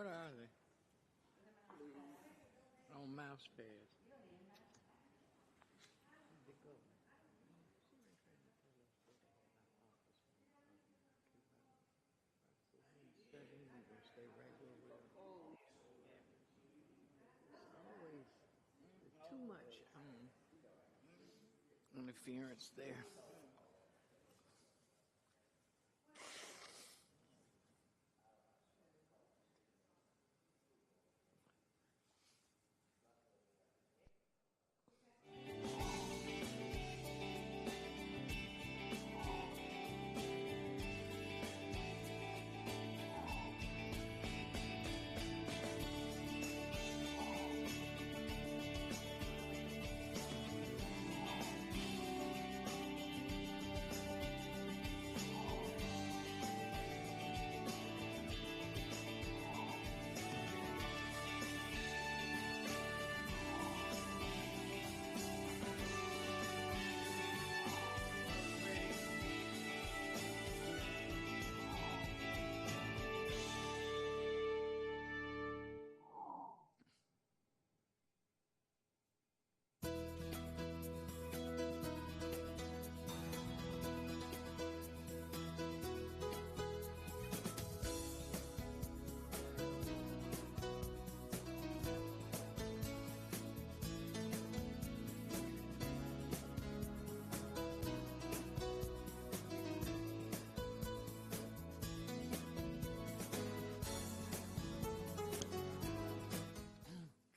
What are they? Oh, mouse pads. Stay right where we are. Always too much interference there.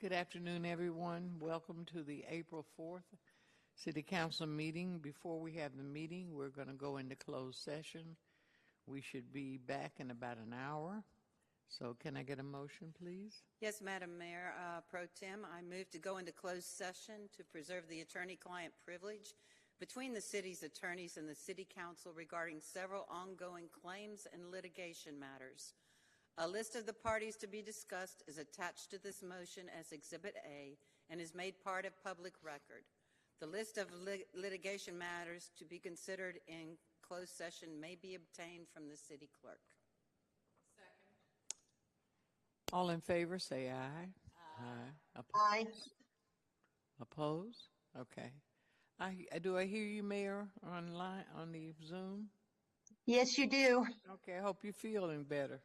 Good afternoon, everyone. Welcome to the April 4th City Council meeting. Before we have the meeting, we're going to go into closed session. We should be back in about an hour. So can I get a motion, please? Yes, Madam Mayor, Pro Tem, I move to go into closed session to preserve the attorney-client privilege between the city's attorneys and the City Council regarding several ongoing claims and litigation matters. A list of the parties to be discussed is attached to this motion as Exhibit A and is made part of public record. The list of litigation matters to be considered in closed session may be obtained from the city clerk. Second. All in favor, say aye. Aye. Opposed? Aye. Opposed? Okay. Do I hear you, Mayor, online on the Zoom? Yes, you do. Okay, I hope you're feeling better.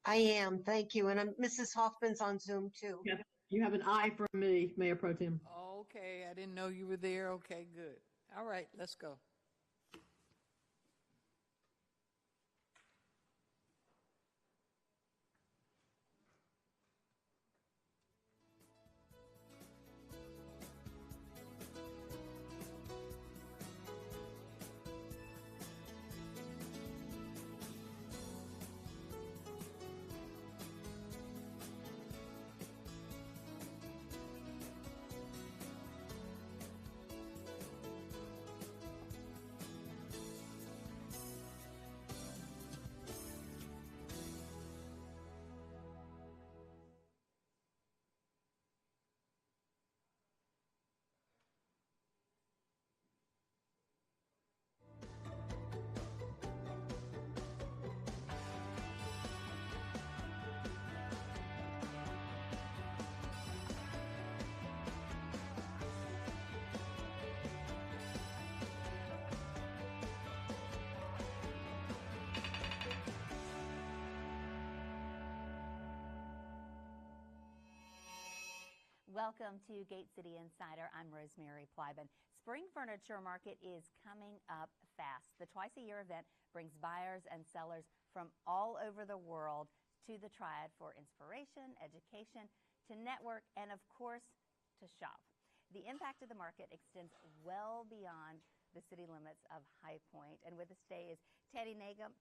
I am. Thank you. And Mrs. Hoffman's on Zoom too. Yeah, you have an aye from me, Mayor Pro Tem. Okay, I didn't know you were there. Okay, good. All right, let's go. Welcome to Gate City Insider. I'm Rosemary Plyben. Spring Furniture Market is coming up fast. The twice-a-year event brings buyers and sellers from all over the world to the Triad for inspiration, education, to network, and of course, to shop. The impact of the market extends well beyond the city limits of High Point. And with us today is Tammy Nagum,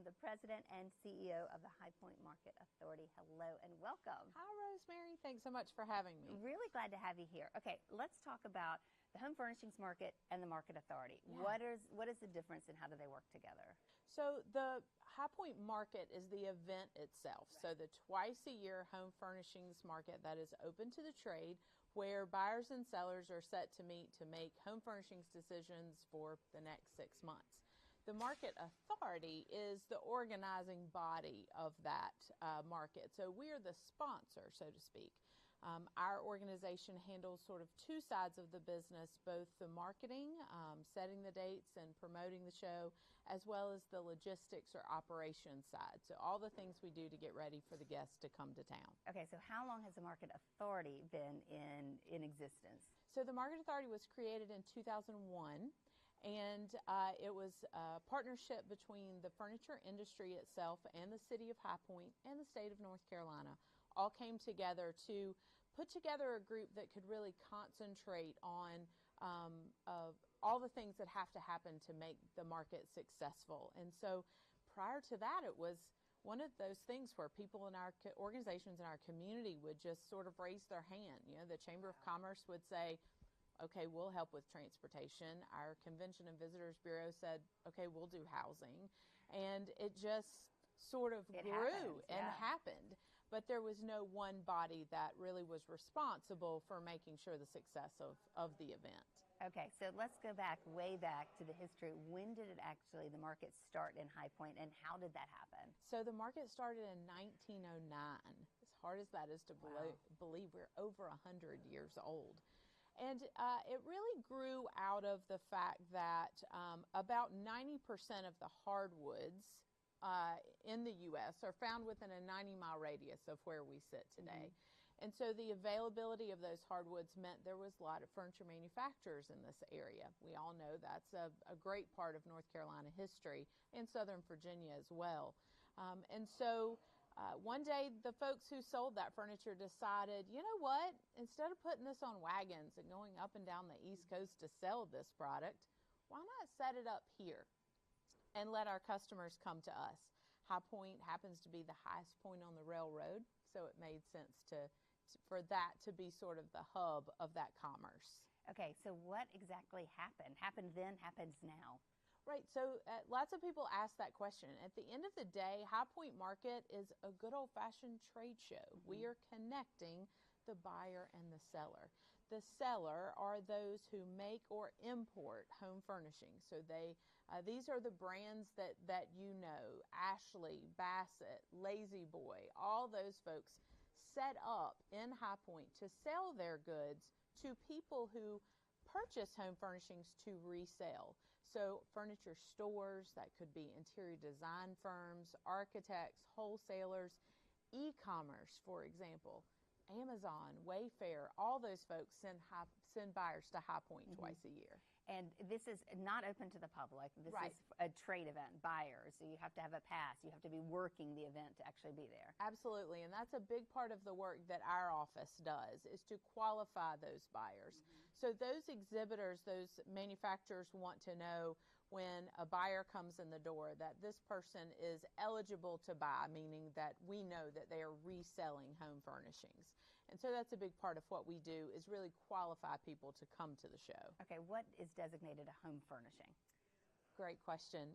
the president and CEO of the High Point Market Authority. Hello and welcome. Hi, Rosemary. Thanks so much for having me. Really glad to have you here. Okay, let's talk about the home furnishings market and the market authority. Yeah. What is the difference and how do they work together? So the High Point Market is the event itself. Right. So the twice-a-year home furnishings market that is open to the trade, where buyers and sellers are set to meet to make home furnishings decisions for the next 6 months. The market authority is the organizing body of that market. So we are the sponsor, so to speak. Our organization handles sort of two sides of the business, both the marketing, setting the dates and promoting the show, as well as the logistics or operations side. So all the things we do to get ready for the guests to come to town. Okay, so how long has the Market Authority been in existence? So the Market Authority was created in 2001. And it was a partnership between the furniture industry itself and the city of High Point and the state of North Carolina. All came together to put together a group that could really concentrate on all the things that have to happen to make the market successful. And so prior to that, it was one of those things where people in our organizations in our community would just sort of raise their hand. You know, the Chamber of Commerce would say, okay, we'll help with transportation. Our Convention and Visitors Bureau said, okay, we'll do housing. And it just sort of grew and happened. But there was no one body that really was responsible for making sure the success of the event. Okay, so let's go way back to the history. When did it actually, the market start in High Point, and how did that happen? So the market started in 1909. As hard as that is to believe, we're over 100 years old. And it really grew out of the fact that about 90% of the hardwoods in the U.S. are found within a 90-mile radius of where we sit today. And so the availability of those hardwoods meant there was a lot of furniture manufacturers in this area. We all know that's a great part of North Carolina history, and Southern Virginia as well. And so one day, the folks who sold that furniture decided, you know what, instead of putting this on wagons and going up and down the East Coast to sell this product, why not set it up here and let our customers come to us? High Point happens to be the highest point on the railroad, so it made sense for that to be sort of the hub of that commerce. Okay, so what exactly happened? Happened then, happens now? Right, so lots of people ask that question. At the end of the day, High Point Market is a good old-fashioned trade show. We are connecting the buyer and the seller. The seller are those who make or import home furnishings. So these are the brands that you know, Ashley, Bassett, Lazy Boy, all those folks set up in High Point to sell their goods to people who purchase home furnishings to resell. So furniture stores, that could be interior design firms, architects, wholesalers, e-commerce, for example, Amazon, Wayfair, all those folks send buyers to High Point twice a year. And this is not open to the public. This is a trade event, buyers. So you have to have a pass. You have to be working the event to actually be there. Absolutely. And that's a big part of the work that our office does, is to qualify those buyers. So those exhibitors, those manufacturers want to know when a buyer comes in the door that this person is eligible to buy, meaning that we know that they are reselling home furnishings. And so that's a big part of what we do, is really qualify people to come to the show. Okay, what is designated a home furnishing? Great question.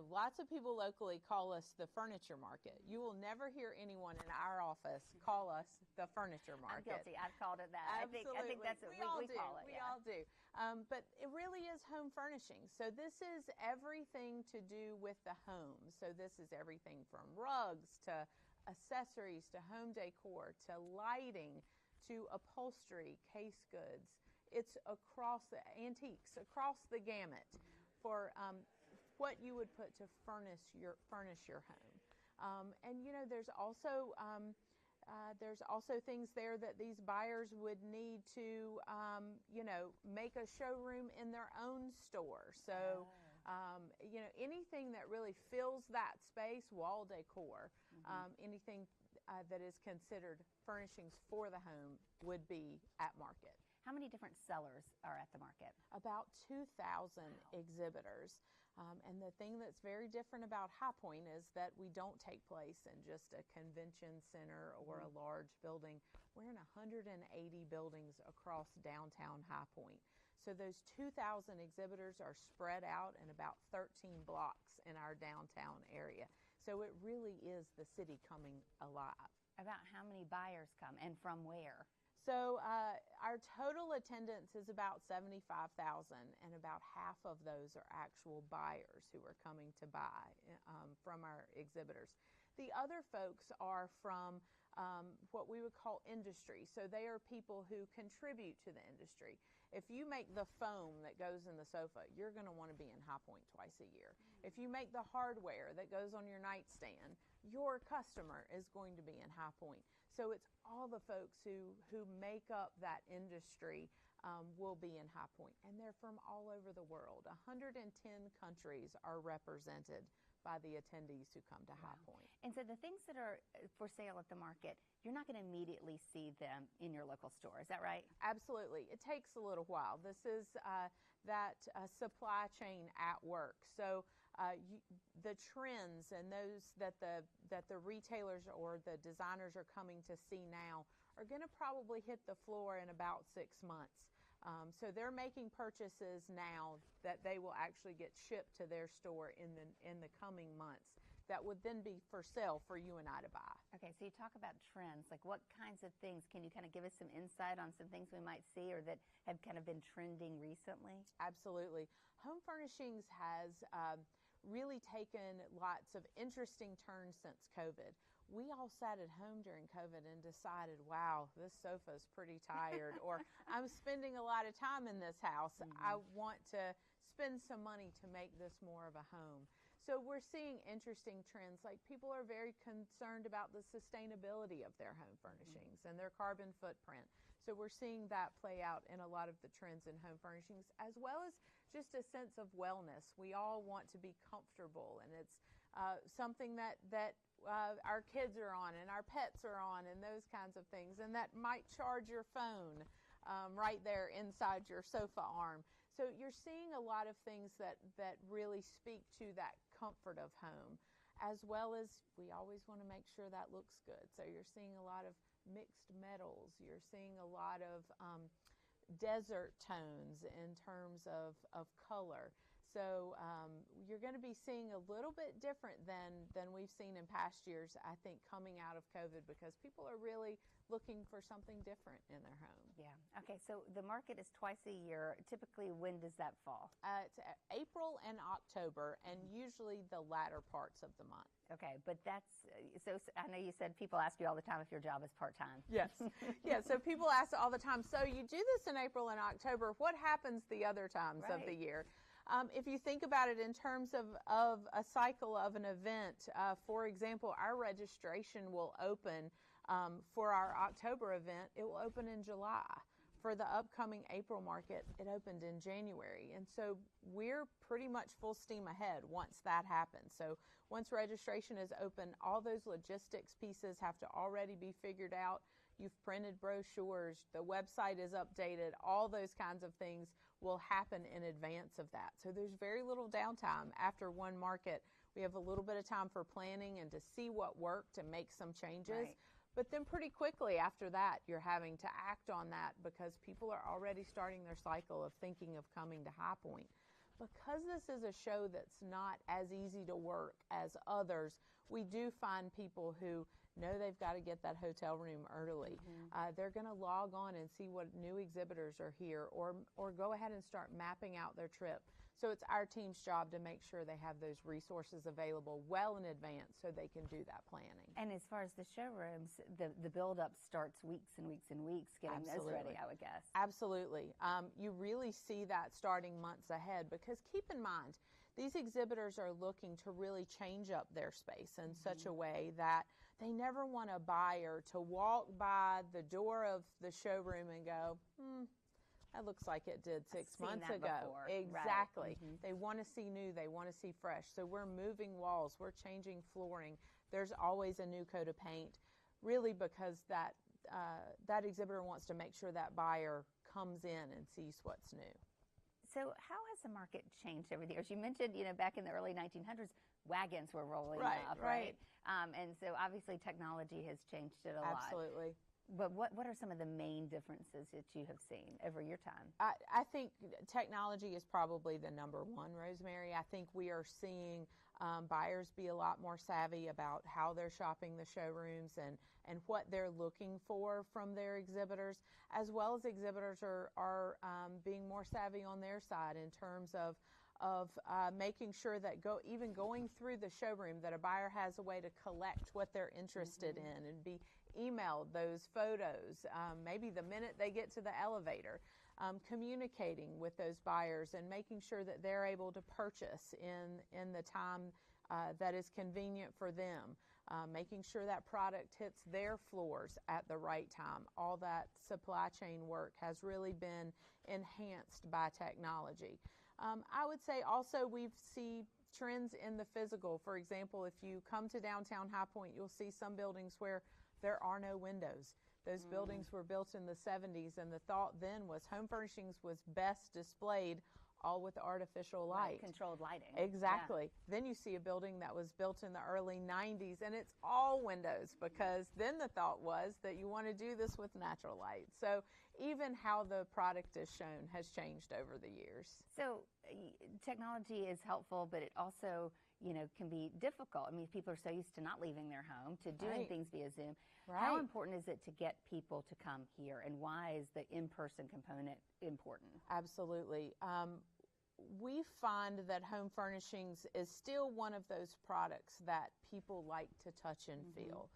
Lots of people locally call us the furniture market. You will never hear anyone in our office call us the furniture market. I'm guilty. I've called it that. Absolutely. I think that's what we call it. We all do. But it really is home furnishing. So this is everything to do with the home. So this is everything from rugs to accessories to home decor to lighting to upholstery, case goods. It's across the antiques, across the gamut for what you would put to furnish your home. There's also things there that these buyers would need to make a showroom in their own store. So anything that really fills that space, wall decor, anything that is considered furnishings for the home would be at market. How many different sellers are at the market? About 2,000 exhibitors. And the thing that's very different about High Point is that we don't take place in just a convention center or a large building. We're in 180 buildings across downtown High Point. So those 2,000 exhibitors are spread out in about 13 blocks in our downtown area. So it really is the city coming alive. About how many buyers come and from where? So our total attendance is about 75,000, and about half of those are actual buyers who are coming to buy from our exhibitors. The other folks are from what we would call industry. So they are people who contribute to the industry. If you make the foam that goes in the sofa, you're going to want to be in High Point twice a year. If you make the hardware that goes on your nightstand, your customer is going to be in High Point. So it's all the folks who make up that industry will be in High Point, and they're from all over the world. 110 countries are represented by the attendees who come to High Point. And so the things that are for sale at the market, you're not going to immediately see them in your local store. Is that right? Absolutely. It takes a little while. This is that supply chain at work. So the trends and those that the retailers or the designers are coming to see now are going to probably hit the floor in about 6 months. So they're making purchases now that they will actually get shipped to their store in the coming months that would then be for sale for you and I to buy. Okay, so you talk about trends. Like what kinds of things, can you kind of give us some insight on some things we might see or that have kind of been trending recently? Absolutely. Home furnishings has really taken lots of interesting turns since COVID. We all sat at home during COVID and decided, wow, this sofa is pretty tired, or I'm spending a lot of time in this house. I want to spend some money to make this more of a home. So we're seeing interesting trends, like people are very concerned about the sustainability of their home furnishings and their carbon footprint. So we're seeing that play out in a lot of the trends in home furnishings, as well as just a sense of wellness. We all want to be comfortable, and it's something that our kids are on and our pets are on and those kinds of things, and that might charge your phone right there inside your sofa arm. So you're seeing a lot of things that really speak to that comfort of home, as well as we always want to make sure that looks good. So you're seeing a lot of mixed metals. You're seeing a lot of desert tones in terms of color. So you're going to be seeing a little bit different than we've seen in past years, I think, coming out of COVID, because people are really looking for something different in their home. Yeah. Okay, so the market is twice a year. Typically, when does that fall? It's April and October, and usually the latter parts of the month. Okay, but that's, so I know you said people ask you all the time if your job is part-time. Yes. Yeah, so people ask all the time, so you do this in April and October, what happens the other times of the year? If you think about it in terms of a cycle of an event, for example, our registration will open for our October event. It will open in July. For the upcoming April market, it opened in January. And so we're pretty much full steam ahead once that happens. So once registration is open, all those logistics pieces have to already be figured out. You've printed brochures, the website is updated, all those kinds of things will happen in advance of that. So there's very little downtime after one market. We have a little bit of time for planning and to see what worked and make some changes. Right. But then pretty quickly after that, you're having to act on that because people are already starting their cycle of thinking of coming to High Point. Because this is a show that's not as easy to work as others, we do find people who know they've got to get that hotel room early. They're going to log on and see what new exhibitors are here, or go ahead and start mapping out their trip. So it's our team's job to make sure they have those resources available well in advance so they can do that planning. And as far as the showrooms, the build-up starts weeks and weeks and weeks getting those ready, I would guess. Absolutely. You really see that starting months ahead, because keep in mind, these exhibitors are looking to really change up their space in such a way that they never want a buyer to walk by the door of the showroom and go, that looks like it did 6 months ago. Before. Exactly. Right. They want to see new. They want to see fresh. So we're moving walls. We're changing flooring. There's always a new coat of paint, really, because that exhibitor wants to make sure that buyer comes in and sees what's new. So how has the market changed over the years? You mentioned, back in the early 1900s, wagons were rolling up, right? And so obviously technology has changed it a lot. Absolutely. But what are some of the main differences that you have seen over your time? I think technology is probably the number one, Rosemary. I think we are seeing buyers be a lot more savvy about how they're shopping the showrooms and what they're looking for from their exhibitors, as well as exhibitors are being more savvy on their side in terms of making sure that even going through the showroom, that a buyer has a way to collect what they're interested in and be emailed those photos, maybe the minute they get to the elevator, communicating with those buyers and making sure that they're able to purchase in the time that is convenient for them, making sure that product hits their floors at the right time. All that supply chain work has really been enhanced by technology. I would say also we see trends in the physical. For example, if you come to downtown High Point, you'll see some buildings where there are no windows. Those buildings were built in the 70s, and the thought then was home furnishings was best displayed all with artificial light. Right, controlled lighting. Exactly. Yeah. Then you see a building that was built in the early 90s, and it's all windows, because then the thought was that you want to do this with natural light. So even how the product is shown has changed over the years. So technology is helpful, but it also, can be difficult. I mean, people are so used to not leaving their home, to doing things via Zoom. Right. How important is it to get people to come here, and why is the in-person component important? Absolutely. We find that home furnishings is still one of those products that people like to touch and feel.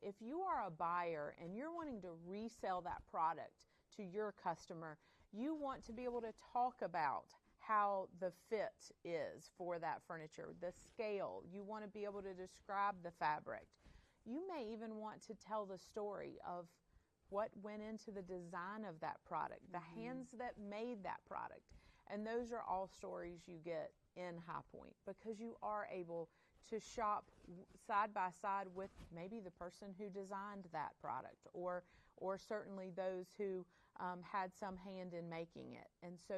If you are a buyer and you're wanting to resell that product to your customer, you want to be able to talk about how the fit is for that furniture, the scale. You want to be able to describe the fabric. You may even want to tell the story of what went into the design of that product, the hands that made that product. And those are all stories you get in High Point, because you are able to shop side by side with maybe the person who designed that product, or certainly those who had some hand in making it. And so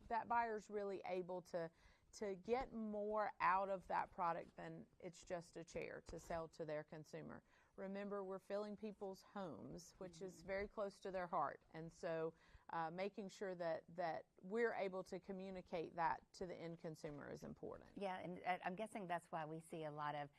that buyer's really able to get more out of that product than it's just a chair to sell to their consumer. Remember, we're filling people's homes, which is very close to their heart. And so making sure that we're able to communicate that to the end consumer is important. Yeah, and I'm guessing that's why we see a lot of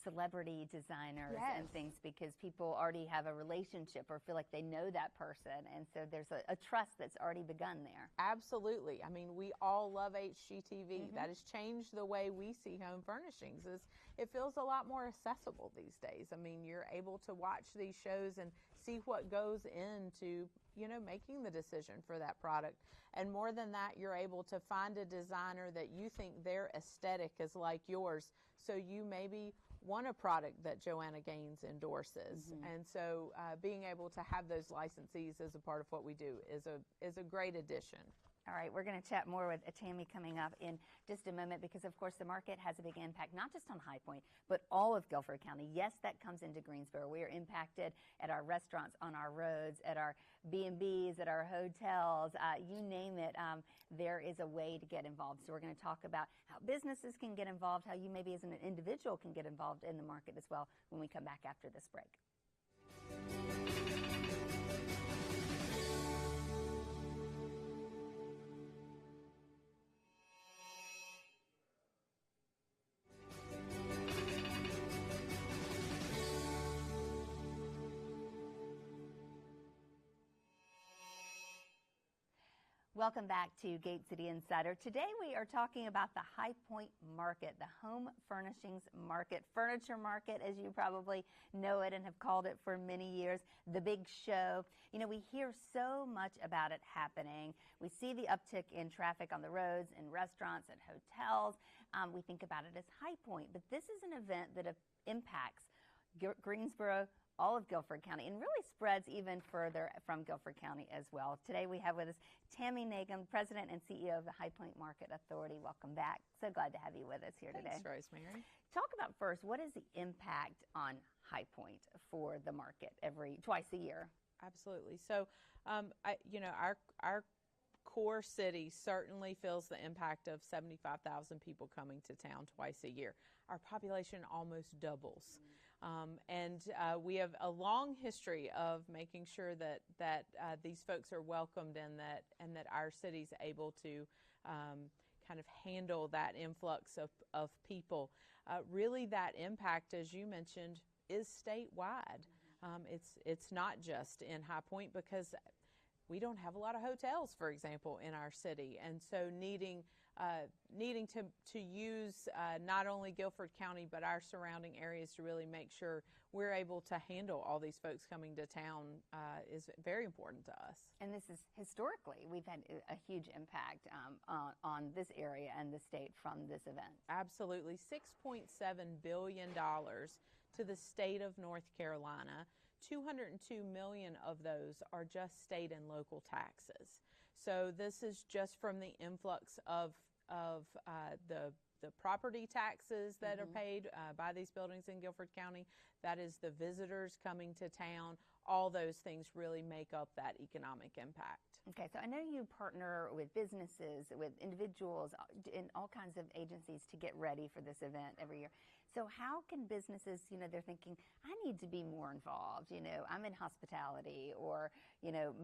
celebrity designers and things, because people already have a relationship or feel like they know that person, and so there's a trust that's already begun there. Absolutely. I mean, we all love HGTV. That has changed the way we see home furnishings. It feels a lot more accessible these days. I mean, you're able to watch these shows and see what goes into making the decision for that product. And more than that, you're able to find a designer that you think their aesthetic is like yours, so you maybe want a product that Joanna Gaines endorses. And so being able to have those licensees as a part of what we do is a great addition. All right, we're going to chat more with Tammy coming up in just a moment, because, of course, the market has a big impact, not just on High Point, but all of Guilford County. Yes, that comes into Greensboro. We are impacted at our restaurants, on our roads, at our B&Bs, at our hotels, you name it. There is a way to get involved. So we're going to talk about how businesses can get involved, how you maybe as an individual can get involved in the market as well, when we come back after this break. Welcome back to Gate City Insider. Today we are talking about the High Point Market, the home furnishings market, furniture market, as you probably know it and have called it for many years, the big show. We hear so much about it happening. We see the uptick in traffic on the roads, in restaurants, and hotels. We think about it as High Point, but this is an event that impacts Greensboro, all of Guilford County, and really spreads even further from Guilford County as well. Today we have with us Tammy Nagum, President and CEO of the High Point Market Authority. Welcome back. So glad to have you with us here today. Thanks, Rosemary. Talk about first, what is the impact on High Point for the market twice a year? Absolutely. So, our core city certainly feels the impact of 75,000 people coming to town twice a year. Our population almost doubles. And we have a long history of making sure that these folks are welcomed, and that our city's able to kind of handle that influx of people. Really, that impact, as you mentioned, is statewide. It's not just in High Point, because we don't have a lot of hotels, for example, in our city, and so needing to use not only Guilford County but our surrounding areas to really make sure we're able to handle all these folks coming to town is very important to us. And this is historically, we've had a huge impact on this area and the state from this event. Absolutely. $6.7 billion to the state of North Carolina. 202 million of those are just state and local taxes. So this is just from the influx of the property taxes that are paid by these buildings in Guilford County. That is the visitors coming to town. All those things really make up that economic impact. Okay, so I know you partner with businesses, with individuals, and all kinds of agencies to get ready for this event every year. So how can businesses, they're thinking, I need to be more involved, I'm in hospitality, or,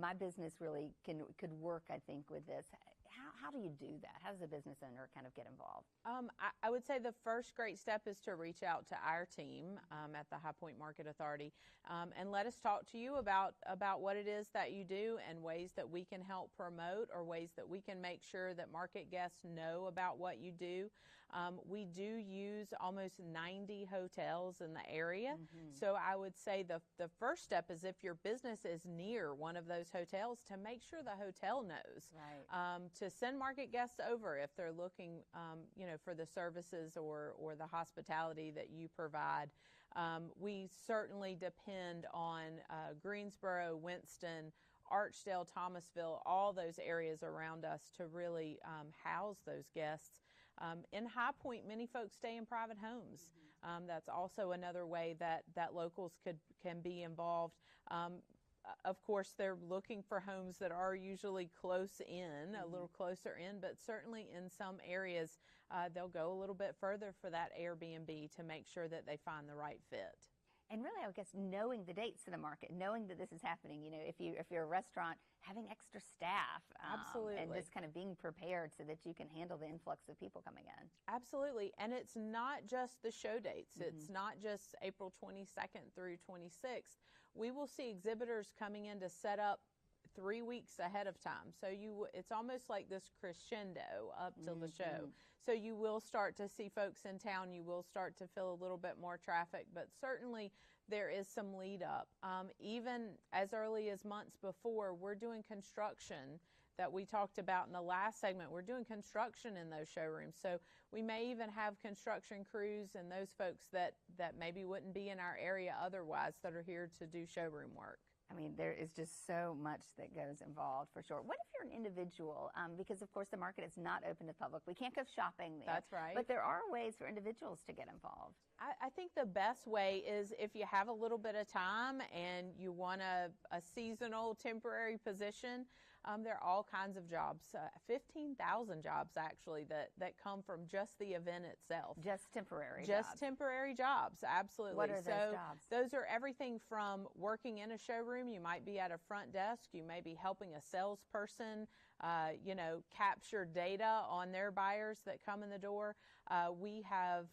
my business really could work, I think, with this. How do you do that? How does a business owner kind of get involved? I would say the first great step is to reach out to our team at the High Point Market Authority and let us talk to you about what it is that you do and ways that we can help promote, or ways that we can make sure that market guests know about what you do. We do use almost 90 hotels in the area. So I would say the first step is, if your business is near one of those hotels, to make sure the hotel knows. Right. To send market guests over if they're looking, for the services or the hospitality that you provide. We certainly depend on Greensboro, Winston, Archdale, Thomasville, all those areas around us to really house those guests. In High Point, many folks stay in private homes. That's also another way that locals can be involved. Of course, they're looking for homes that are usually close in, a little closer in, but certainly in some areas, they'll go a little bit further for that Airbnb to make sure that they find the right fit. And really, I guess, knowing the dates of the market, knowing that this is happening, if you're a restaurant, having extra staff. Absolutely. And just kind of being prepared so that you can handle the influx of people coming in. Absolutely. And it's not just the show dates. It's not just April 22nd through 26th. We will see exhibitors coming in to set up 3 weeks ahead of time. So it's almost like this crescendo up till the show. So you will start to see folks in town. You will start to feel a little bit more traffic, but certainly there is some lead up. Even as early as months before, we're doing construction that we talked about in the last segment. We're doing construction in those showrooms. So we may even have construction crews and those folks that maybe wouldn't be in our area otherwise that are here to do showroom work. I mean, there is just so much that goes involved, for sure. What if you're an individual? Because, of course, the market is not open to the public. We can't go shopping there. That's right. But there are ways for individuals to get involved. I think the best way is if you have a little bit of time and you want a seasonal, temporary position. There are all kinds of jobs, 15,000 jobs actually that come from just the event itself. Just temporary jobs. Just temporary jobs, absolutely. What are those jobs? Those are everything from working in a showroom. You might be at a front desk. You may be helping a salesperson, capture data on their buyers that come in the door. We have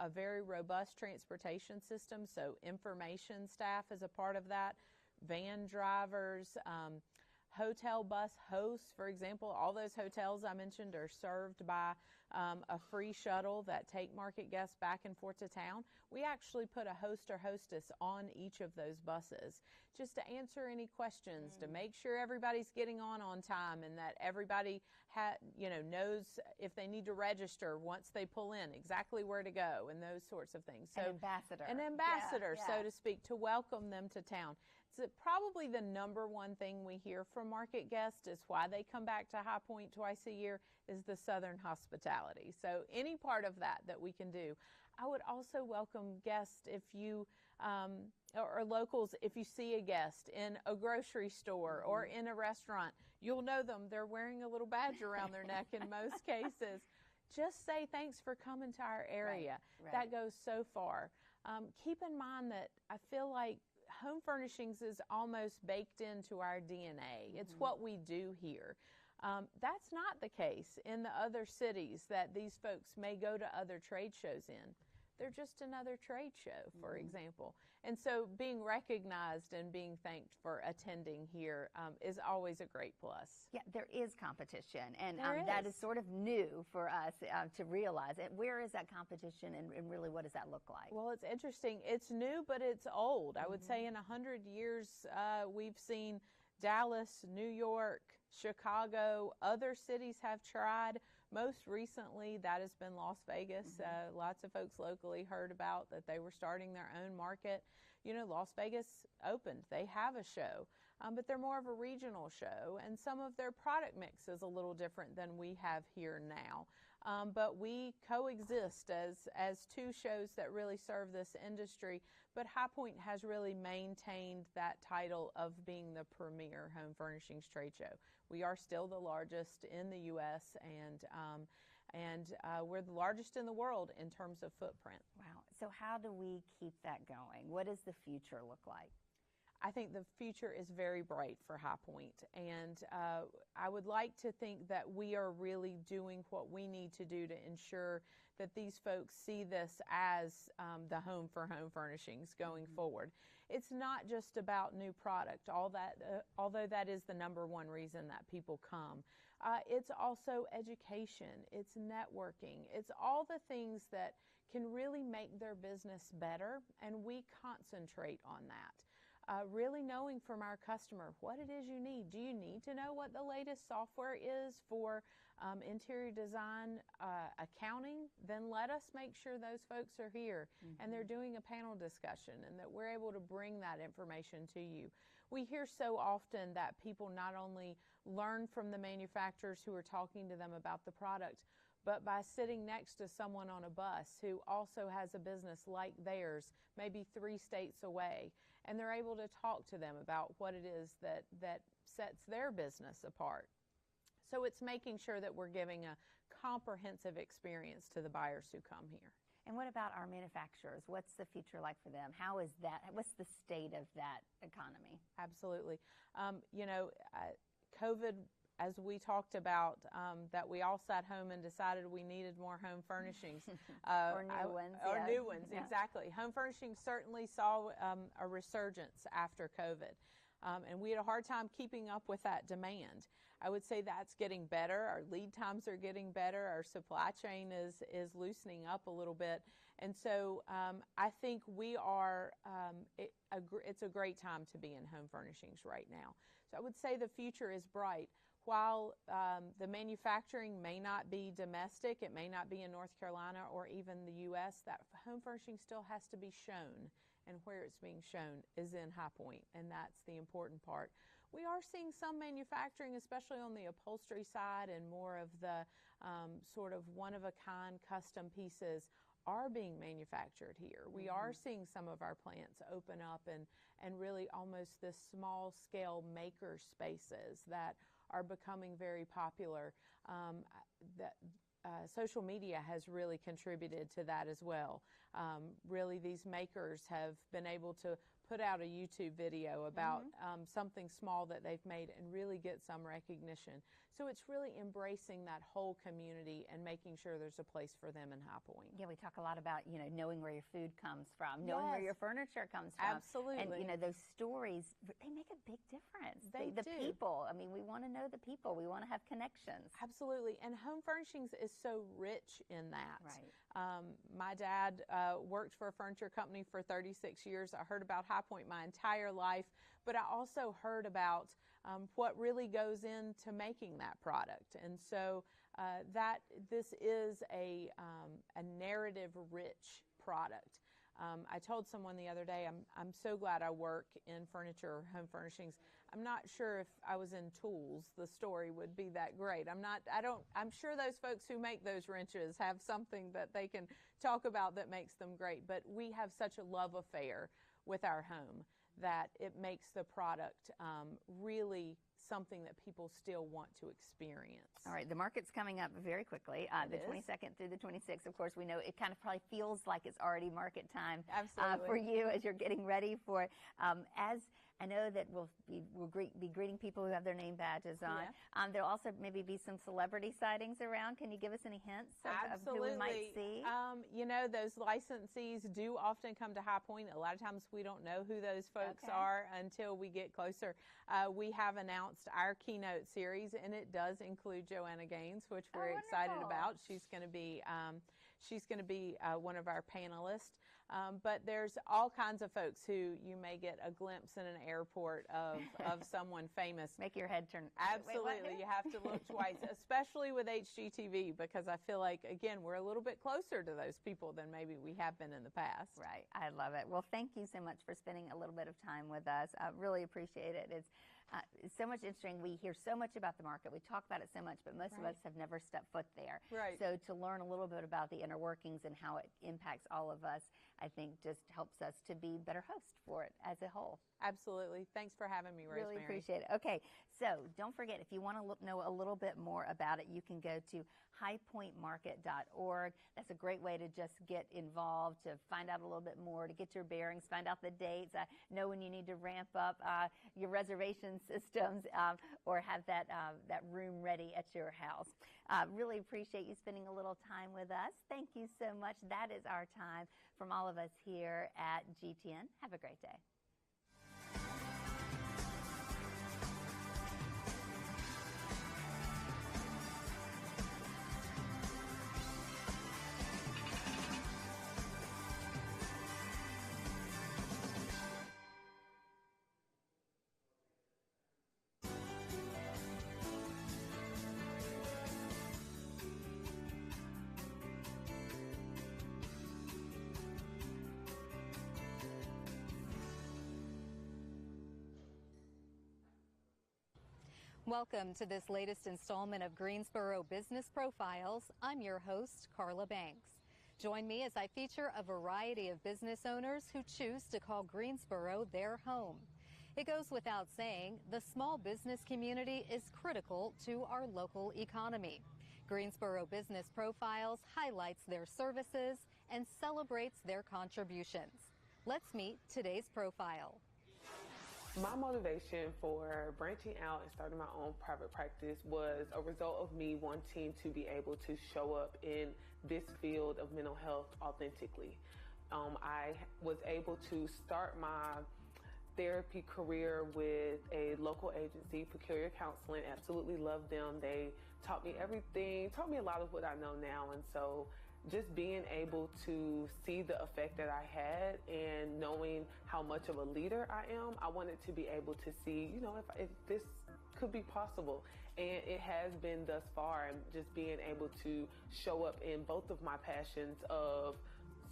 a very robust transportation system, so information staff is a part of that, van drivers, hotel bus hosts, for example. All those hotels I mentioned are served by a free shuttle that take market guests back and forth to town. We actually put a host or hostess on each of those buses just to answer any questions, to make sure everybody's getting on time and that everybody knows if they need to register once they pull in, exactly where to go and those sorts of things. So, An ambassador, yeah. so to speak, to welcome them to town. It's probably the number one thing we hear from market guests is why they come back to High Point twice a year is the Southern hospitality. So any part of that we can do. I would also welcome guests if you, or locals, if you see a guest in a grocery store or in a restaurant, you'll know them. They're wearing a little badge around their neck in most cases. Just say thanks for coming to our area. Right. That goes so far. Keep in mind that I feel like home furnishings is almost baked into our DNA. It's what we do here. That's not the case in the other cities that these folks may go to other trade shows in. They're just another trade show, for example. And so being recognized and being thanked for attending here is always a great plus. Yeah, there is competition, and There that is. is sort of new for us to realize. And where is that competition, and really what does that look like? Well, it's interesting. It's new, but it's old. I would say in 100 years, we've seen Dallas, New York, Chicago, other cities have tried. Most recently, that has been Las Vegas. Lots of folks locally heard about that they were starting their own market. You know, Las Vegas opened. They have a show, but they're more of a regional show, and some of their product mix is a little different than we have here now. But we coexist as two shows that really serve this industry. But High Point has really maintained that title of being the premier home furnishings trade show. We are still the largest in the U.S. and we're the largest in the world in terms of footprint. Wow. So how do we keep that going? What does the future look like? I think the future is very bright for High Point, and I would like to think that we are really doing what we need to do to ensure that these folks see this as the home for home furnishings going forward. It's not just about new product, although that is the number one reason that people come. It's also education, it's networking, it's all the things that can really make their business better, and we concentrate on that. Really knowing from our customer what it is you need. Do you need to know what the latest software is for interior design accounting? Then let us make sure those folks are here and they're doing a panel discussion and that we're able to bring that information to you. We hear so often that people not only learn from the manufacturers who are talking to them about the product, but by sitting next to someone on a bus who also has a business like theirs, maybe 3 states away, and they're able to talk to them about what it is that sets their business apart. So it's making sure that we're giving a comprehensive experience to the buyers who come here. And what about our manufacturers? What's the future like for them? How is that? What's the state of that economy? Absolutely. COVID, as we talked about, that we all sat home and decided we needed more home furnishings. Or new ones. Or yeah. new ones, Yeah. exactly. Home furnishings certainly saw a resurgence after COVID. And we had a hard time keeping up with that demand. I would say that's getting better. Our lead times are getting better. Our supply chain is loosening up a little bit. And so I think we are, it's a great time to be in home furnishings right now. So I would say the future is bright. While the manufacturing may not be domestic, it may not be in North Carolina or even the U.S., that home furnishing still has to be shown, and where it's being shown is in High Point, and that's the important part. We are seeing some manufacturing, especially on the upholstery side, and more of the sort of one-of-a-kind custom pieces are being manufactured here. We are seeing some of our plants open up and really almost this small-scale maker spaces that are becoming very popular. Social media has really contributed to that as well. Really, these makers have been able to put out a YouTube video about something small that they've made and really get some recognition. So it's really embracing that whole community and making sure there's a place for them in High Point. Yeah, we talk a lot about, knowing where your food comes from, knowing where your furniture comes from. Absolutely. And, those stories, they make a big difference. They the do. people, we want to know the people. We want to have connections. Absolutely. And home furnishings is so rich in that. Right. My dad worked for a furniture company for 36 years. I heard about High Point my entire life, but I also heard about what really goes into making that product. And so this is a narrative-rich product. I told someone the other day, I'm so glad I work in furniture or home furnishings. I'm not sure if I was in tools, the story would be that great. I'm sure those folks who make those wrenches have something that they can talk about that makes them great, but we have such a love affair with our home that it makes the product really something that people still want to experience. All right, the market's coming up very quickly, the 22nd through the 26th. Of course, we know it kind of probably feels like it's already market time Absolutely. For you as you're getting ready for it. I know that we'll be greeting people who have their name badges on. Yeah. There'll also maybe be some celebrity sightings around. Can you give us any hints of who we might see? You know, those licensees do often come to High Point. A lot of times we don't know who those folks are until we get closer. We have announced our keynote series, and it does include Joanna Gaines, which we're excited about. She's going to be one of our panelists. But there's all kinds of folks who you may get a glimpse in an airport of someone famous. Make your head turn. Absolutely. Wait, you have to look twice, especially with HGTV, because I feel like, again, we're a little bit closer to those people than maybe we have been in the past. Right. I love it. Well, thank you so much for spending a little bit of time with us. I really appreciate it. It's so much interesting. We hear so much about the market. We talk about it so much, but most of us have never stepped foot there. Right. So to learn a little bit about the inner workings and how it impacts all of us, I think just helps us to be better hosts for it as a whole. Absolutely. Thanks for having me, Rosemary. Really appreciate it. Okay, so don't forget, if you want to know a little bit more about it, you can go to highpointmarket.org. That's a great way to just get involved, to find out a little bit more, to get your bearings, find out the dates, know when you need to ramp up your reservation systems or have that room ready at your house. Really appreciate you spending a little time with us. Thank you so much. That is our time from all of us here at GTN. Have a great day. Welcome to this latest installment of Greensboro Business Profiles. I'm your host, Carla Banks. Join me as I feature a variety of business owners who choose to call Greensboro their home. It goes without saying, the small business community is critical to our local economy. Greensboro Business Profiles highlights their services and celebrates their contributions. Let's meet today's profile. My motivation for branching out and starting my own private practice was a result of me wanting to be able to show up in this field of mental health authentically. I was able to start my therapy career with a local agency, Peculiar Counseling. Absolutely loved them. They taught me everything, taught me a lot of what I know now. And so just being able to see the effect that I had and knowing how much of a leader I am, I wanted to be able to see, if this could be possible. And it has been thus far, and just being able to show up in both of my passions of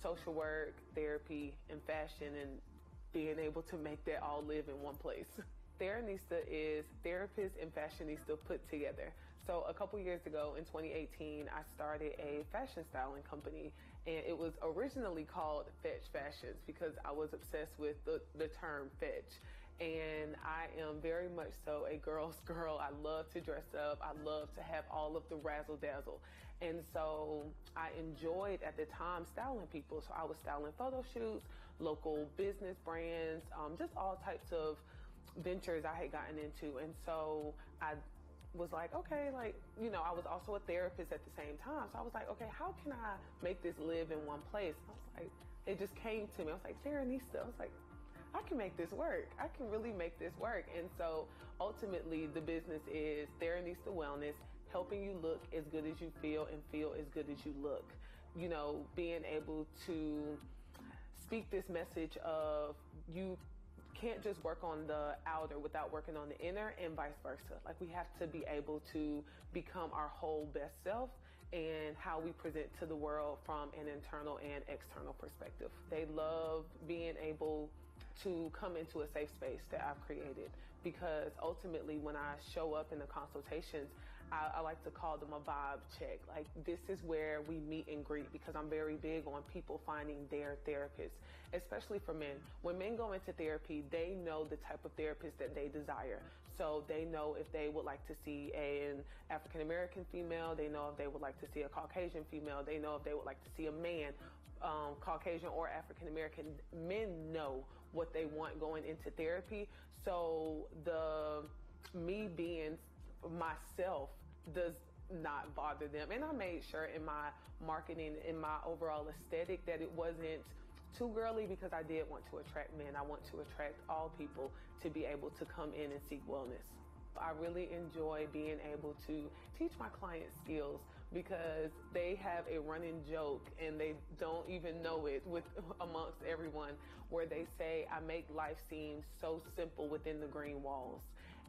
social work, therapy, and fashion, and being able to make that all live in one place. Theranista is therapist and fashionista put together. So a couple years ago in 2018, I started a fashion styling company, and it was originally called Fetch Fashions because I was obsessed with the term fetch. And I am very much so a girl's girl. I love to dress up. I love to have all of the razzle dazzle. And so I enjoyed at the time styling people. So I was styling photo shoots, local business brands, just all types of ventures I had gotten into. And so I was like, okay, I was also a therapist at the same time. So I was like, okay, how can I make this live in one place? I was like, it just came to me. I was like, Theranista. I was like, I can make this work. I can really make this work. And so ultimately the business is Theranista Wellness, helping you look as good as you feel and feel as good as you look. Being able to speak this message of you can't just work on the outer without working on the inner, and vice versa. Like, we have to be able to become our whole best self and how we present to the world from an internal and external perspective. They love being able to come into a safe space that I've created, because ultimately when I show up in the consultations, I like to call them a vibe check. Like, this is where we meet and greet, because I'm very big on people finding their therapist, especially for men. When men go into therapy, they know the type of therapist that they desire. So they know if they would like to see an African-American female, they know if they would like to see a Caucasian female, they know if they would like to see a man, Caucasian or African-American. Men know what they want going into therapy. So me being myself does not bother them. And I made sure in my marketing, in my overall aesthetic, that it wasn't too girly, because I did want to attract men. I want to attract all people to be able to come in and seek wellness. I really enjoy being able to teach my clients skills, because they have a running joke, and they don't even know it amongst everyone, where they say, I make life seem so simple within the green walls.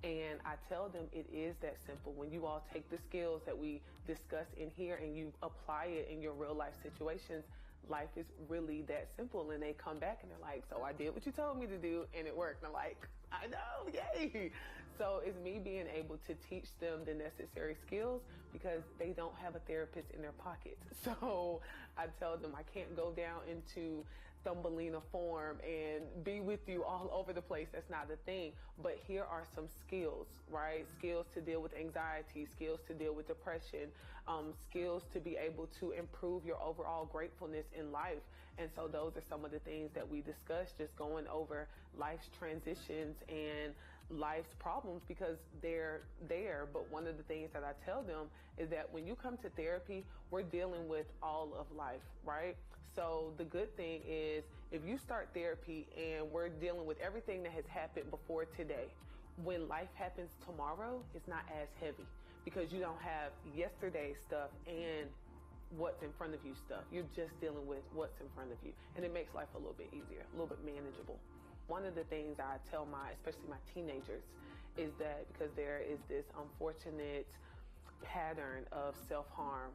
And I tell them it is that simple. When you all take the skills that we discuss in here and you apply it in your real life situations, life is really that simple. And they come back and they're like, so I did what you told me to do and it worked. And I'm like, I know, yay. So it's me being able to teach them the necessary skills, because they don't have a therapist in their pocket. So I tell them I can't go down into Thumbelina form and be with you all over the place. That's not the thing. But here are some skills, right? Skills to deal with anxiety, skills to deal with depression, skills to be able to improve your overall gratefulness in life. And so those are some of the things that we discussed, just going over life's transitions and life's problems, because they're there. But one of the things that I tell them is that when you come to therapy, we're dealing with all of life, right? So the good thing is, if you start therapy and we're dealing with everything that has happened before today, when life happens tomorrow, it's not as heavy, because you don't have yesterday's stuff and what's in front of you stuff. You're just dealing with what's in front of you. And it makes life a little bit easier, a little bit manageable. One of the things I tell especially my teenagers, is that because there is this unfortunate pattern of self-harm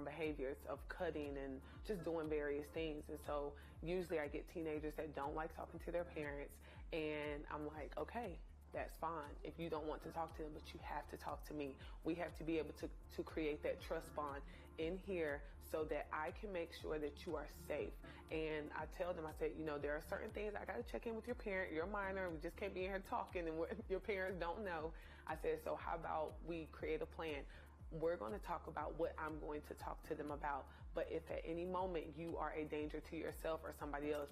behaviors, of cutting and just doing various things. And so usually I get teenagers that don't like talking to their parents, and I'm like, okay, that's fine if you don't want to talk to them, but you have to talk to me. We have to be able to create that trust bond in here, so that I can make sure that you are safe. And I tell them, I say, there are certain things I got to check in with your parent. You're a minor. We just can't be in here talking and your parents don't know. I said, so how about we create a plan? We're going to talk about what I'm going to talk to them about. But if at any moment you are a danger to yourself or somebody else,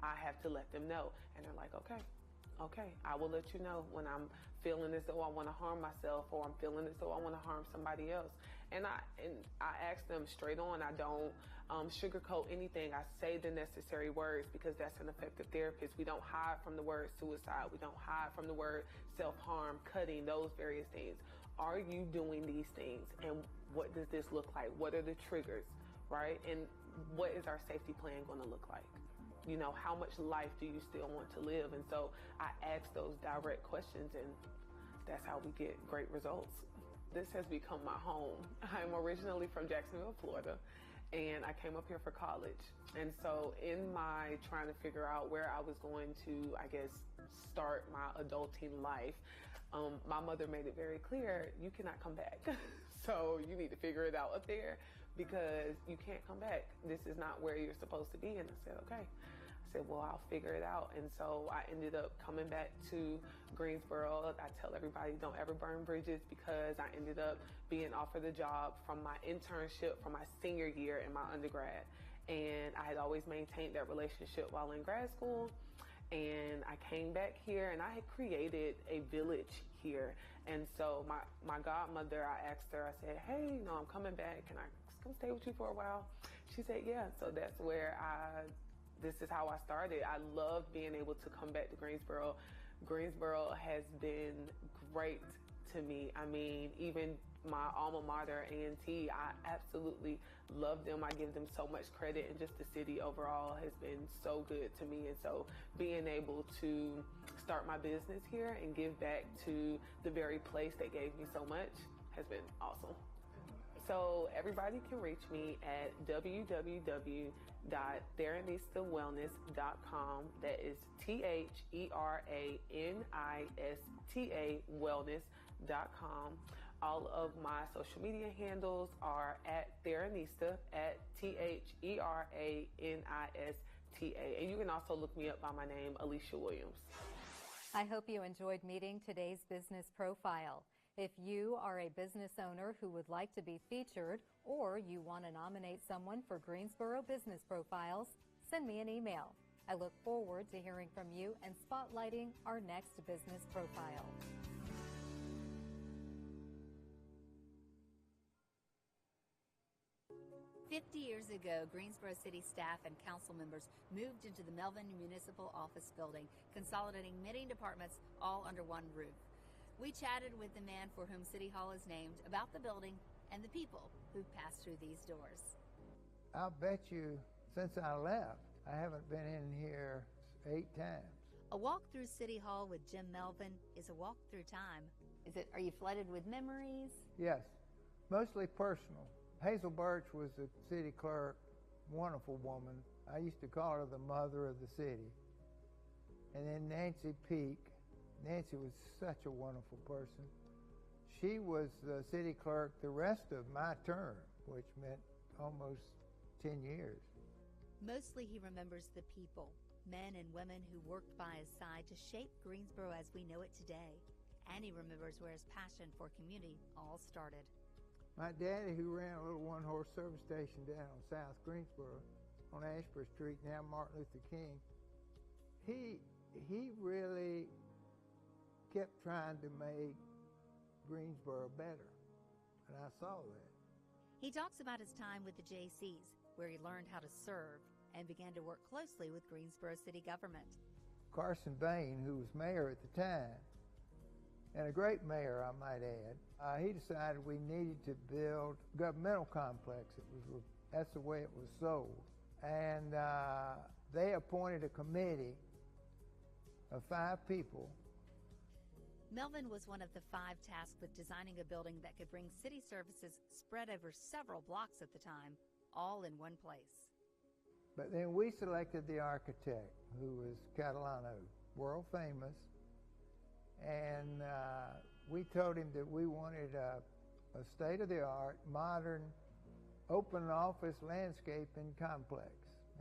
I have to let them know. And they're like, okay, I will let you know when I'm feeling as though I want to harm myself, or I'm feeling as though I want to harm somebody else. And I ask them straight on. I don't sugarcoat anything. I say the necessary words, because that's an effective therapist. We don't hide from the word suicide. We don't hide from the word self-harm, cutting, those various things. Are you doing these things? And what does this look like? What are the triggers, right? And what is our safety plan going to look like? How much life do you still want to live? And so I ask those direct questions, and that's how we get great results. This has become my home. I'm originally from Jacksonville, Florida, and I came up here for college. And so in my trying to figure out where I was going to, start my adulting life, my mother made it very clear, you cannot come back. So you need to figure it out up there, because you can't come back. This is not where you're supposed to be. And I said, okay. I said, well, I'll figure it out. And so I ended up coming back to Greensboro. I tell everybody, don't ever burn bridges, because I ended up being offered a job from my internship from my senior year in my undergrad. And I had always maintained that relationship while in grad school. And I came back here, and I had created a village here. And so my godmother, I asked her, I said, hey, I'm coming back. Can I come stay with you for a while? She said, yeah. So that's where this is how I started. I love being able to come back to Greensboro. Greensboro has been great to me. I mean, even my alma mater, A&T, I absolutely love them. I give them so much credit, and just the city overall has been so good to me. And so being able to start my business here and give back to the very place that gave me so much has been awesome. So everybody can reach me at www.theranistawellness.com. That is THERANISTA wellness.com. All of my social media handles are at Theranista, at THERANISTA. And you can also look me up by my name, Alicia Williams. I hope you enjoyed meeting today's business profile. If you are a business owner who would like to be featured, or you want to nominate someone for Greensboro Business Profiles, send me an email. I look forward to hearing from you and spotlighting our next business profile. "50 years ago, Greensboro City staff and council members moved into the Melvin Municipal Office Building, consolidating many departments all under one roof. We chatted with the man for whom City Hall is named about the building and the people who passed through these doors. I'll bet you since I left, I haven't been in here 8 times. A walk through City Hall with Jim Melvin is a walk through time. Are you flooded with memories? Yes, mostly personal. Hazel Birch was the city clerk, wonderful woman. I used to call her the mother of the city. And then Nancy Peak. Nancy was such a wonderful person. She was the city clerk the rest of my term, which meant almost 10 years. Mostly he remembers the people, men and women who worked by his side to shape Greensboro as we know it today. And he remembers where his passion for community all started. My daddy, who ran a little one-horse service station down on South Greensboro on Ashbury Street, now Martin Luther King, he really kept trying to make Greensboro better, and I saw that. He talks about his time with the J.C.'s, where he learned how to serve and began to work closely with Greensboro city government. Carson Bain, who was mayor at the time, and a great mayor, I might add, he decided we needed to build a governmental complex. That's the way it was sold. And they appointed a committee of 5 people. Melvin was one of the 5 tasked with designing a building that could bring city services spread over several blocks at the time, all in one place. But then we selected the architect, who was Catalano, world famous, and we told him that we wanted a state-of-the-art, modern, open office landscaping complex,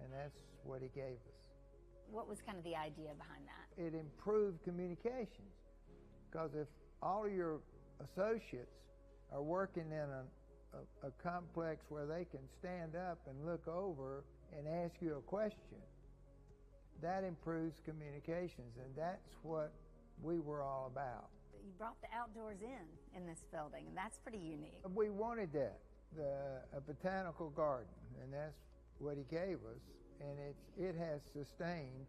and that's what he gave us. What was kind of the idea behind that? It improved communications, because if all of your associates are working in a complex where they can stand up and look over and ask you a question, that improves communications, and that's what we were all about. You brought the outdoors in this building, and that's pretty unique. We wanted that, a botanical garden, and that's what he gave us, and it has sustained,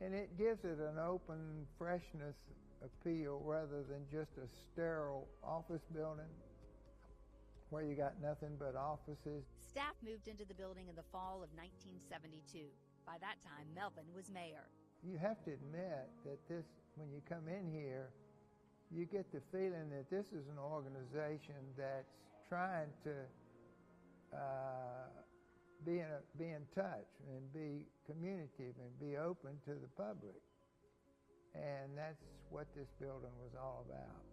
and it gives it an open freshness appeal rather than just a sterile office building where you got nothing but offices. Staff moved into the building in the fall of 1972. By that time, Melvin was mayor. You have to admit that this, when you come in here, you get the feeling that this is an organization that's trying to be in touch and be communicative and be open to the public. And that's what this building was all about.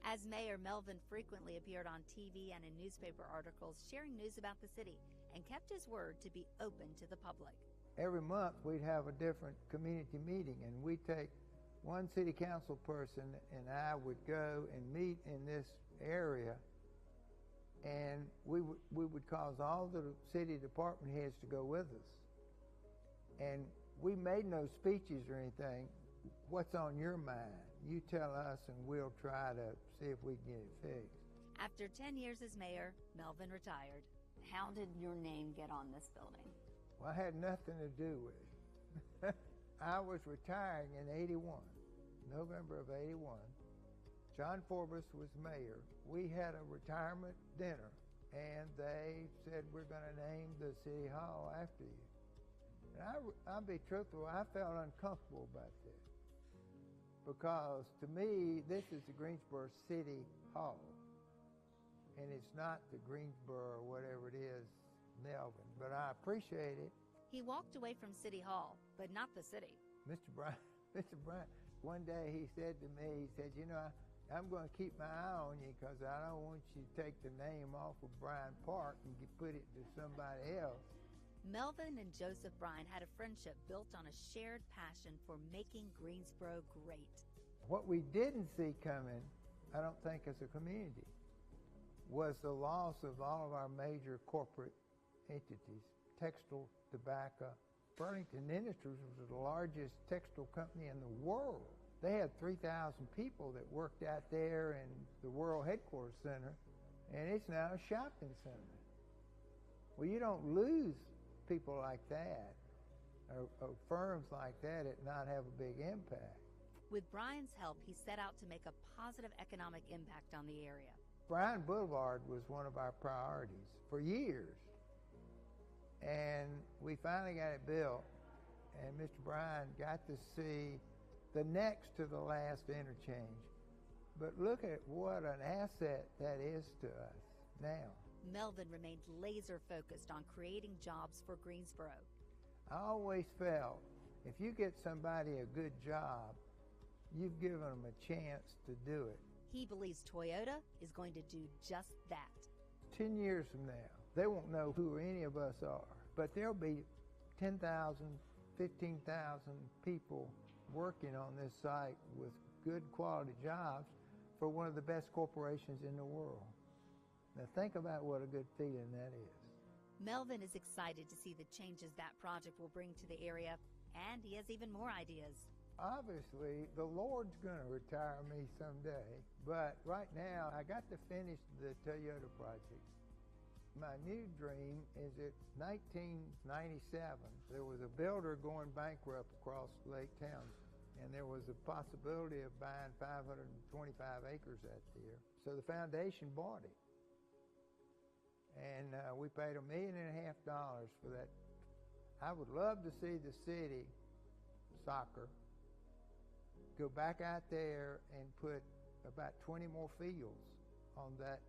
As mayor, Melvin frequently appeared on TV and in newspaper articles sharing news about the city and kept his word to be open to the public. Every month we'd have a different community meeting, and we'd take one city council person and I would go and meet in this area, and we would cause all the city department heads to go with us. And we made no speeches or anything. What's on your mind? You tell us and we'll try to see if we can get it fixed. After 10 years as mayor, Melvin retired. How did your name get on this building? Well, I had nothing to do with it. I was retiring in 81, November of 81. John Forbes was mayor. We had a retirement dinner, and they said, we're going to name the city hall after you. And I'll be truthful, I felt uncomfortable about this, because to me, this is the Greensboro City Hall, and it's not the Greensboro, whatever it is, Melvin, but I appreciate it. He walked away from City Hall, but not the city. Mr. Bryant, one day he said to me, he said, you know, I'm going to keep my eye on you because I don't want you to take the name off of Bryan Park and put it to somebody else. Melvin and Joseph Bryan had a friendship built on a shared passion for making Greensboro great. What we didn't see coming, I don't think as a community, was the loss of all of our major corporate entities, textile, tobacco, Burlington Industries was the largest textile company in the world. They had 3,000 people that worked out there in the World Headquarters Center, and it's now a shopping center. Well, you don't lose people like that, or firms like that not have a big impact. With Brian's help, he set out to make a positive economic impact on the area. Bryan Boulevard was one of our priorities for years. And we finally got it built, and Mr. Bryan got to see the next to the last interchange. But look at what an asset that is to us now. Melvin remained laser focused on creating jobs for Greensboro. I always felt if you get somebody a good job, you've given them a chance to do it. He believes Toyota is going to do just that. 10 years from now, they won't know who any of us are, but there'll be 10,000, 15,000 people working on this site with good quality jobs for one of the best corporations in the world. Now think about what a good feeling that is. Melvin is excited to see the changes that project will bring to the area, and he has even more ideas. Obviously, the Lord's going to retire me someday, but right now I got to finish the Toyota project. My new dream is that 1997, there was a builder going bankrupt across Lake Townsend, and there was a possibility of buying 525 acres out there. So the foundation bought it, and we paid $1.5 million for that. I would love to see the city soccer go back out there and put about 20 more fields on that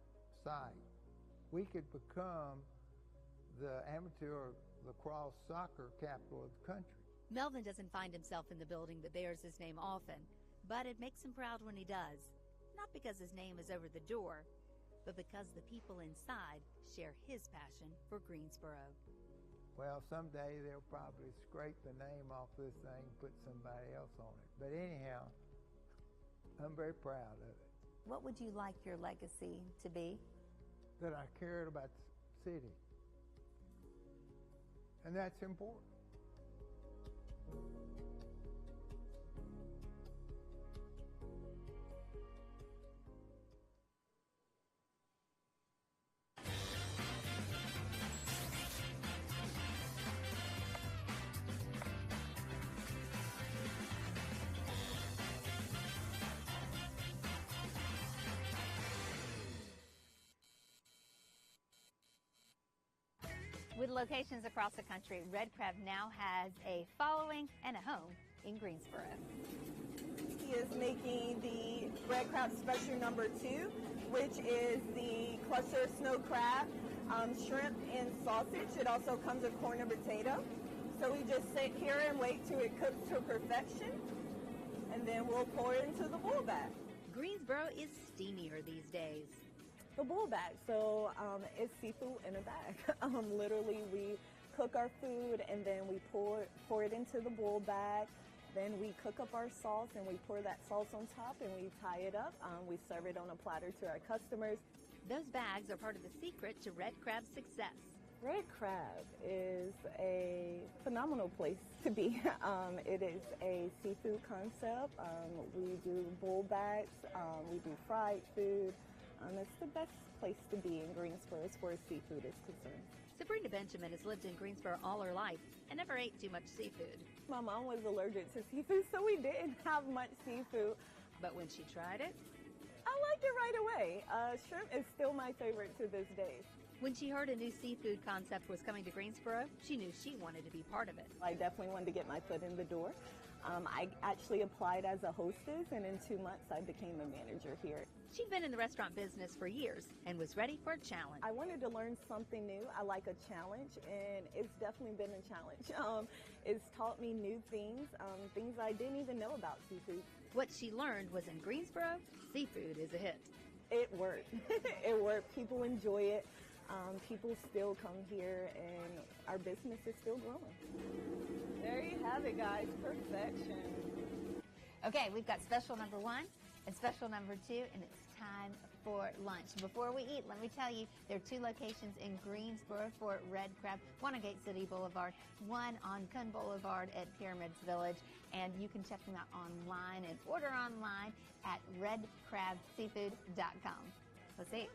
site. We could become the amateur lacrosse soccer capital of the country. Melvin doesn't find himself in the building that bears his name often, but it makes him proud when he does. Not because his name is over the door, but because the people inside share his passion for Greensboro. Well, someday they'll probably scrape the name off this thing and put somebody else on it. But anyhow, I'm very proud of it. What would you like your legacy to be? That I cared about the city. And that's important. With locations across the country, Red Crab now has a following and a home in Greensboro. He is making the Red Crab Special number 2, which is the cluster snow crab, shrimp, and sausage. It also comes with corn and potato. So we just sit here and wait till it cooks to perfection, and then we'll pour it into the bowl bag. Greensboro is steamier these days. The bowl bag, so it's seafood in a bag. Literally, we cook our food and then we pour it into the bowl bag. Then we cook up our sauce and we pour that sauce on top and we tie it up. We serve it on a platter to our customers. Those bags are part of the secret to Red Crab's success. Red Crab is a phenomenal place to be. It is a seafood concept. We do bowl bags. We do fried food. It's the best place to be in Greensboro as far as seafood is concerned. Sabrina Benjamin has lived in Greensboro all her life and never ate too much seafood. My mom was allergic to seafood, so we didn't have much seafood. But when she tried it, I liked it right away. Shrimp is still my favorite to this day. When she heard a new seafood concept was coming to Greensboro, she knew she wanted to be part of it. I definitely wanted to get my foot in the door. I actually applied as a hostess, and in 2 months I became a manager here. She'd been in the restaurant business for years and was ready for a challenge. I wanted to learn something new. I like a challenge, and it's definitely been a challenge. It's taught me new things, things I didn't even know about seafood. What she learned was in Greensboro, seafood is a hit. It worked. It worked. People enjoy it. People still come here, and our business is still growing. There you have it, guys. Perfection. Okay, we've got special number 1 and special number 2, and it's time for lunch. Before we eat, let me tell you, there are 2 locations in Greensboro for Red Crab, one on Gate City Boulevard, one on Gun Boulevard at Pyramids Village, and you can check them out online and order online at redcrabseafood.com. Let's eat.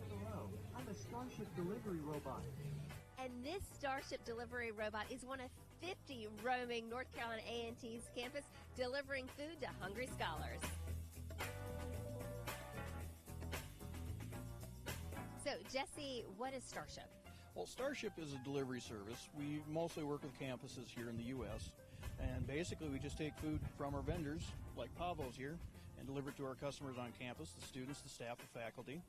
Hello, I'm a Starship delivery robot. And this Starship delivery robot is one of 50 roaming North Carolina A&T's campus, delivering food to hungry scholars. So, Jesse, what is Starship? Well, Starship is a delivery service. We mostly work with campuses here in the U.S., and basically we just take food from our vendors, like Pavo's here, and deliver it to our customers on campus, the students, the staff, the faculty.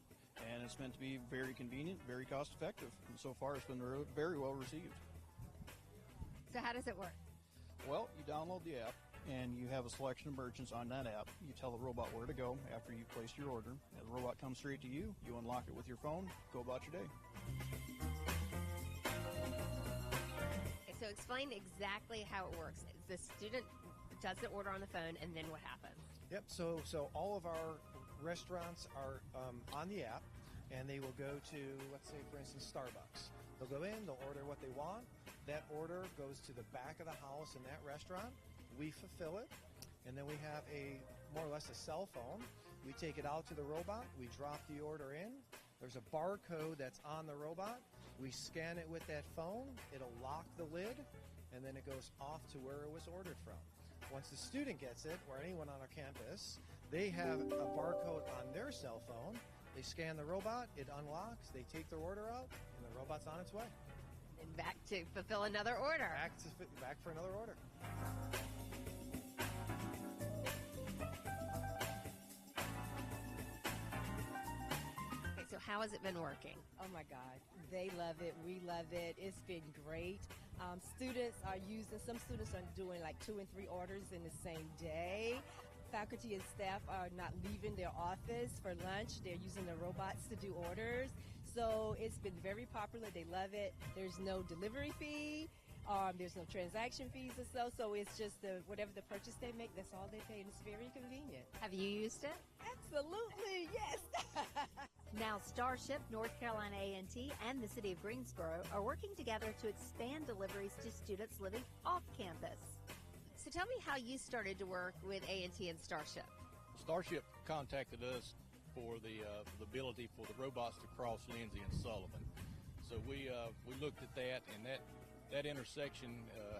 And it's meant to be very convenient, very cost effective. And so far it's been very well received. So how does it work? Well, you download the app and you have a selection of merchants on that app. You tell the robot where to go after you've placed your order. And the robot comes straight to you. You unlock it with your phone, go about your day. Okay, so explain exactly how it works. The student does the order on the phone, and then what happens? Yep, so all of our restaurants are on the app, and they will go to, let's say, for instance, Starbucks. They'll go in, they'll order what they want. That order goes to the back of the house in that restaurant. We fulfill it, and then we have more or less a cell phone. We take it out to the robot. We drop the order in. There's a barcode that's on the robot. We scan it with that phone. It'll lock the lid, and then it goes off to where it was ordered from. Once the student gets it, or anyone on our campus, they have a barcode on their cell phone. They scan the robot, it unlocks, they take their order out, and the robot's on its way. And back to fulfill another order. Back for another order. Okay, so how has it been working? Oh my God, they love it. We love it. It's been great. Students are using, some students are doing like 2 and 3 orders in the same day. Faculty and staff are not leaving their office for lunch. They're using the robots to do orders. So it's been very popular. They love it. There's no delivery fee. There's no transaction fees or so it's just whatever the purchase they make, that's all they pay, and it's very convenient. Have you used it? Absolutely, yes. Now, Starship, North Carolina A&T, and the City of Greensboro are working together to expand deliveries to students living off campus. So tell me how you started to work with A&T and Starship. Starship contacted us for the ability for the robots to cross Lindsay and Sullivan. So we looked at that, and that intersection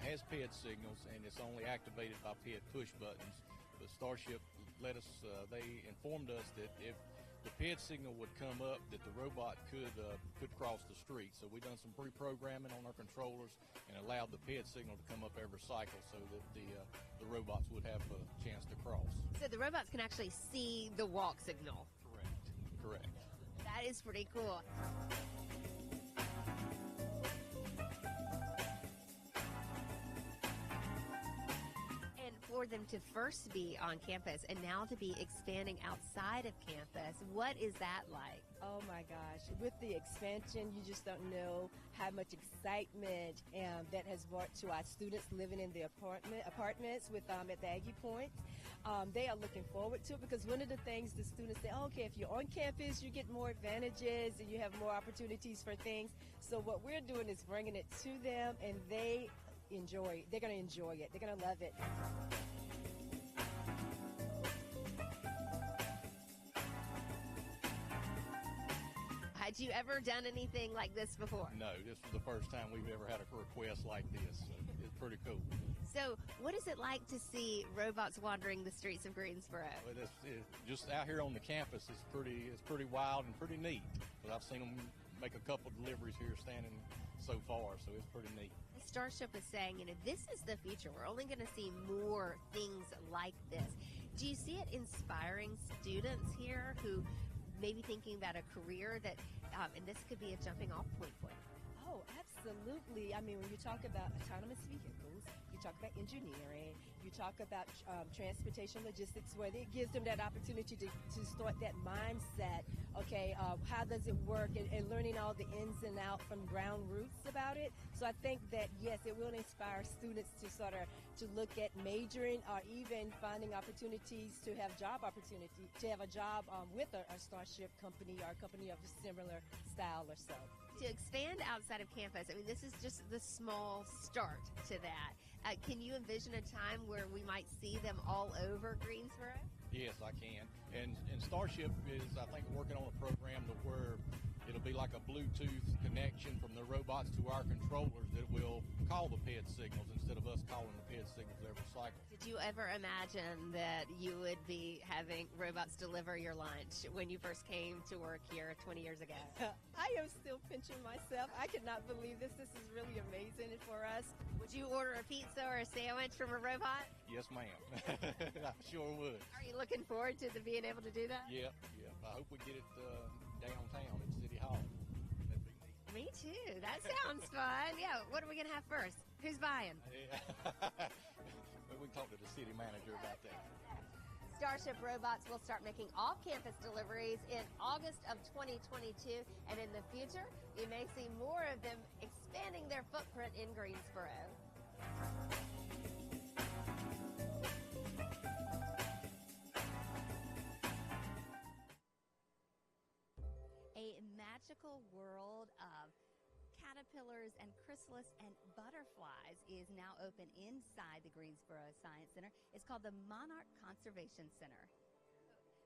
has PED signals, and it's only activated by PED push buttons. But Starship they informed us that if the PED signal would come up, that the robot could cross the street. So we done some pre-programming on our controllers and allowed the PED signal to come up every cycle so that the robots would have a chance to cross. So the robots can actually see the walk signal. Correct. That is pretty cool. For them to first be on campus and now to be expanding outside of campus, what is that like? Oh my gosh, with the expansion, you just don't know how much excitement that has brought to our students living in the apartments with at the Aggie Point. They are looking forward to it because one of the things the students say, okay, if you're on campus, you get more advantages and you have more opportunities for things. So what we're doing is bringing it to them, and they're going to enjoy it. They're going to love it. Had you ever done anything like this before? No, this was the first time we've ever had a request like this. So it's pretty cool. So what is it like to see robots wandering the streets of Greensboro? Well, it's just out here on the campus, it's pretty wild and pretty neat. But I've seen them make a couple deliveries here standing so far, so it's pretty neat. Starship is saying, this is the future. We're only going to see more things like this. Do you see it inspiring students here who may be thinking about a career that, and this could be a jumping off point for them? Oh, absolutely. Absolutely. I mean, when you talk about autonomous vehicles, you talk about engineering, you talk about transportation logistics, where it gives them that opportunity to start that mindset. Okay, how does it work, and learning all the ins and outs from ground roots about it. So I think that, yes, it will inspire students to sort of to look at majoring or even finding opportunities to have job opportunity, to have a job with a Starship company or a company of a similar style or so. To expand outside of campus, I mean, this is just the small start to that. Can you envision a time where we might see them all over Greensboro? Yes, I can. And Starship is, I think, working on a program to where it'll be like a Bluetooth connection from the robots to our controllers that will call the PED signals instead of us calling the PED signals every cycle. Did you ever imagine that you would be having robots deliver your lunch when you first came to work here 20 years ago? I am still pinching myself. I could not believe this. This is really amazing for us. Would you order a pizza or a sandwich from a robot? Yes, ma'am. I sure would. Are you looking forward to being able to do that? Yep. I hope we get it downtown at City Hall. That'd be neat. Me too. That sounds fun. Yeah, what are we going to have first? Who's buying? We can talk to the city manager about that. Starship robots will start making off-campus deliveries in August of 2022, and in the future, you may see more of them expanding their footprint in Greensboro. A magical world of caterpillars and chrysalis and butterflies is now open inside the Greensboro Science Center. It's called the Monarch Conservation Center.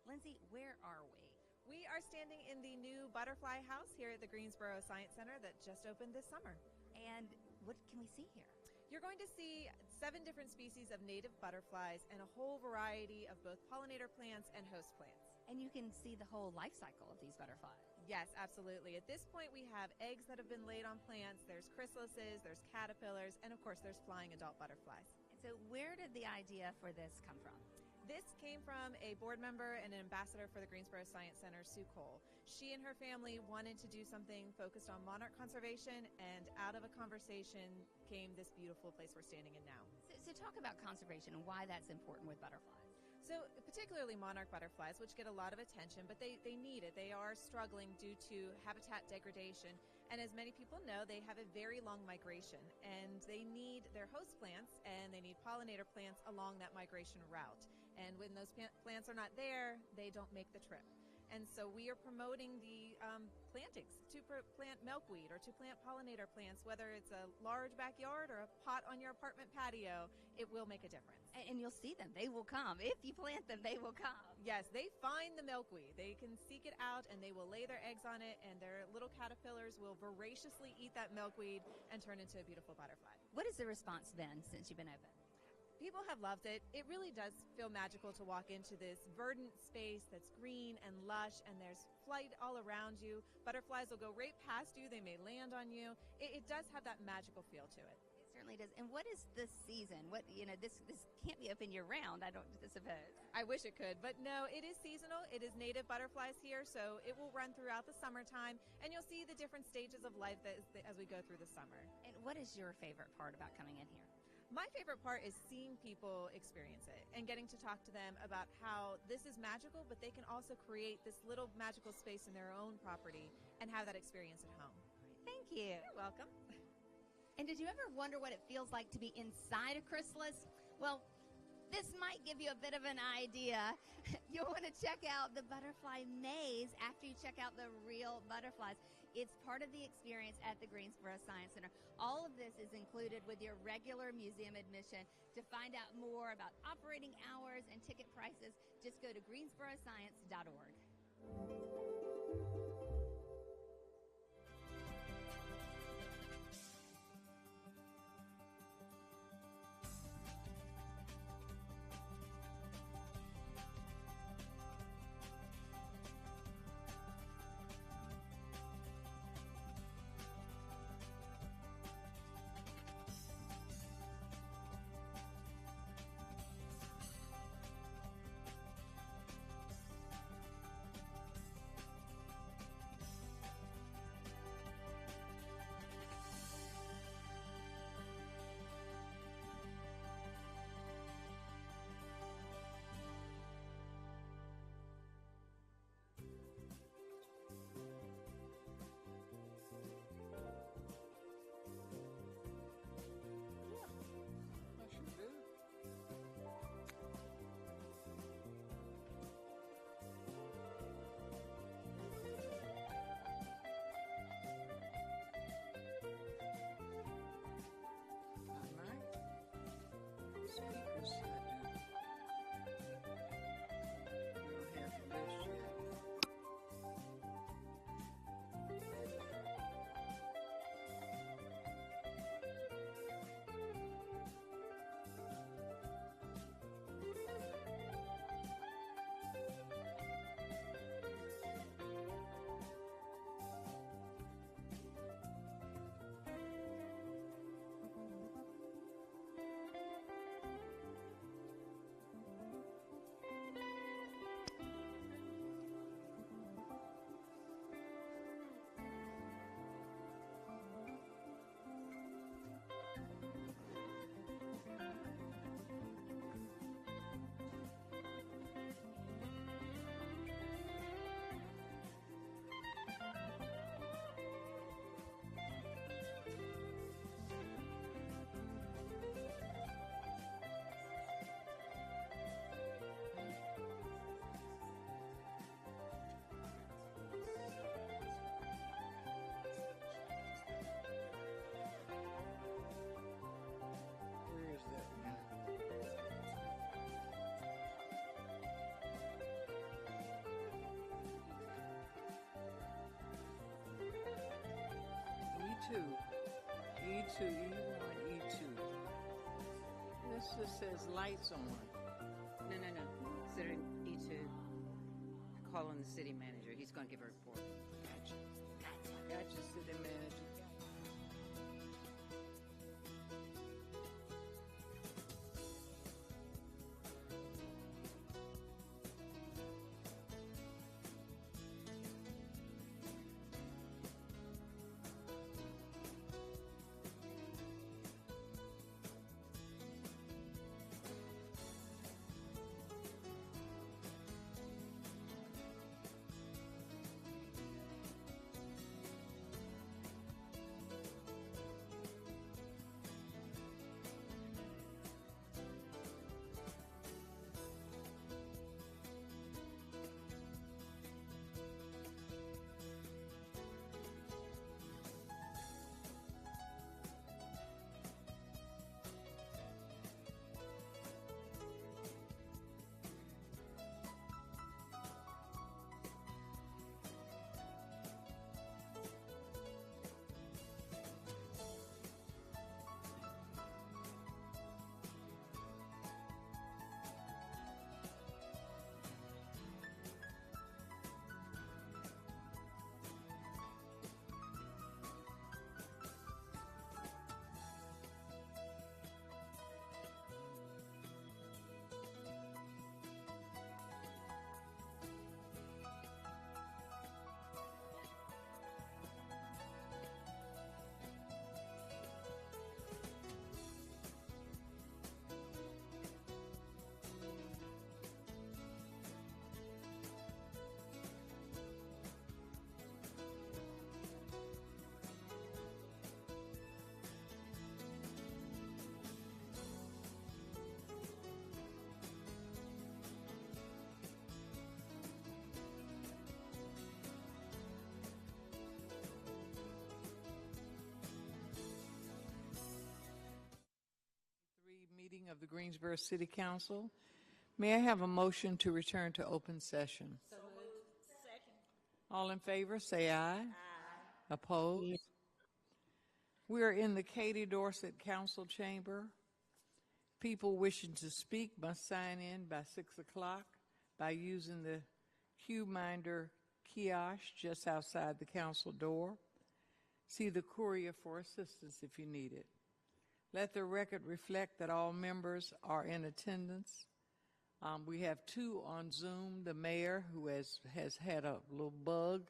Lindsay, where are we? We are standing in the new butterfly house here at the Greensboro Science Center that just opened this summer. And what can we see here? You're going to see 7 different species of native butterflies and a whole variety of both pollinator plants and host plants. And you can see the whole life cycle of these butterflies. Yes, absolutely. At this point, we have eggs that have been laid on plants, there's chrysalises, there's caterpillars, and of course, there's flying adult butterflies. And so where did the idea for this come from? This came from a board member and an ambassador for the Greensboro Science Center, Sue Cole. She and her family wanted to do something focused on monarch conservation, and out of a conversation came this beautiful place we're standing in now. So talk about conservation and why that's important with butterflies. So particularly monarch butterflies, which get a lot of attention, but they need it. They are struggling due to habitat degradation. And as many people know, they have a very long migration, and they need their host plants and they need pollinator plants along that migration route. And when those plants are not there, they don't make the trip. And so we are promoting the plantings to plant milkweed or to plant pollinator plants, whether it's a large backyard or a pot on your apartment patio, it will make a difference. And you'll see them. They will come. If you plant them, they will come. Yes, they find the milkweed. They can seek it out, and they will lay their eggs on it, and their little caterpillars will voraciously eat that milkweed and turn into a beautiful butterfly. What has the response been since you've been open? People have loved it. It really does feel magical to walk into this verdant space that's green and lush, and there's flight all around you. Butterflies will go right past you. They may land on you. It does have that magical feel to it. It certainly does. And what is the season? This can't be open year-round, I don't suppose. I wish it could, but no, it is seasonal. It is native butterflies here, so it will run throughout the summertime, and you'll see the different stages of life as we go through the summer. And what is your favorite part about coming in here? My favorite part is seeing people experience it and getting to talk to them about how this is magical, but they can also create this little magical space in their own property and have that experience at home. Thank you. You're welcome. And did you ever wonder what it feels like to be inside a chrysalis? Well, this might give you a bit of an idea. You'll want to check out the butterfly maze after you check out the real butterflies. It's part of the experience at the Greensboro Science Center. All of this is included with your regular museum admission. To find out more about operating hours and ticket prices, just go to greensboroscience.org. just says lights on. No. Consider you to call on the city manager. He's going to give a report. Gotcha, city manager. Meeting of the Greensboro City Council. May I have a motion to return to open session? So moved. Second. All in favor, say aye. Aye. Opposed? We are in the Katie Dorset Council Chamber. People wishing to speak must sign in by 6 o'clock by using the Q Minder kiosk just outside the council door. See the courier for assistance if you need it. Let the record reflect that all members are in attendance. We have 2 on Zoom. The mayor, who has had a little bug,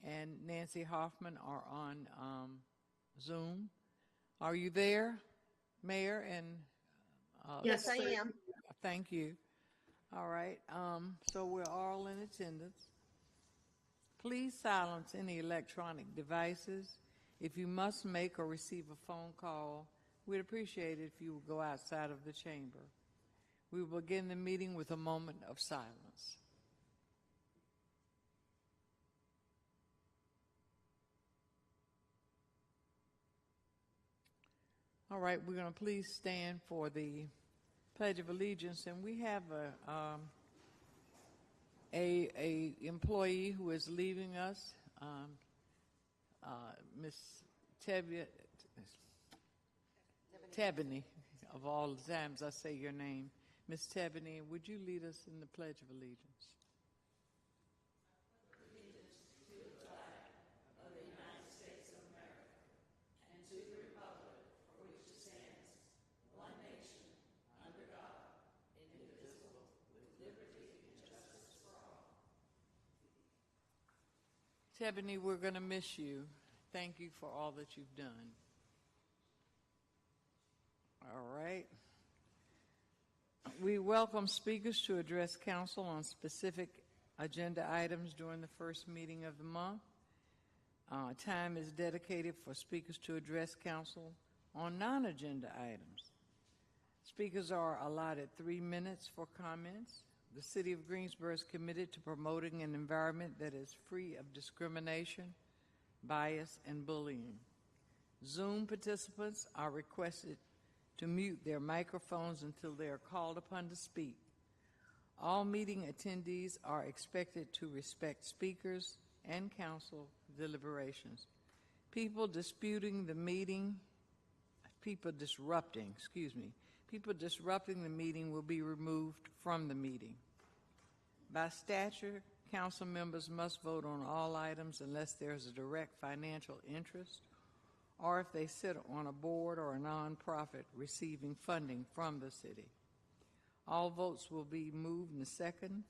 and Nancy Hoffman are on Zoom. Are you there, Mayor? And yes, I am. Thank you. All right. So we're all in attendance. Please silence any electronic devices. If you must make or receive a phone call, we'd appreciate it if you would go outside of the chamber. We will begin the meeting with a moment of silence. All right, we're going to please stand for the Pledge of Allegiance, and we have a employee who is leaving us, Miss Tebony, of all the times I say your name. Miss Tebony, would you lead us in the Pledge of Allegiance? Allegiance to the flag of the United States of America and to the republic for which it stands, one nation, under God, indivisible, with liberty and justice for all. Tebony, we're going to miss you. Thank you for all that you've done. All right. We welcome speakers to address council on specific agenda items during the first meeting of the month. Time is dedicated for speakers to address council on non-agenda items. Speakers are allotted 3 minutes for comments. The City of Greensboro is committed to promoting an environment that is free of discrimination, bias, and bullying. Zoom participants are requested to mute their microphones until they are called upon to speak. All meeting attendees are expected to respect speakers and council deliberations. People disrupting People disrupting the meeting will be removed from the meeting. By statute, council members must vote on all items unless there is a direct financial interest or if they sit on a board or a nonprofit receiving funding from the city. All votes will be moved in a second,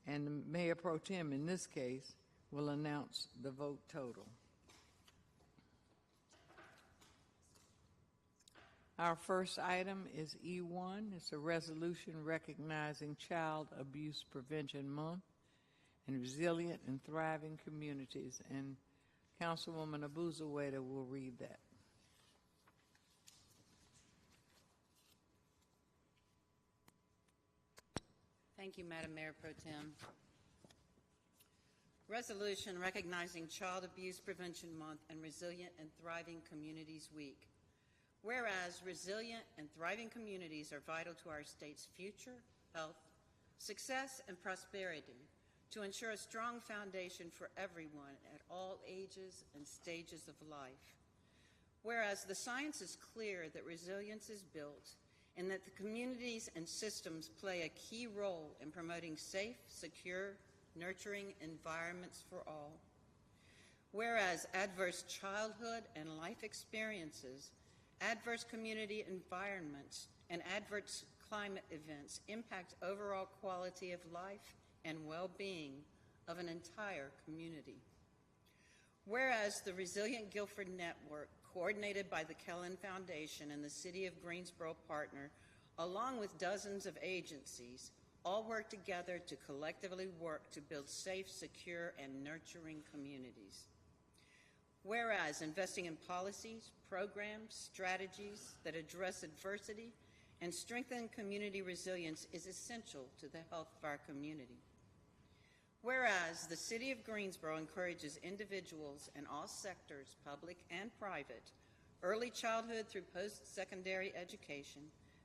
and the Mayor Pro Tem, in this case, will announce the vote total. Our first item is E1. It's a resolution recognizing Child Abuse Prevention Month and Resilient and Thriving Communities. And Councilwoman Abuza-Weda will read that. Thank you, Madam Mayor Pro Tem. Resolution recognizing Child Abuse Prevention Month and Resilient and Thriving Communities Week. Whereas resilient and thriving communities are vital to our state's future, health, success, and prosperity to ensure a strong foundation for everyone at all ages and stages of life. Whereas the science is clear that resilience is built and that the communities and systems play a key role in promoting safe, secure, nurturing environments for all. Whereas adverse childhood and life experiences, adverse community environments, and adverse climate events impact overall quality of life and well-being of an entire community. Whereas the Resilient Guilford Network, coordinated by the Kellen Foundation and the City of Greensboro partner, along with dozens of agencies, all work together to collectively work to build safe, secure, and nurturing communities. Whereas investing in policies, programs, strategies that address adversity and strengthen community resilience is essential to the health of our community. Whereas the City of Greensboro encourages individuals in all sectors, public and private, early childhood through post-secondary education,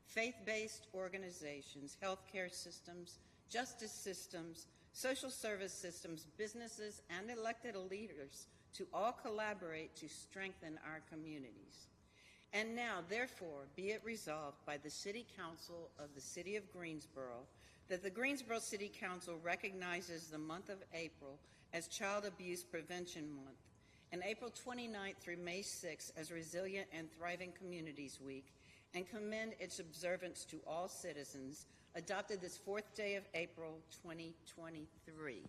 faith-based organizations, healthcare systems, justice systems, social service systems, businesses, and elected leaders to all collaborate to strengthen our communities. And now, therefore, be it resolved by the City Council of the City of Greensboro that the Greensboro City Council recognizes the month of April as Child Abuse Prevention Month and April 29th through May 6th as Resilient and Thriving Communities Week, and commend its observance to all citizens, adopted this 4th day of April 2023.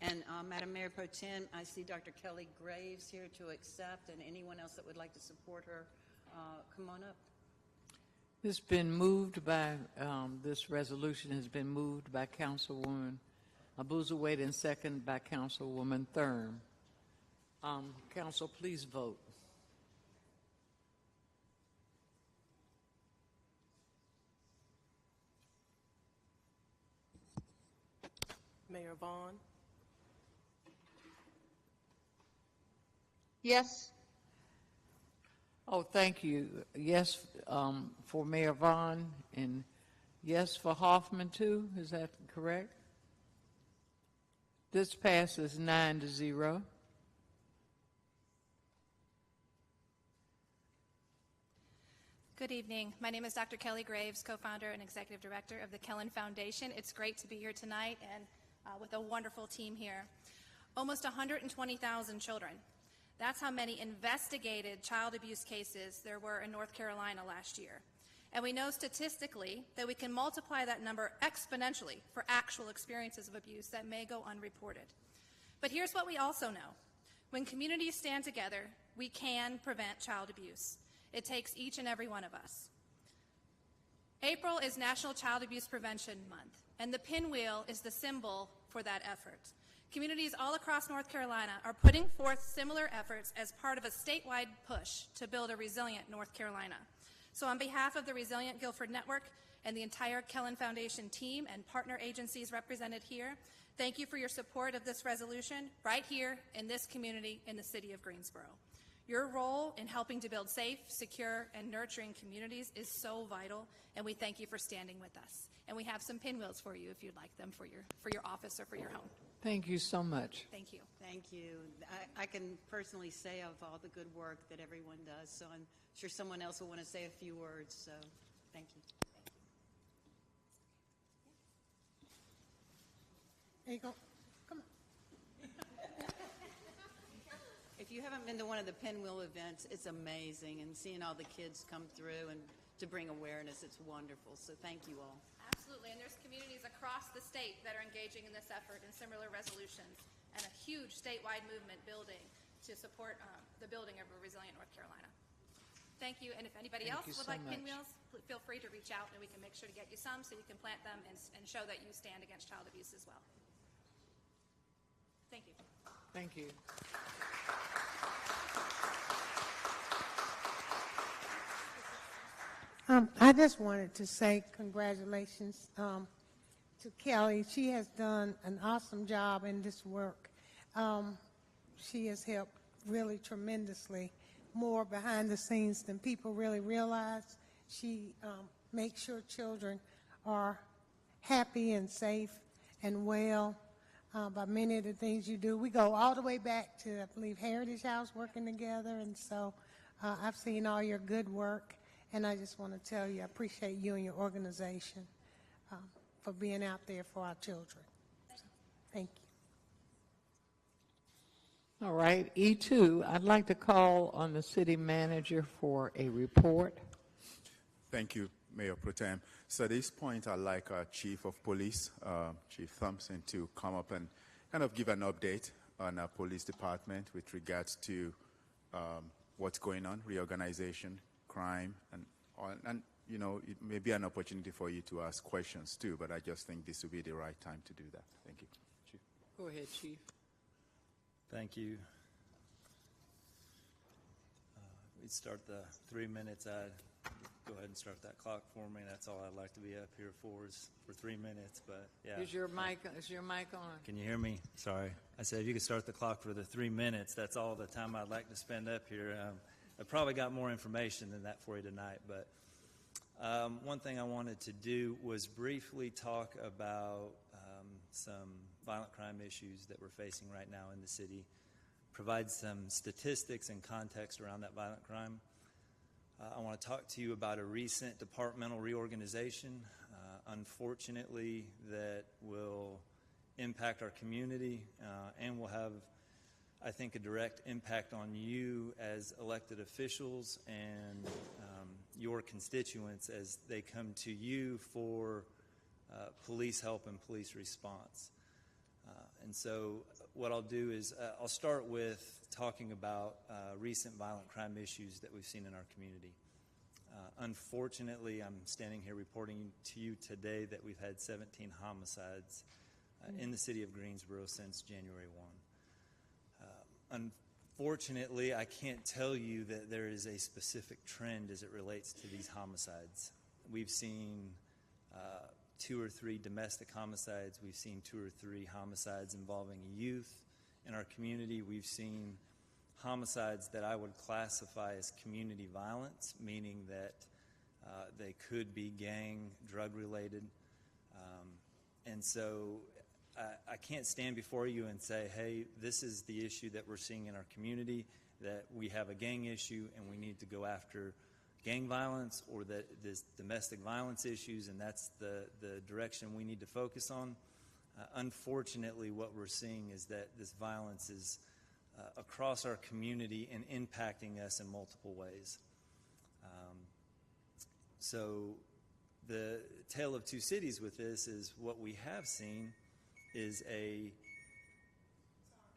And Madam Mayor Pro Tem, I see Dr. Kelly Graves here to accept, and anyone else that would like to support her, come on up. This resolution has been moved by Councilwoman Abuza-Wade and second by Councilwoman Thurm. Council, please vote. Mayor Vaughn. Yes. Oh, thank you. Yes for Mayor Vaughn, and yes for Hoffman too. Is that correct? This passes 9-0. Good evening. My name is Dr. Kelly Graves, co-founder and executive director of the Kellen Foundation. It's great to be here tonight and with a wonderful team here. Almost 120,000 children. That's how many investigated child abuse cases there were in North Carolina last year. And we know statistically that we can multiply that number exponentially for actual experiences of abuse that may go unreported. But here's what we also know. When communities stand together, we can prevent child abuse. It takes each and every one of us. April is National Child Abuse Prevention Month, and the pinwheel is the symbol for that effort. Communities all across North Carolina are putting forth similar efforts as part of a statewide push to build a resilient North Carolina. So on behalf of the Resilient Guilford Network and the entire Kellen Foundation team and partner agencies represented here, thank you for your support of this resolution right here in this community in the city of Greensboro. Your role in helping to build safe, secure, and nurturing communities is so vital, and we thank you for standing with us. And we have some pinwheels for you if you'd like them for your office or for your home. Thank you so much. Thank you. Thank you. I can personally say of all the good work that everyone does, so I'm sure someone else will want to say a few words. So, Thank you. There you go. Come on. If you haven't been to one of the Pinwheel events, it's amazing, and seeing all the kids come through and to bring awareness, it's wonderful. So thank you all. Absolutely, and there's communities across the state that are engaging in this effort in similar resolutions, and a huge statewide movement building to support the building of a resilient North Carolina. Thank you, and if anybody else would like pinwheels, feel free to reach out, and we can make sure to get you some so you can plant them and show that you stand against child abuse as well. Thank you. Thank you. I just wanted to say congratulations to Kelly. She has done an awesome job in this work. She has helped really tremendously, more behind the scenes than people really realize. She makes sure children are happy and safe and well by many of the things you do. We go all the way back to, I believe, Heritage House working together, and so I've seen all your good work. And I just want to tell you, I appreciate you and your organization for being out there for our children. So, thank you. All right, E2, I'd like to call on the city manager for a report. Thank you, Mayor Pro Tem. So at this point, I'd like our Chief of Police, Chief Thompson, to come up and kind of give an update on our police department with regards to what's going on, reorganization, crime, and you know, it may be an opportunity for you to ask questions too, but I just think this would be the right time to do that. Thank you. Chief. Go ahead, Chief. Thank you. We'd start the 3 minutes. I'd go ahead and start that clock for me. That's all I'd like to be up here for, is for 3 minutes, but yeah. Is your mic on? Can you hear me? Sorry. I said if you could start the clock for the 3 minutes, that's all the time I'd like to spend up here. I probably got more information than that for you tonight, but one thing I wanted to do was briefly talk about some violent crime issues that we're facing right now in the city, provide some statistics and context around that violent crime. I want to talk to you about a recent departmental reorganization, unfortunately, that will impact our community and will have, I think, a direct impact on you as elected officials and your constituents as they come to you for police help and police response. And so what I'll do is I'll start with talking about recent violent crime issues that we've seen in our community. Unfortunately, I'm standing here reporting to you today that we've had 17 homicides in the city of Greensboro since January 1. Unfortunately, I can't tell you that there is a specific trend as it relates to these homicides. We've seen 2 or 3 domestic homicides. We've seen 2 or 3 homicides involving youth in our community. We've seen homicides that I would classify as community violence, meaning that they could be gang, drug-related. And so I can't stand before you and say, hey, this is the issue that we're seeing in our community, that we have a gang issue and we need to go after gang violence, or that this domestic violence issues and that's the direction we need to focus on. Unfortunately, what we're seeing is that this violence is across our community and impacting us in multiple ways. So the tale of two cities with this is what we have seen is a,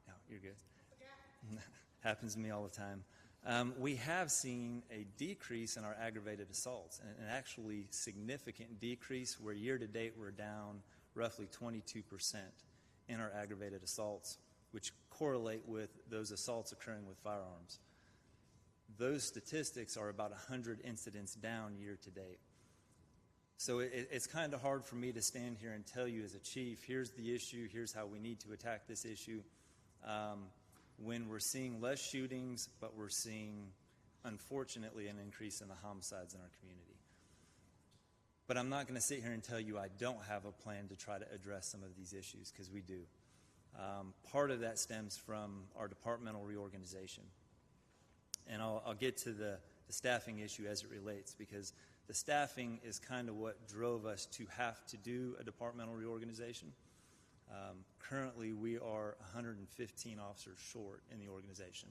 no, you're good. Happens to me all the time. We have seen a decrease in our aggravated assaults, and an actually significant decrease where year to date we're down roughly 22% in our aggravated assaults, which correlate with those assaults occurring with firearms. Those statistics are about 100 incidents down year to date. So it's kind of hard for me to stand here and tell you as a chief, here's the issue, here's how we need to attack this issue, when we're seeing less shootings, but we're seeing, unfortunately, an increase in the homicides in our community. But I'm not going to sit here and tell you I don't have a plan to try to address some of these issues, because we do. Part of that stems from our departmental reorganization. And I'll get to the staffing issue as it relates, because the staffing is kind of what drove us to have to do a departmental reorganization. Currently, we are 115 officers short in the organization.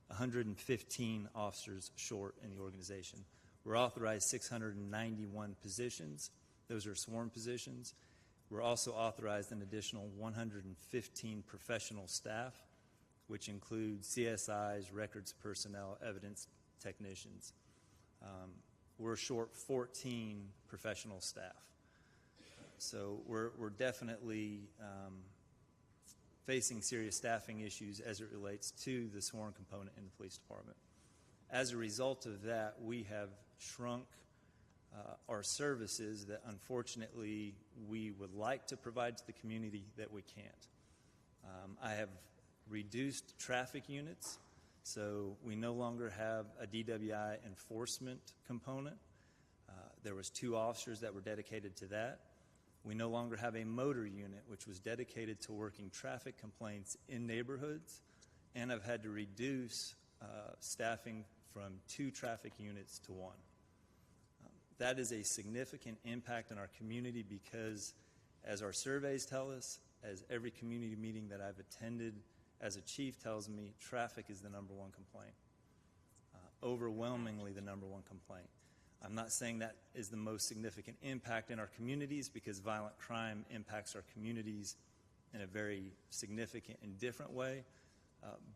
115 officers short in the organization. We're authorized 691 positions. Those are sworn positions. We're also authorized an additional 115 professional staff, which include CSIs, records personnel, evidence technicians. We're short 14 professional staff. So we're definitely facing serious staffing issues as it relates to the sworn component in the police department. As a result of that, we have shrunk our services that unfortunately we would like to provide to the community that we can't. I have reduced traffic units, so we no longer have a DWI enforcement component. There was 2 officers that were dedicated to that. We no longer have a motor unit, which was dedicated to working traffic complaints in neighborhoods, and I've had to reduce staffing from 2 traffic units to 1. That is a significant impact on our community because, as our surveys tell us, as every community meeting that I've attended as a chief tells me, traffic is the number 1 complaint. Overwhelmingly the number 1 complaint. I'm not saying that is the most significant impact in our communities, because violent crime impacts our communities in a very significant and different way,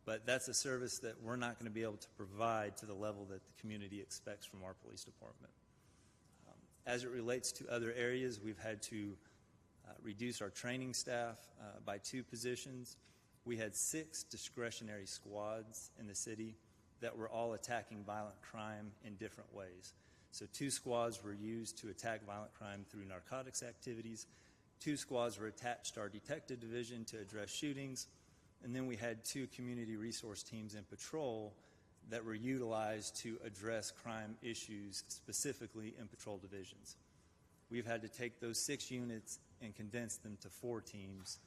but that's a service that we're not going to be able to provide to the level that the community expects from our police department. As it relates to other areas, we've had to reduce our training staff by 2 positions. We had 6 discretionary squads in the city that were all attacking violent crime in different ways. So 2 squads were used to attack violent crime through narcotics activities. 2 squads were attached to our detective division to address shootings. And then we had 2 community resource teams in patrol that were utilized to address crime issues specifically in patrol divisions. We've had to take those 6 units and condense them to 4 teams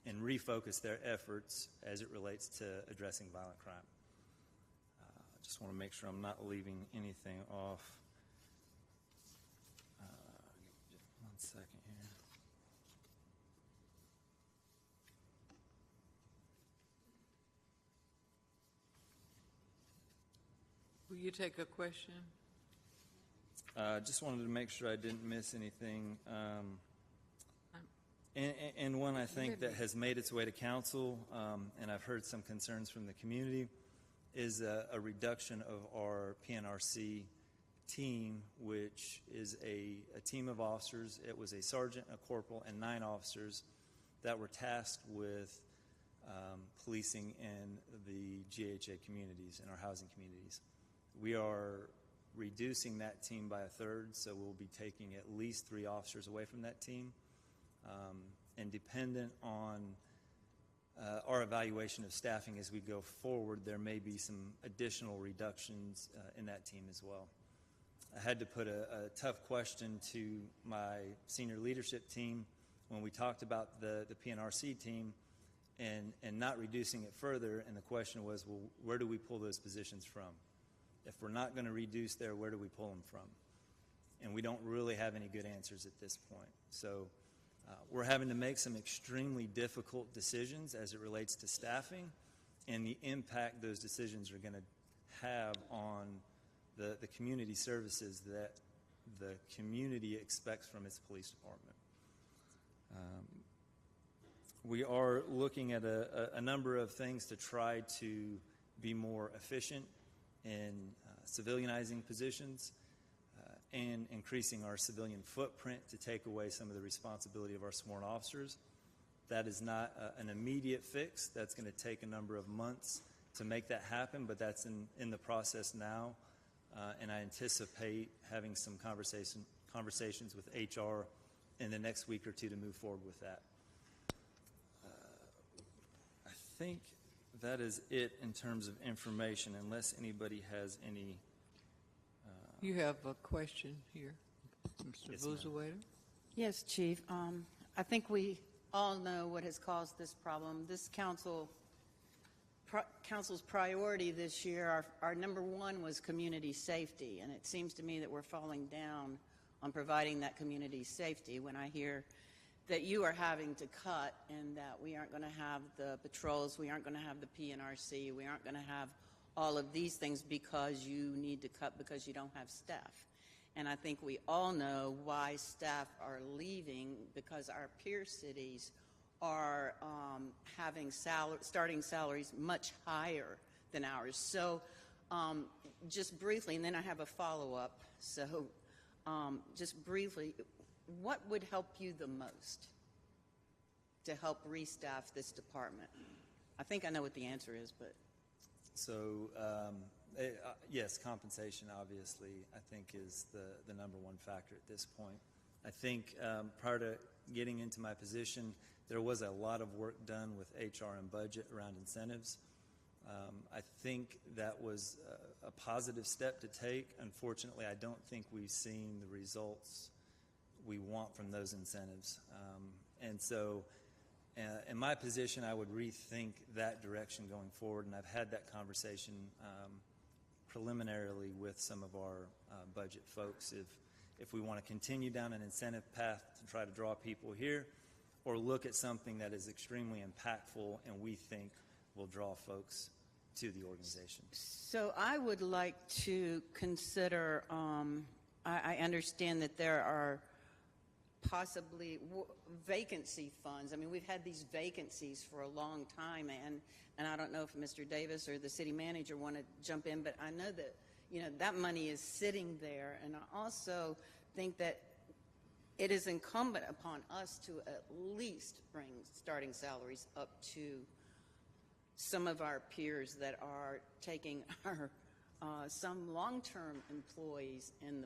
and refocus their efforts as it relates to addressing violent crime. I just want to make sure I'm not leaving anything off. One second here. Will you take a question? Just wanted to make sure I didn't miss anything. And one I think that has made its way to council, and I've heard some concerns from the community, is a reduction of our PNRC team, which is a team of officers. It was a sergeant, a corporal, and 9 officers that were tasked with policing in the GHA communities, in our housing communities. We are reducing that team by 1/3, so we'll be taking at least 3 officers away from that team. And dependent on our evaluation of staffing as we go forward, there may be some additional reductions in that team as well. I had to put a tough question to my senior leadership team when we talked about the PNRC team and not reducing it further, and the question was, well, where do we pull those positions from? If we're not going to reduce there, where do we pull them from? And we don't really have any good answers at this point. So we're having to make some extremely difficult decisions as it relates to staffing and the impact those decisions are going to have on the community services that the community expects from its police department. We are looking at a number of things to try to be more efficient in civilianizing positions and increasing our civilian footprint to take away some of the responsibility of our sworn officers. That is not an immediate fix. That's going to take a number of months to make that happen, but that's in the process now, and I anticipate having some conversations with HR in the next week or 2 to move forward with that. I think that is it in terms of information, unless anybody has any. You have a question here, Mr. Buzawader? Yes, Chief. I think we all know what has caused this problem. This council council's priority this year, our number one was community safety, and it seems to me that we're falling down on providing that community safety when I hear that you are having to cut and that we aren't going to have the patrols, we aren't going to have the PNRC, we aren't going to have all of these things because you need to cut because you don't have staff. And I think we all know why staff are leaving, because our peer cities are having starting salaries much higher than ours. So just briefly, and then I have a follow-up. So just briefly, what would help you the most to help restaff this department? I think I know what the answer is, but. So, yes, compensation obviously I think is the number one factor at this point. I think prior to getting into my position, there was a lot of work done with HR and budget around incentives. I think that was a positive step to take. Unfortunately, I don't think we've seen the results we want from those incentives. And so in my position, I would rethink that direction going forward, and I've had that conversation preliminarily with some of our budget folks if we want to continue down an incentive path to try to draw people here, or look at something that is extremely impactful and we think will draw folks to the organization. So I would like to consider, I understand that there are possibly vacancy funds. I mean, we've had these vacancies for a long time, and I don't know if Mr. Davis or the city manager want to jump in, but I know that, you know, that money is sitting there, and I also think that it is incumbent upon us to at least bring starting salaries up to some of our peers that are taking our some long-term employees in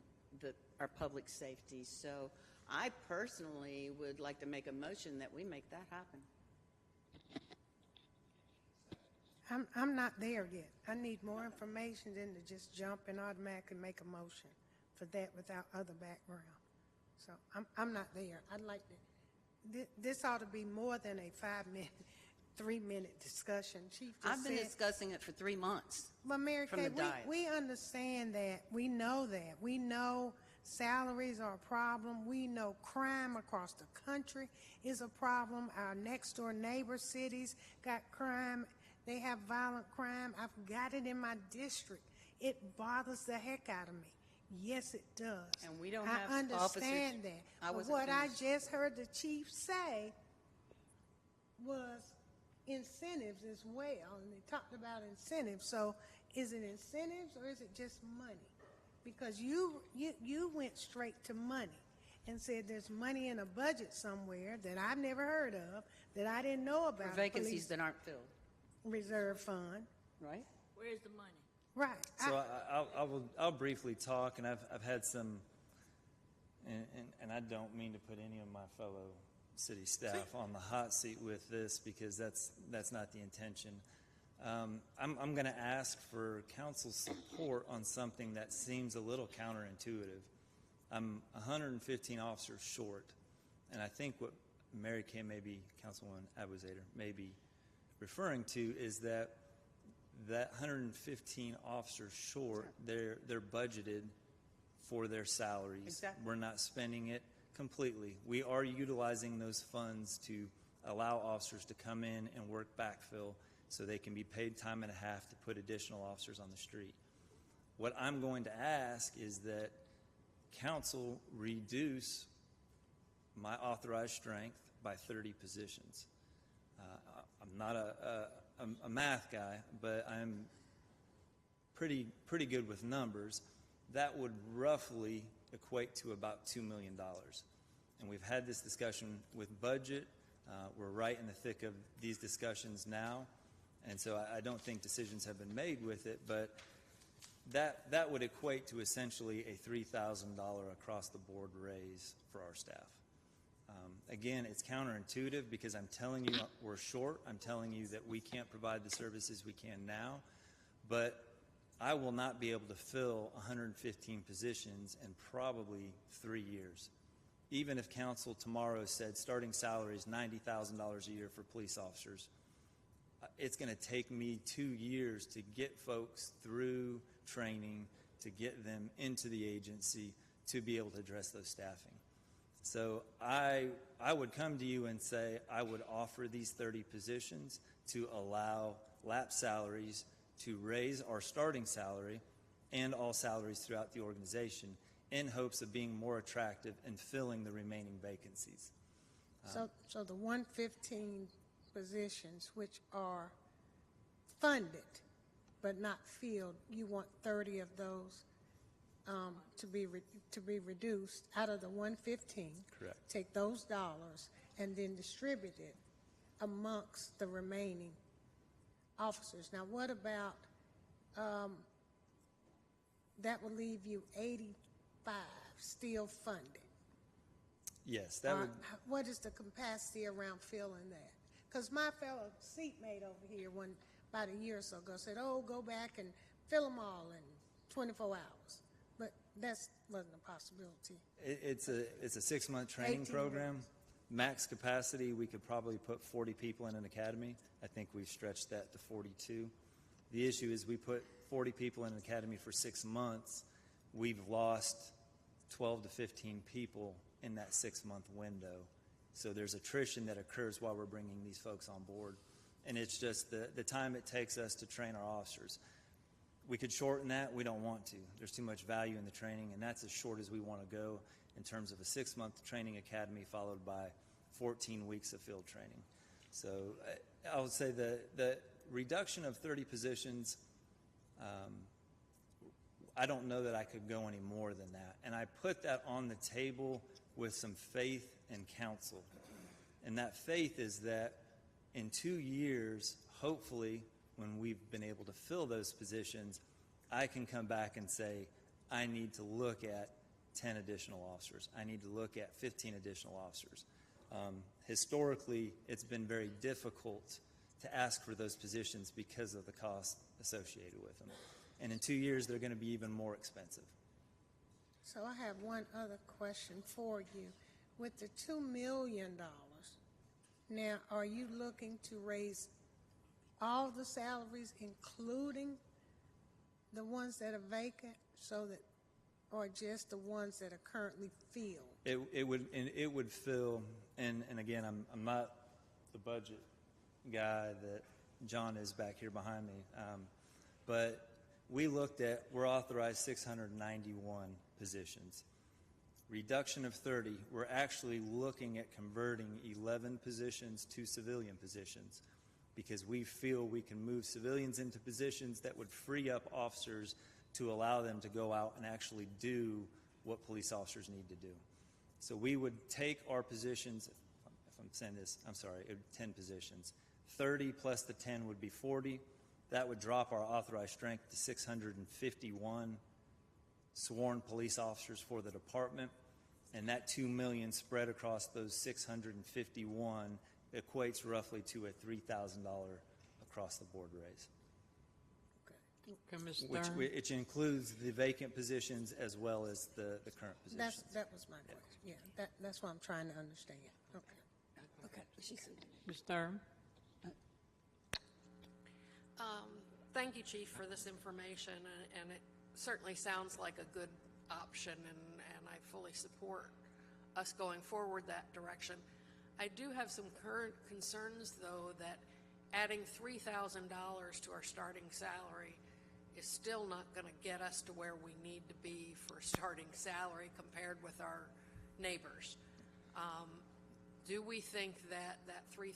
our public safety. So I personally would like to make a motion that we make that happen. I'm not there yet. I need more information than to just jump and automatically make a motion for that without other background. So I'm not there. I'd like to. This ought to be more than a 5-minute, 3-minute discussion. Chief just I've been discussing it for 3 months. But Mary Kay, we understand that. We know that. We know salaries are a problem. We know crime across the country is a problem. Our next door neighbor cities got crime. They have violent crime. I've got it in my district. It bothers the heck out of me. Yes, it does. And we don't have I understand that. But what I just heard the chief say was incentives as well, and they talked about incentives. So is it incentives or is it just money? Because you went straight to money and said there's money in a budget somewhere that I've never heard of, that I didn't know about. For vacancies that aren't filled. Reserve fund. Right. Where's the money? Right. So I'll briefly talk, and I've had some, and I don't mean to put any of my fellow city staff on the hot seat with this, because that's not the intention. I'm going to ask for council's support on something that seems a little counterintuitive. I'm 115 officers short, and I think what Mary Kay, maybe Councilwoman Abuzader, may be referring to is that 115 officers short, they're budgeted for their salaries. Exactly. We're not spending it completely. We are utilizing those funds to allow officers to come in and work backfill so they can be paid time and a half to put additional officers on the street. What I'm going to ask is that council reduce my authorized strength by 30 positions. I'm not a math guy, but I'm pretty good with numbers. That would roughly equate to about $2 million. And we've had this discussion with budget. We're right in the thick of these discussions now. And so I don't think decisions have been made with it, but that would equate to essentially a $3,000 across the board raise for our staff. Again, it's counterintuitive because I'm telling you we're short. I'm telling you that we can't provide the services we can now, but I will not be able to fill 115 positions in probably 3 years. Even if council tomorrow said starting salary is $90,000 a year for police officers, it's going to take me 2 years to get folks through training, to get them into the agency, to be able to address those staffing. So I would come to you and say I would offer these 30 positions to allow lap salaries to raise our starting salary and all salaries throughout the organization in hopes of being more attractive and filling the remaining vacancies. So the 115 positions which are funded but not filled, you want 30 of those to be reduced out of the 115. Correct. Take those dollars and then distribute it amongst the remaining officers. Now, what about that would leave you 85 still funded? Yes, that would. What is the capacity around filling that? Because my fellow seatmate over here, about a year or so ago, said, "Oh, go back and fill them all in 24 hours." But that wasn't a possibility. It's a 6-month training program. Months. Max capacity, we could probably put 40 people in an academy. I think we've stretched that to 42. The issue is we put 40 people in an academy for 6 months. We've lost 12 to 15 people in that 6-month window. So there's attrition that occurs while we're bringing these folks on board. And it's just the time it takes us to train our officers. We could shorten that. We don't want to. There's too much value in the training, and that's as short as we want to go in terms of a 6-month training academy followed by 14 weeks of field training. So I would say the reduction of 30 positions, I don't know that I could go any more than that. And I put that on the table with some faith and counsel. And that faith is that in 2 years, hopefully, when we've been able to fill those positions, I can come back and say, I need to look at 10 additional officers. I need to look at 15 additional officers. Historically, it's been very difficult to ask for those positions because of the cost associated with them. And in 2 years, they're going to be even more expensive. So I have one other question for you. With the $2 million, now are you looking to raise all the salaries, including the ones that are vacant, or just the ones that are currently filled? It would fill, and again, I'm not the budget guy that John is back here behind me, but we're authorized 691 positions. Reduction of 30, we're actually looking at converting 11 positions to civilian positions because we feel we can move civilians into positions that would free up officers to allow them to go out and actually do what police officers need to do. So we would take our positions, if I'm saying this, I'm sorry, 10 positions. 30 plus the 10 would be 40. That would drop our authorized strength to 651 sworn police officers for the department. And that $2 million spread across those 651 equates roughly to a $3,000 across the board raise. Okay, Ms. Stern. Which includes the vacant positions as well as the current positions. That was my question. Yeah, that's what I'm trying to understand. Okay. Ms. Stern. Thank you, Chief, for this information, and it certainly sounds like a good option, and I fully support us going forward that direction. I do have some current concerns, though, that adding $3,000 to our starting salary is still not going to get us to where we need to be for starting salary compared with our neighbors. Do we think that $3,000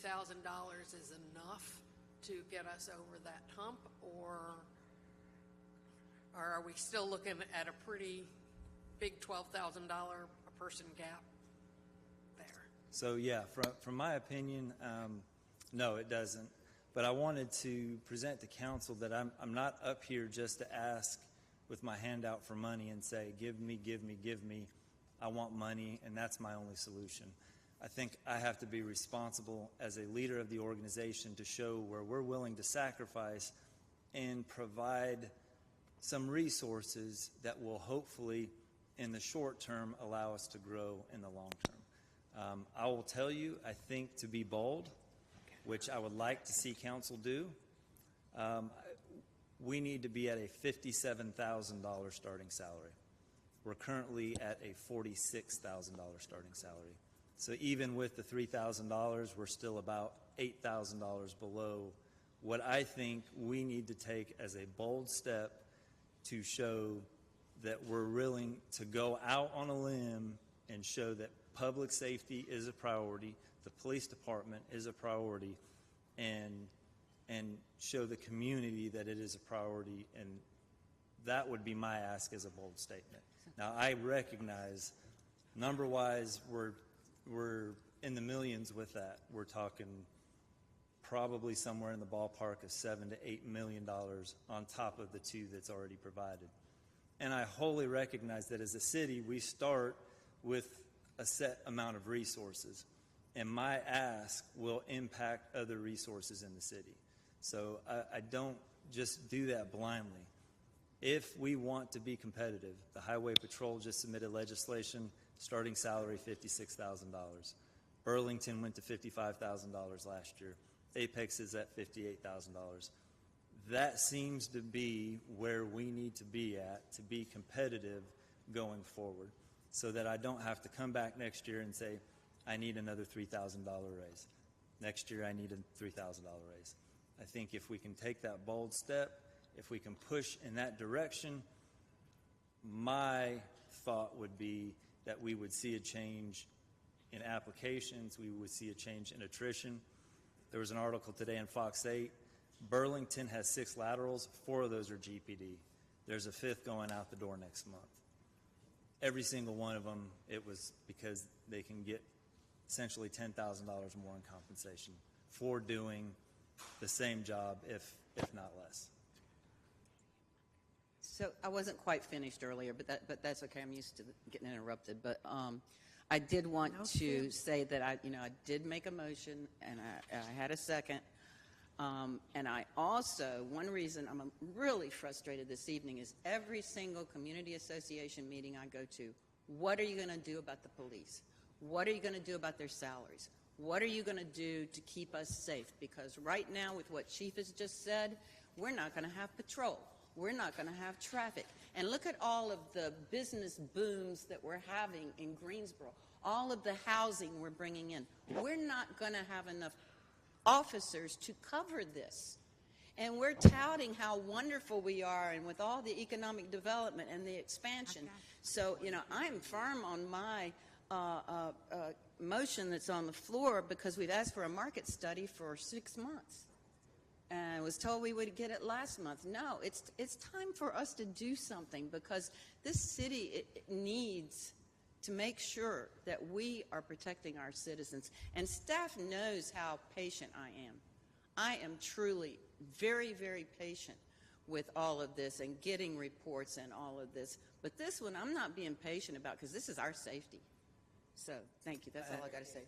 is enough to get us over that hump, or are we still looking at a pretty big $12,000 a person gap there? So yeah, from my opinion, no, it doesn't. But I wanted to present to council that I'm not up here just to ask with my hand out for money and say, give me, give me, give me. I want money, and that's my only solution. I think I have to be responsible as a leader of the organization to show where we're willing to sacrifice and provide some resources that will hopefully, in the short term, allow us to grow in the long term. I will tell you, I think to be bold, which I would like to see council do, we need to be at a $57,000 starting salary. We're currently at a $46,000 starting salary. So even with the $3,000, we're still about $8,000 below what I think we need to take as a bold step to show that we're willing to go out on a limb and show that public safety is a priority, the police department is a priority, and show the community that it is a priority, and that would be my ask as a bold statement. Now, I recognize number-wise we're in the millions with that. We're talking probably somewhere in the ballpark of $7 to $8 million on top of the two that's already provided. And I wholly recognize that as a city, we start with a set amount of resources, and my ask will impact other resources in the city. So I don't just do that blindly. If we want to be competitive, the Highway Patrol just submitted legislation, starting salary $56,000. Burlington went to $55,000 last year. Apex is at $58,000. That seems to be where we need to be at to be competitive going forward, so that I don't have to come back next year and say, I need another $3,000 raise. Next year I need a $3,000 raise. I think if we can take that bold step, if we can push in that direction, my thought would be that we would see a change in applications, we would see a change in attrition. There was an article today in Fox 8. Burlington has 6 laterals, 4 of those are GPD. There's a 5th going out the door next month. Every single one of them, it was because they can get essentially $10,000 more in compensation for doing the same job, if not less. So I wasn't quite finished earlier, but that's okay. I'm used to getting interrupted. But I did want to say that I did make a motion, and I had a second. And I also, one reason I'm really frustrated this evening is every single community association meeting I go to, what are you going to do about the police? What are you going to do about their salaries? What are you going to do to keep us safe? Because right now, with what Chief has just said, we're not going to have patrol. We're not going to have traffic. And look at all of the business booms that we're having in Greensboro, all of the housing we're bringing in. We're not going to have enough officers to cover this. And we're touting how wonderful we are, and with all the economic development and the expansion. So, I'm firm on my motion that's on the floor, because we've asked for a market study for 6 months. And I was told we would get it last month. No, it's time for us to do something, because this city it needs to make sure that we are protecting our citizens. And staff knows how patient I am. I am truly very, very patient with all of this and getting reports and all of this. But this one I'm not being patient about, because this is our safety. So thank you. That's all I got to say.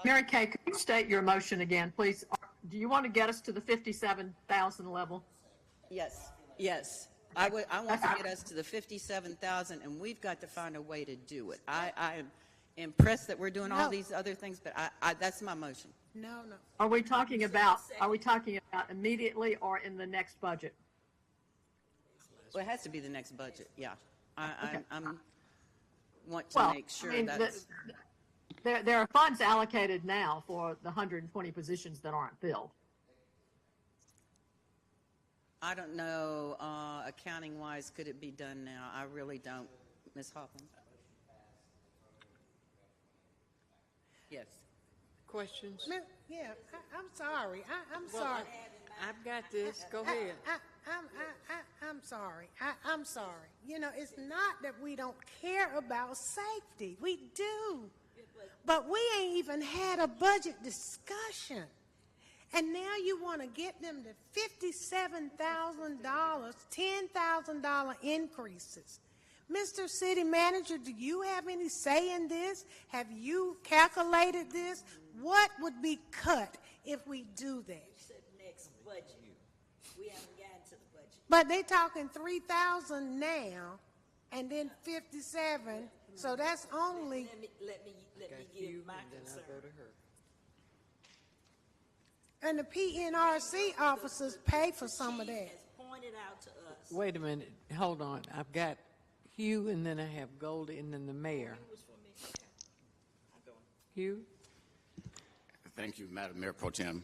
Mary Kay, could you state your motion again, please? Do you want to get us to the 57,000 level? Yes. Yes. I want to get us to the 57,000, and we've got to find a way to do it. I am impressed that we're doing all these other things, but that's my motion. No. Are we talking about immediately or in the next budget? Well, it has to be the next budget. Yeah. I want to make sure that's. There are funds allocated now for the 120 positions that aren't filled. I don't know, accounting-wise, could it be done now? I really don't. Ms. Hoffman? Yes. Questions? Yeah, I'm sorry. I'm sorry. I've got this. Go ahead. I'm sorry. I'm sorry. It's not that we don't care about safety. We do. But we ain't even had a budget discussion. And now you want to get them to $57,000, $10,000 increases. Mr. City Manager, do you have any say in this? Have you calculated this? What would be cut if we do that? You said next budget. We haven't gotten to the budget. But they talking 3,000 now, and then 57. So that's only. Let me give my concern. And the PNRC officers pay for some of that. Pointed out to us. Wait a minute, hold on. I've got Hugh, and then I have Goldie, and then the mayor. Hugh? Thank you, Madam Mayor Pro Tem.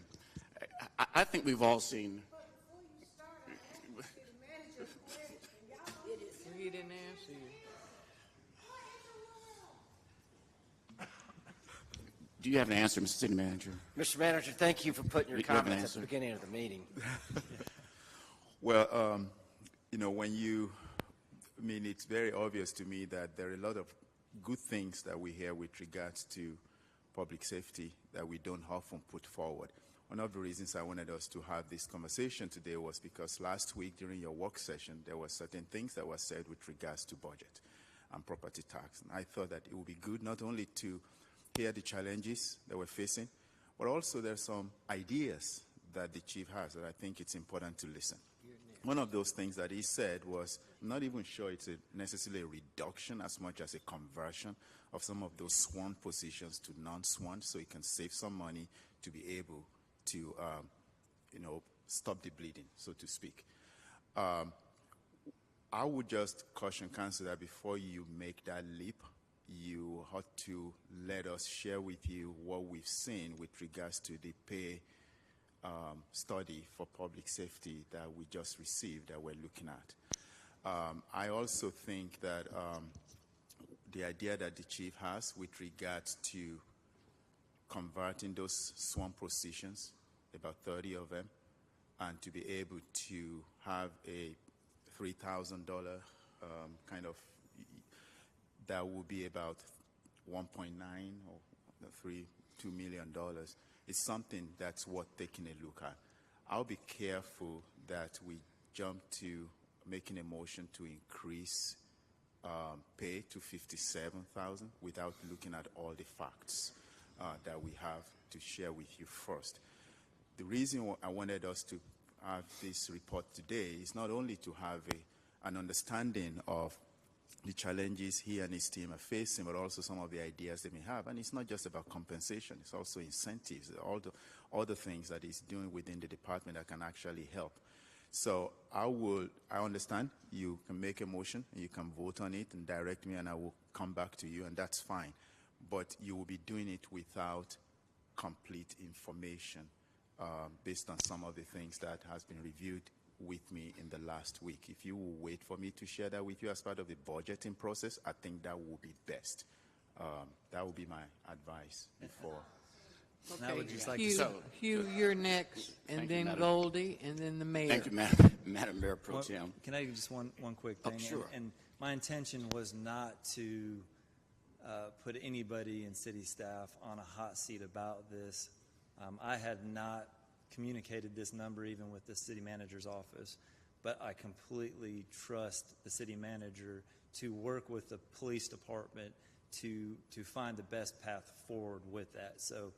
I think we've all seen. He didn't answer you. Do you have an answer, Mr. City Manager? Mr. Manager, thank you for putting your You have an comments at answer? the beginning of the meeting. Well, it's very obvious to me that there are a lot of good things that we hear with regards to public safety that we don't often put forward. One of the reasons I wanted us to have this conversation today was because last week during your work session, there were certain things that were said with regards to budget and property tax. And I thought that it would be good not only to hear the challenges that we're facing, but also there's some ideas that the chief has that I think it's important to listen. One of those things that he said was, I'm not even sure it's necessarily a reduction as much as a conversion of some of those sworn positions to non-sworn, so he can save some money to be able to, stop the bleeding, so to speak. I would just caution council that before you make that leap, you ought to let us share with you what we've seen with regards to the pay study for public safety that we just received that we're looking at. I also think that the idea that the chief has with regards to converting those sworn positions, about 30 of them, and to be able to have a $3,000 kind of, that will be about 1.9 or $2 million. It's something that's worth taking a look at. I'll be careful that we jump to making a motion to increase pay to $57,000 without looking at all the facts that we have to share with you first. The reason I wanted us to have this report today is not only to have an understanding of the challenges he and his team are facing, but also some of the ideas they may have. And it's not just about compensation, it's also incentives, all the things that he's doing within the department that can actually help. So I understand you can make a motion, and you can vote on it and direct me, and I will come back to you, and that's fine. But you will be doing it without complete information based on some of the things that has been reviewed with me in the last week. If you will wait for me to share that with you as part of the budgeting process, I think that will be best. That would be my advice before. Okay. I would just like Hugh, to Hugh, you're next, and Thank you, then Madam. Goldie, and then the mayor. Thank you, Madam Mayor Pro Tem. Can I just one quick Oh, thing? sure. And my intention was not to put anybody in city staff on a hot seat about this. I had not communicated this number even with the city manager's office, but I completely trust the city manager to work with the police department to find the best path forward with that. So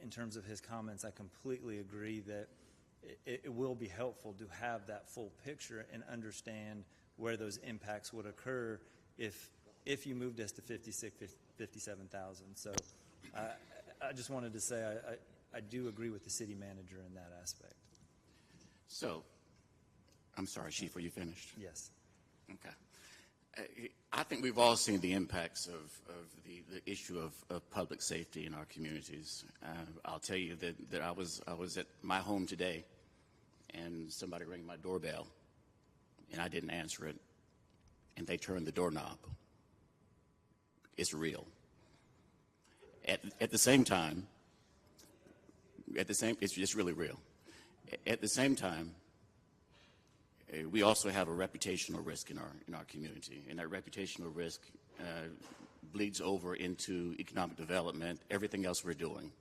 in terms of his comments, I completely agree that it will be helpful to have that full picture and understand where those impacts would occur if you moved us to 57,000. So I just wanted to say I do agree with the city manager in that aspect. So, I'm sorry, Chief, are you finished? Yes. Okay. I think we've all seen the impacts of the issue of public safety in our communities. I'll tell you that I was at my home today, and somebody rang my doorbell, and I didn't answer it, and they turned the doorknob. It's real. At the same time, it's just really real. At the same time, we also have a reputational risk in our community, and that reputational risk bleeds over into economic development, everything else we're doing.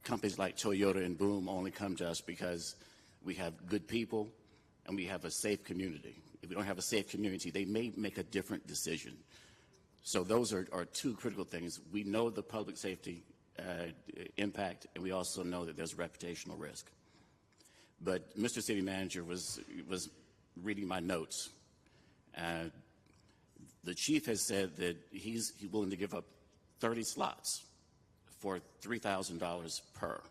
Companies like Toyota and Boom only come to us because we have good people and we have a safe community. If we don't have a safe community, they may make a different decision. So those are two critical things. We know the public safety impact, and we also know that there's reputational risk. But Mr. City Manager was reading my notes. The chief has said that he's willing to give up 30 slots for $3,000 per.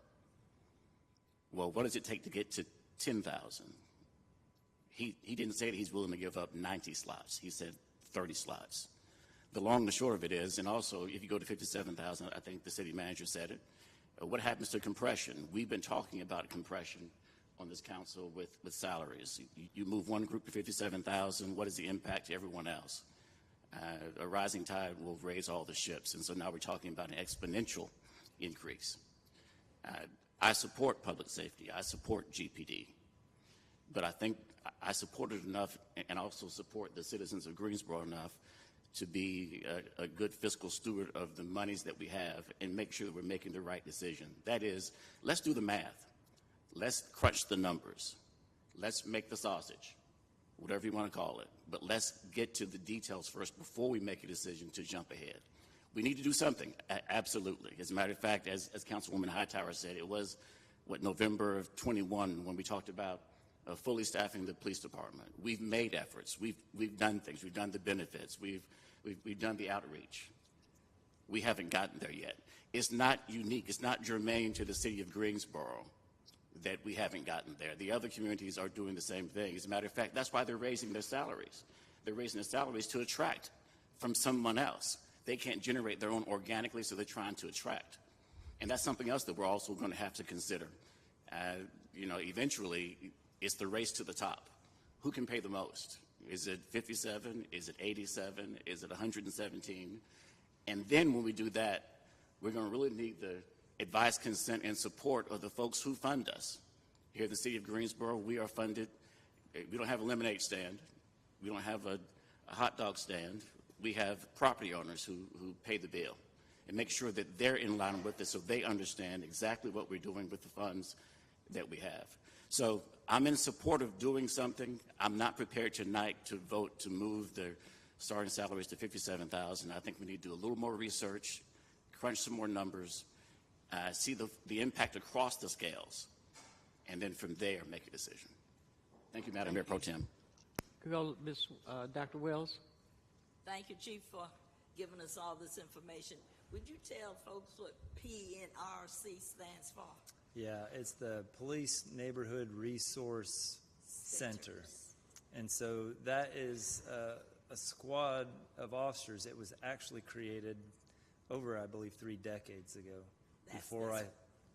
Well, what does it take to get to 10,000? He didn't say that he's willing to give up 90 slots. He said 30 slots. The long and the short of it is, and also if you go to 57,000, I think the city manager said it, what happens to compression? We've been talking about compression on this council with salaries. You move one group to 57,000, what is the impact to everyone else? A rising tide will raise all the ships, and so now we're talking about an exponential increase. I support public safety. I support GPD. But I think I support it enough and also support the citizens of Greensboro enough to be a good fiscal steward of the monies that we have and make sure that we're making the right decision. That is, let's do the math. Let's crunch the numbers. Let's make the sausage, whatever you want to call it. But let's get to the details first before we make a decision to jump ahead. We need to do something, absolutely. As a matter of fact, as Councilwoman Hightower said, it was, November of 21 when we talked about fully staffing the police department. We've made efforts. We've done things. We've done the benefits. We've done the outreach. We haven't gotten there yet. It's not unique. It's not germane to the city of Greensboro that we haven't gotten there. The other communities are doing the same thing. As a matter of fact, that's why they're raising their salaries. They're raising their salaries to attract from someone else. They can't generate their own organically, so they're trying to attract. And that's something else that we're also going to have to consider. Eventually, it's the race to the top. Who can pay the most? Is it 57? Is it 87? Is it 117? And then when we do that, we're going to really need the advice, consent, and support of the folks who fund us. Here in the city of Greensboro, we are funded. We don't have a lemonade stand. We don't have a hot dog stand. We have property owners who pay the bill and make sure that they're in line with it so they understand exactly what we're doing with the funds that we have. So I'm in support of doing something. I'm not prepared tonight to vote to move the starting salaries to 57,000. I think we need to do a little more research, crunch some more numbers, see the impact across the scales, and then from there make a decision. Thank you, Madam Mayor Pro Tem. Dr. Wells. Thank you, Chief, for giving us all this information. Would you tell folks what PNRC stands for? Yeah, it's the Police Neighborhood Resource Center. And so that is a squad of officers. It was actually created over, I believe, 3 decades ago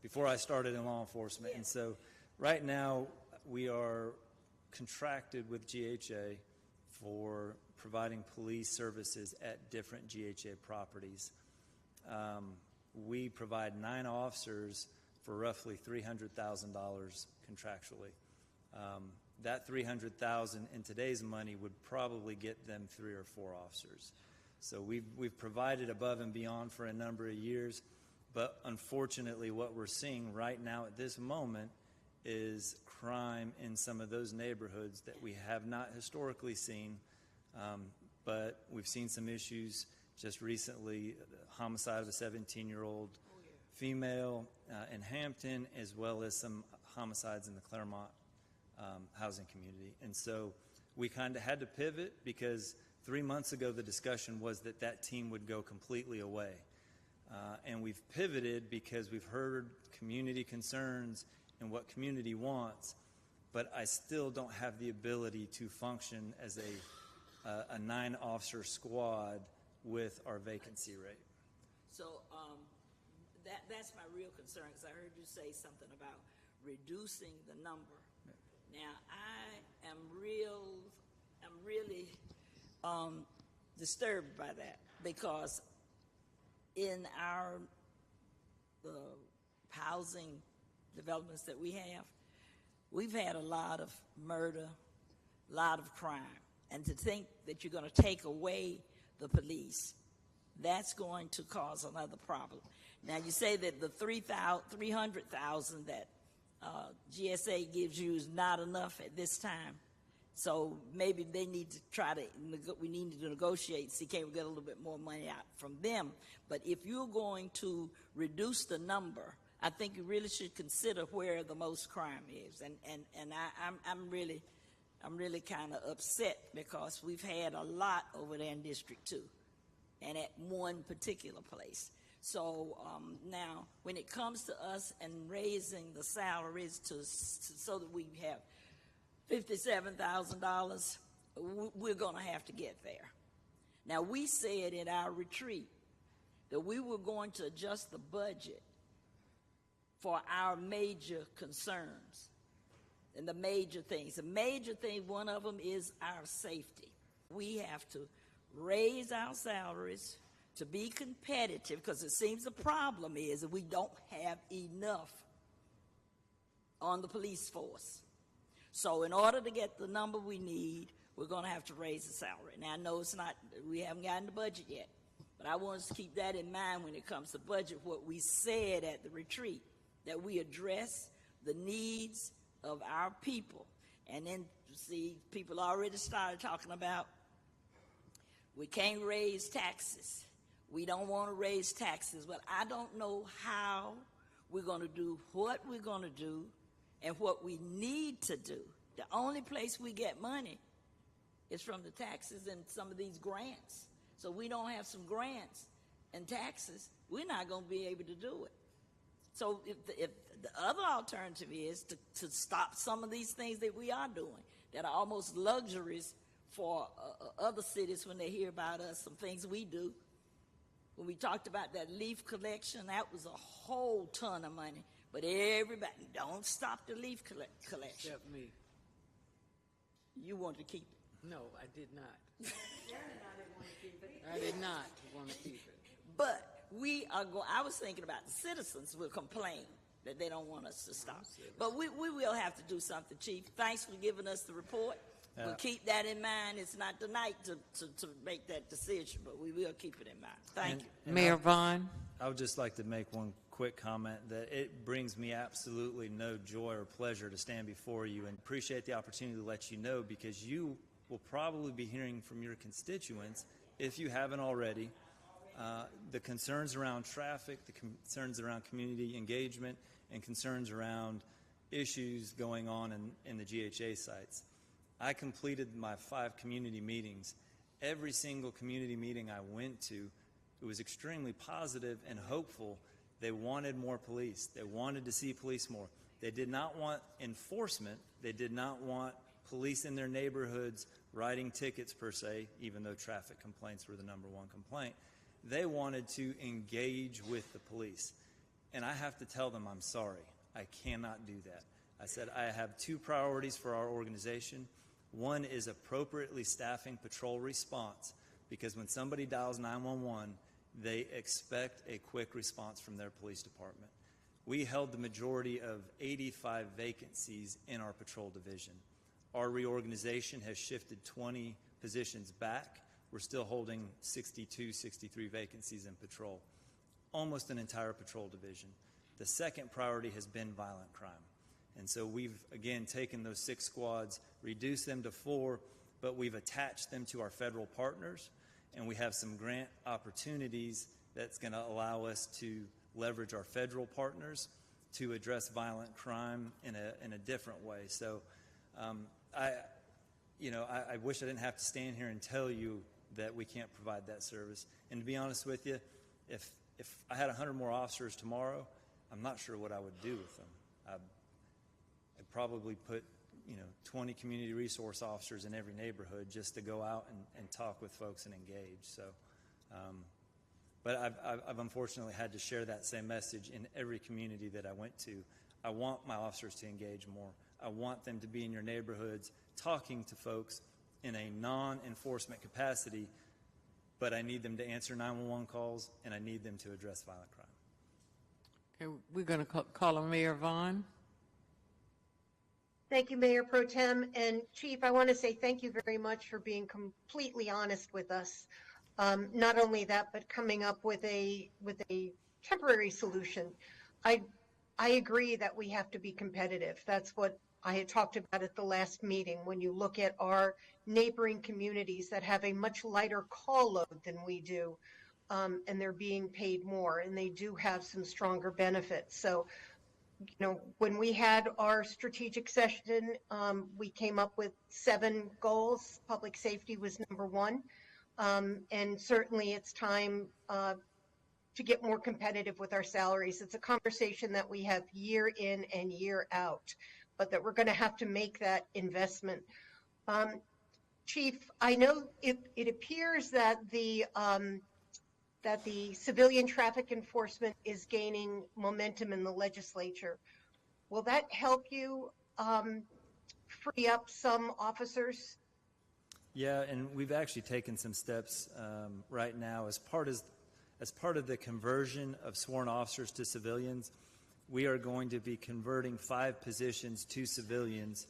before I started in law enforcement. Yeah. And so right now we are contracted with GHA for providing police services at different GHA properties. We provide 9 officers for roughly $300,000 contractually. That $300,000 in today's money would probably get them 3 or 4 officers. So we've provided above and beyond for a number of years, but unfortunately what we're seeing right now at this moment is crime in some of those neighborhoods that we have not historically seen, but we've seen some issues just recently, the homicide of a 17-year-old female in Hampton, as well as some homicides in the Claremont housing community. And so we kind of had to pivot because 3 months ago the discussion was that team would go completely away. And we've pivoted because we've heard community concerns and what community wants, but I still don't have the ability to function as a 9-officer squad with our vacancy rate. So that's my real concern, because I heard you say something about reducing the number. Yeah. Now, I am really disturbed by that, because in our housing developments that we have, we've had a lot of murder, a lot of crime, and to think that you're going to take away the police, that's going to cause another problem. Now, you say that the $300,000 that GSA gives you is not enough at this time. So maybe they need to we need to negotiate, see can we get a little bit more money out from them. But if you're going to reduce the number, I think you really should consider where the most crime is. And I'm really kind of upset, because we've had a lot over there in District 2 and at one particular place. So now, when it comes to us and raising the salaries so that we have $57,000, we're going to have to get there. Now, we said in our retreat that we were going to adjust the budget for our major concerns and the major things. The major thing, one of them is our safety. We have to raise our salaries to be competitive, because it seems the problem is that we don't have enough on the police force. So in order to get the number we need, we're going to have to raise the salary. Now, I know it's not, we haven't gotten the budget yet, but I want us to keep that in mind when it comes to budget, what we said at the retreat, that we address the needs of our people. And then, see, people already started talking about we can't raise taxes. We don't want to raise taxes. Well, I don't know how we're going to do what we're going to do and what we need to do. The only place we get money is from the taxes and some of these grants. So we don't have some grants and taxes, we're not going to be able to do it. So if the other alternative is to stop some of these things that we are doing that are almost luxuries for other cities when they hear about us, some things we do. When we talked about that leaf collection, that was a whole ton of money. But everybody, don't stop the leaf collection. Except me. You want to keep it. No, I did not. I did not want to keep it. But we are going, I was thinking about the citizens will complain that they don't want us to stop. But we will have to do something, Chief. Thanks for giving us the report. We'll keep that in mind. It's not the night to make that decision, but we will keep it in mind. Thank you. Mayor Vaughn. I would just like to make one quick comment that it brings me absolutely no joy or pleasure to stand before you, and appreciate the opportunity to let you know, because you will probably be hearing from your constituents, if you haven't already, the concerns around traffic, the concerns around community engagement, and concerns around issues going on in the GHA sites. I completed my 5 community meetings. Every single community meeting I went to, it was extremely positive and hopeful. They wanted more police. They wanted to see police more. They did not want enforcement. They did not want police in their neighborhoods writing tickets per se, even though traffic complaints were the #1 complaint. They wanted to engage with the police. And I have to tell them, I'm sorry, I cannot do that. I said, I have 2 priorities for our organization. One is appropriately staffing patrol response, because when somebody dials 911, they expect a quick response from their police department. We held the majority of 85 vacancies in our patrol division. Our reorganization has shifted 20 positions back. We're still holding 62, 63 vacancies in patrol, almost an entire patrol division. The second priority has been violent crime. And so we've, again, taken those 6 squads, reduced them to 4, but we've attached them to our federal partners, and we have some grant opportunities that's going to allow us to leverage our federal partners to address violent crime in a different way. So I wish I didn't have to stand here and tell you that we can't provide that service. And to be honest with you, if I had 100 more officers tomorrow, I'm not sure what I would do with them. I'd probably put 20 community resource officers in every neighborhood just to go out and talk with folks and engage. So, but I've unfortunately had to share that same message in every community that I went to. I want my officers to engage more. I want them to be in your neighborhoods talking to folks in a non-enforcement capacity, but I need them to answer 911 calls, and I need them to address violent crime. Okay, we're going to call on Mayor Vaughn. Thank you, Mayor Pro Tem. And Chief, I want to say thank you very much for being completely honest with us. Not only that, but coming up with a temporary solution. I agree that we have to be competitive. That's what I had talked about at the last meeting. When you look at our neighboring communities that have a much lighter call load than we do, and they're being paid more, and they do have some stronger benefits. So, when we had our strategic session, we came up with 7 goals. Public safety was #1. And certainly it's time to get more competitive with our salaries. It's a conversation that we have year in and year out, but that we're going to have to make that investment. Chief, I know it appears that the civilian traffic enforcement is gaining momentum in the legislature. Will that help you free up some officers? Yeah, and we've actually taken some steps right now as part of the conversion of sworn officers to civilians. We are going to be converting 5 positions to civilians.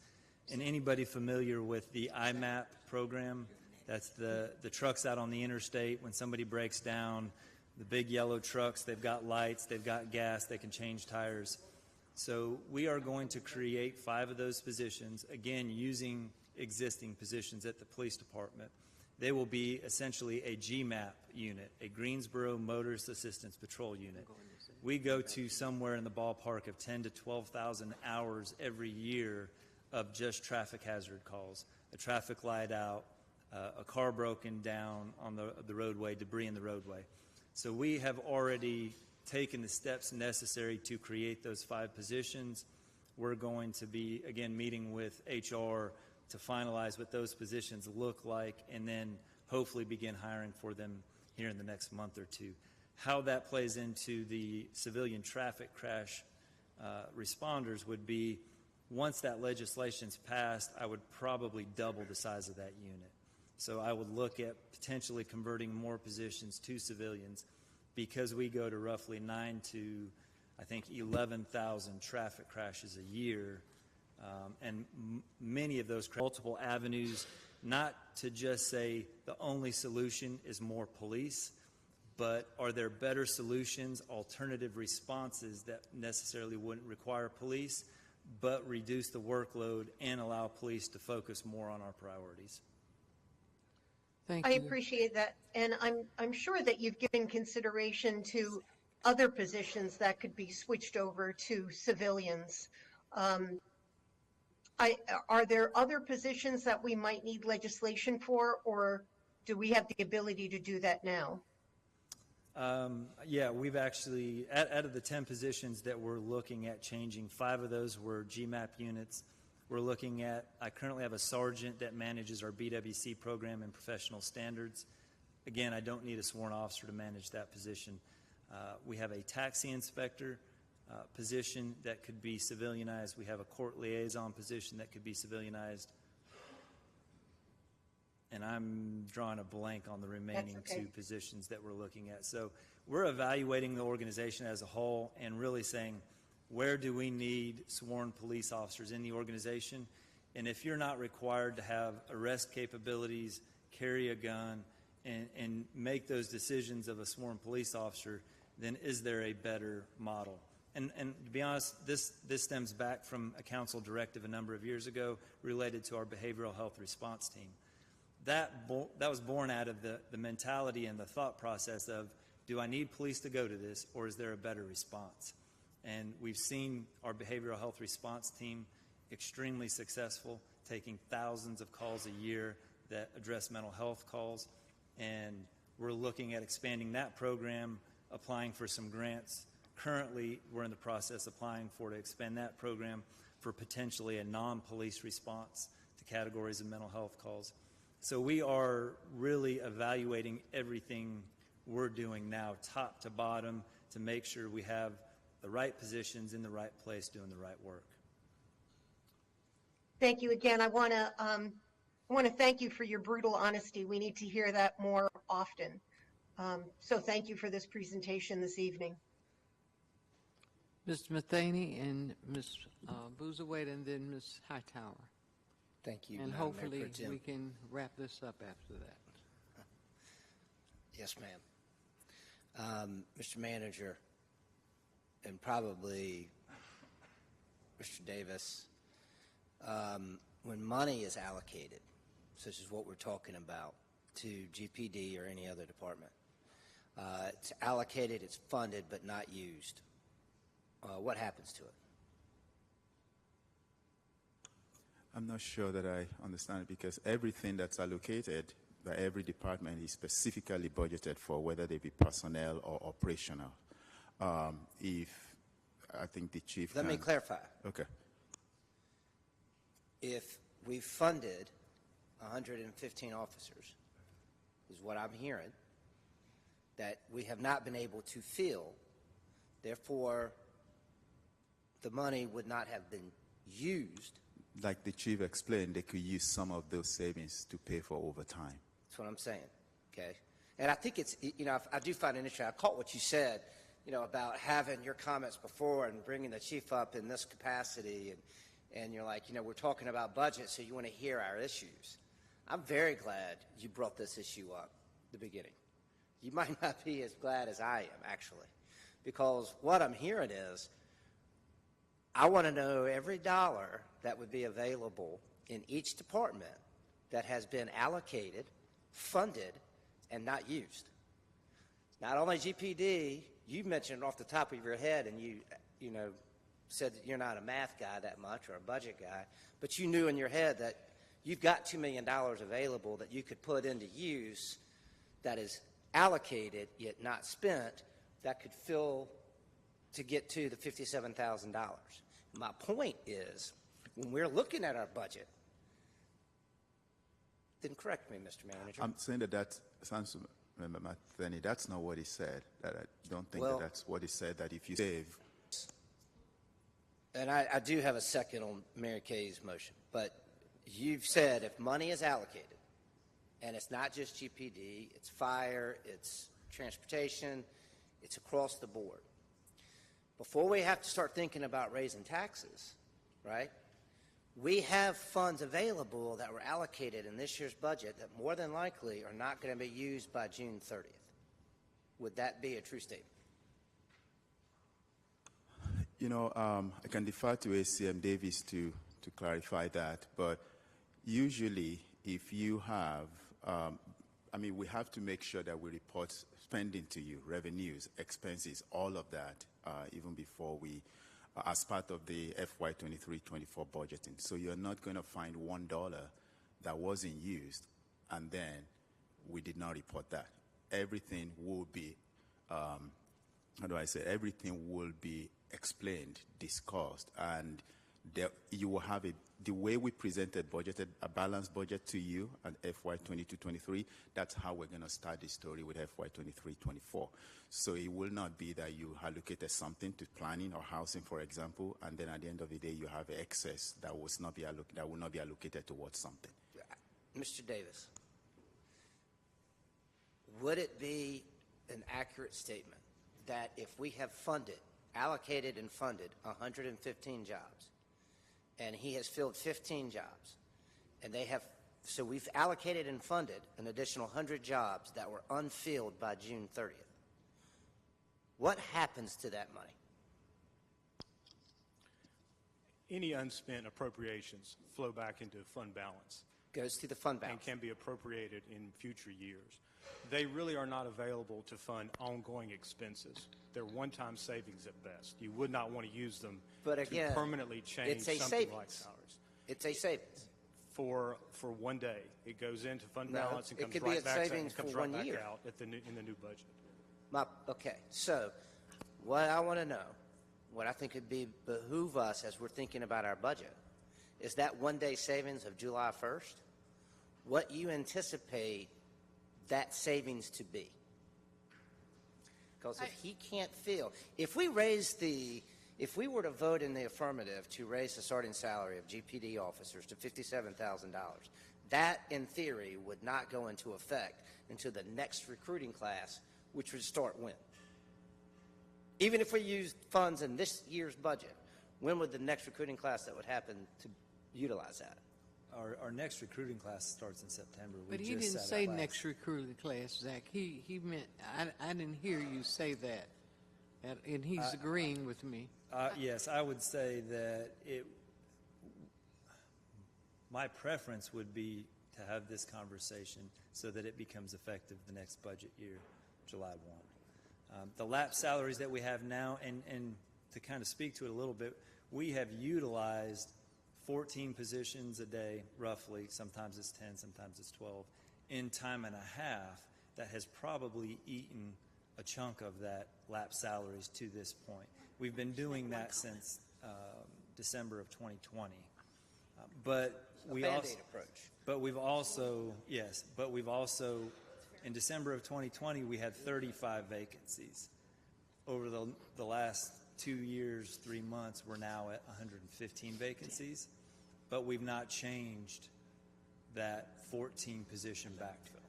And anybody familiar with the IMAP program, that's the trucks out on the interstate when somebody breaks down, the big yellow trucks, they've got lights, they've got gas, they can change tires. So we are going to create 5 of those positions, again, using existing positions at the police department. They will be essentially a GMAP unit, a Greensboro Motorist Assistance Patrol unit. We go to somewhere in the ballpark of 10 to 12,000 hours every year of just traffic hazard calls, a traffic light out, a car broken down on the roadway, debris in the roadway. So we have already taken the steps necessary to create those 5 positions. We're going to be, again, meeting with HR to finalize what those positions look like and then hopefully begin hiring for them here in the next month or 2. How that plays into the civilian traffic crash responders would be, once that legislation's passed, I would probably double the size of that unit. So I would look at potentially converting more positions to civilians, because we go to roughly 9 to, I think, 11,000 traffic crashes a year. And many of those multiple avenues, not to just say the only solution is more police, but are there better solutions, alternative responses that necessarily wouldn't require police, but reduce the workload and allow police to focus more on our priorities? Thank you. I appreciate that, and I'm sure that you've given consideration to other positions that could be switched over to civilians. Are there other positions that we might need legislation for, or do we have the ability to do that now? Yeah, we've actually, out of the 10 positions that we're looking at changing, 5 of those were GMAP units. We're looking at, I currently have a sergeant that manages our BWC program and professional standards. Again, I don't need a sworn officer to manage that position. We have a taxi inspector position that could be civilianized. We have a court liaison position that could be civilianized. And I'm drawing a blank on the remaining 2 positions that we're looking at. So we're evaluating the organization as a whole and really saying, where do we need sworn police officers in the organization? And if you're not required to have arrest capabilities, carry a gun, and make those decisions of a sworn police officer, then is there a better model? And to be honest, this stems back from a council directive a number of years ago related to our behavioral health response team. That was born out of the mentality and the thought process of, do I need police to go to this, or is there a better response? And we've seen our behavioral health response team extremely successful, taking thousands of calls a year that address mental health calls. And we're looking at expanding that program, applying for some grants. Currently, we're in the process of applying to expand that program for potentially a non-police response to categories of mental health calls. So we are really evaluating everything we're doing now, top to bottom, to make sure we have the right positions in the right place doing the right work. Thank you again. I want to thank you for your brutal honesty. We need to hear that more often. So thank you for this presentation this evening. Mr. Matheny and Ms. Boozerwaite, and then Ms. Hightower. Thank you, And Madam hopefully Mayor Pro Tem. we can wrap this up after that. Yes, ma'am. Mr. Manager, and probably Mr. Davis, when money is allocated, such as what we're talking about, to GPD or any other department, it's allocated, it's funded, but not used. What happens to it? I'm not sure that I understand it, because everything that's allocated that every department is specifically budgeted for, whether they be personnel or operational. If I think the chief Let me clarify. Okay. If we funded 115 officers, is what I'm hearing, that we have not been able to fill, therefore the money would not have been used. Like the chief explained, they could use some of those savings to pay for overtime. That's what I'm saying, okay? And I think it's, I do find it interesting. I caught what you said, about having your comments before and bringing the chief up in this capacity, and you're like, we're talking about budget, so you want to hear our issues. I'm very glad you brought this issue up at the beginning. You might not be as glad as I am, actually, because what I'm hearing is I want to know every dollar that would be available in each department that has been allocated, funded, and not used. Not only GPD, you mentioned off the top of your head, and you said that you're not a math guy that much or a budget guy, but you knew in your head that you've got $2 million available that you could put into use that is allocated yet not spent that could fill to get to the $57,000. My point is, when we're looking at our budget, then correct me, Mr. Manager. I'm saying that sounds, Anthony, that's not what he said. That I don't think that's what he said, that if you save. And I do have a second on Mary Kay's motion, but you've said if money is allocated, and it's not just GPD, it's fire, it's transportation, it's across the board. Before we have to start thinking about raising taxes, right, we have funds available that were allocated in this year's budget that more than likely are not going to be used by June 30th. Would that be a true statement? I can defer to ACM Davis to clarify that, but usually if you have, we have to make sure that we report spending to you, revenues, expenses, all of that, even before we, as part of the FY23-24 budgeting. So you're not going to find $1 that wasn't used, and then we did not report that. Everything will be, everything will be explained, discussed, and you will have the way we presented a balanced budget to you at FY22-23, that's how we're going to start the story with FY23-24. So it will not be that you allocated something to planning or housing, for example, and then at the end of the day you have excess that will not be allocated towards something. Mr. Davis, would it be an accurate statement that if we have allocated and funded 115 jobs, and he has filled 15 jobs, and so we've allocated and funded an additional 100 jobs that were unfilled by June 30th. What happens to that money? Any unspent appropriations flow back into fund balance. Goes to the fund balance. And can be appropriated in future years. They really are not available to fund ongoing expenses. They're one-time savings at best. You would not want to use them to permanently change something like salaries. It's a savings. For one day. It goes into fund balance and comes right back out in the new budget. Okay, so what I want to know, what I think would behoove us as we're thinking about our budget, is that one-day savings of July 1st, what you anticipate that savings to be. Because if he can't fill, if we were to vote in the affirmative to raise the starting salary of GPD officers to $57,000, that in theory would not go into effect until the next recruiting class, which would start when? Even if we used funds in this year's budget, when would the next recruiting class that would happen to utilize that? Our next recruiting class starts in September. But he didn't say next recruiting class, Zach. He meant, I didn't hear you say that, and he's agreeing with me. Yes, I would say that my preference would be to have this conversation so that it becomes effective the next budget year, July 1. The lapse salaries that we have now, and to kind of speak to it a little bit, we have utilized 14 positions a day, roughly. Sometimes it's 10, sometimes it's 12, in time and a half that has probably eaten a chunk of that lapsed salaries to this point. We've been doing that since December of 2020. But we also, approach. but we've also, yes, but we've also, in December of 2020, we had 35 vacancies. Over the last 2 years, 3 months, we're now at 115 vacancies, but we've not changed that 14 position backfill.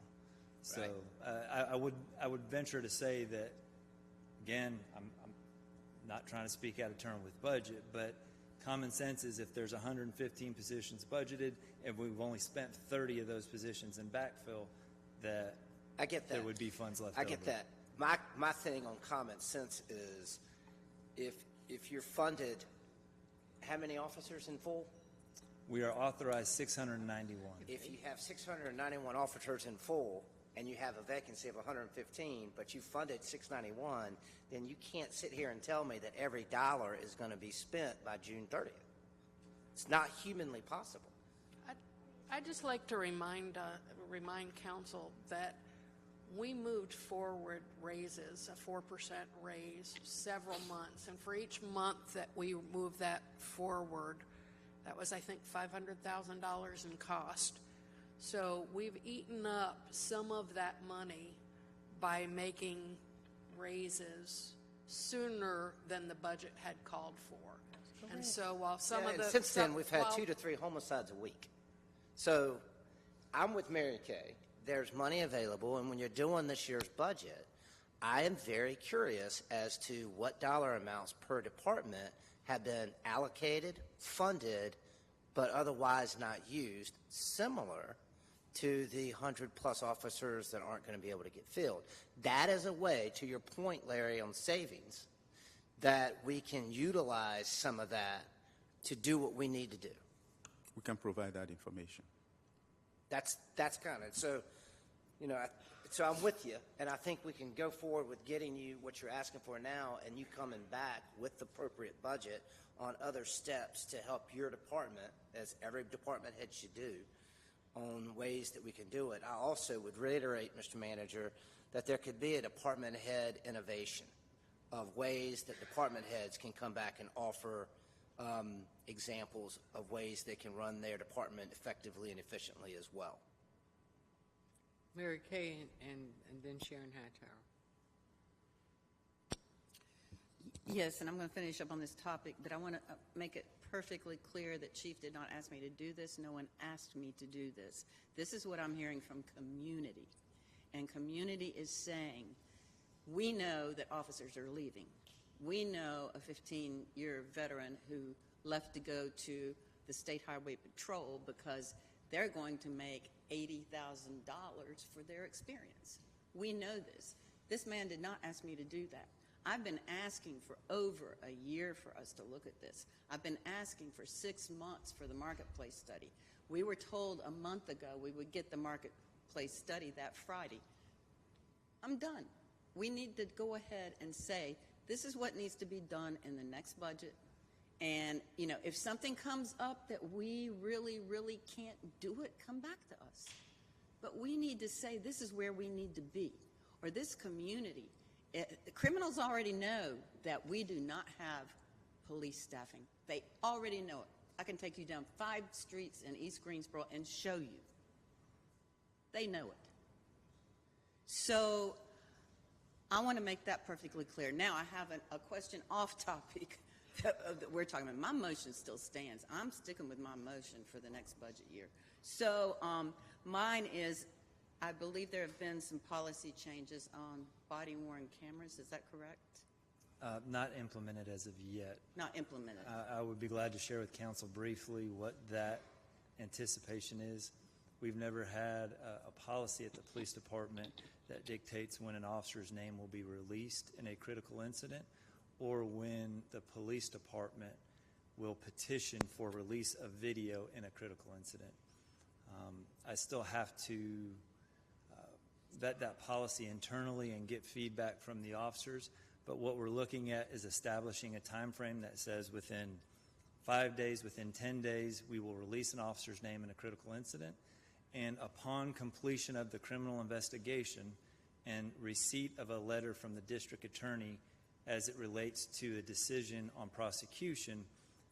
So I would venture to say that, again, I'm not trying to speak out of turn with budget, but common sense is if there's 115 positions budgeted and we've only spent 30 of those positions in backfill, that I get that. There would be funds left I over. get that. My thing on common sense is if you're funded, how many officers in full? We are authorized 691. If you have 691 officers in full and you have a vacancy of 115, but you funded 691, then you can't sit here and tell me that every dollar is going to be spent by June 30th. It's not humanly possible. I'd just like to remind council that we moved forward raises, a 4% raise, several months. And for each month that we moved that forward, that was, I think, $500,000 in cost. So we've eaten up some of that money by making raises sooner than the budget had called for. And so while some of the... Since then, we've had 2 to 3 homicides a week. So I'm with Mary Kay. There's money available, and when you're doing this year's budget, I am very curious as to what dollar amounts per department have been allocated, funded, but otherwise not used, similar to the 100-plus officers that aren't going to be able to get filled. That is a way, to your point, Larry, on savings, that we can utilize some of that to do what we need to do. We can provide that information. That's kind of, so, so I'm with you, and I think we can go forward with getting you what you're asking for now, and you coming back with the appropriate budget on other steps to help your department, as every department head should do, on ways that we can do it. I also would reiterate, Mr. Manager, that there could be a department head innovation of ways that department heads can come back and offer examples of ways they can run their department effectively and efficiently as well. Mary Kay and then Sharon Hightower. Yes, and I'm going to finish up on this topic, but I want to make it perfectly clear that Chief did not ask me to do this. No one asked me to do this. This is what I'm hearing from community. And community is saying, we know that officers are leaving. We know a 15-year veteran who left to go to the State Highway Patrol because they're going to make $80,000 for their experience. We know this. This man did not ask me to do that. I've been asking for over a year for us to look at this. I've been asking for 6 months for the marketplace study. We were told a month ago we would get the marketplace study that Friday. I'm done. We need to go ahead and say, this is what needs to be done in the next budget. And, if something comes up that we really, really can't do it, come back to us. But we need to say, this is where we need to be. Or this community. Criminals already know that we do not have police staffing. They already know it. I can take you down 5 streets in East Greensboro and show you. They know it. So I want to make that perfectly clear. Now I have a question off topic that we're talking about. My motion still stands. I'm sticking with my motion for the next budget year. So mine is, I believe there have been some policy changes on body-worn cameras. Is that correct? Not implemented as of yet. Not implemented. I would be glad to share with council briefly what that anticipation is. We've never had a policy at the police department that dictates when an officer's name will be released in a critical incident or when the police department will petition for release of video in a critical incident. I still have to vet that policy internally and get feedback from the officers, but what we're looking at is establishing a time frame that says within 5 days, within 10 days, we will release an officer's name in a critical incident, and upon completion of the criminal investigation and receipt of a letter from the district attorney as it relates to a decision on prosecution,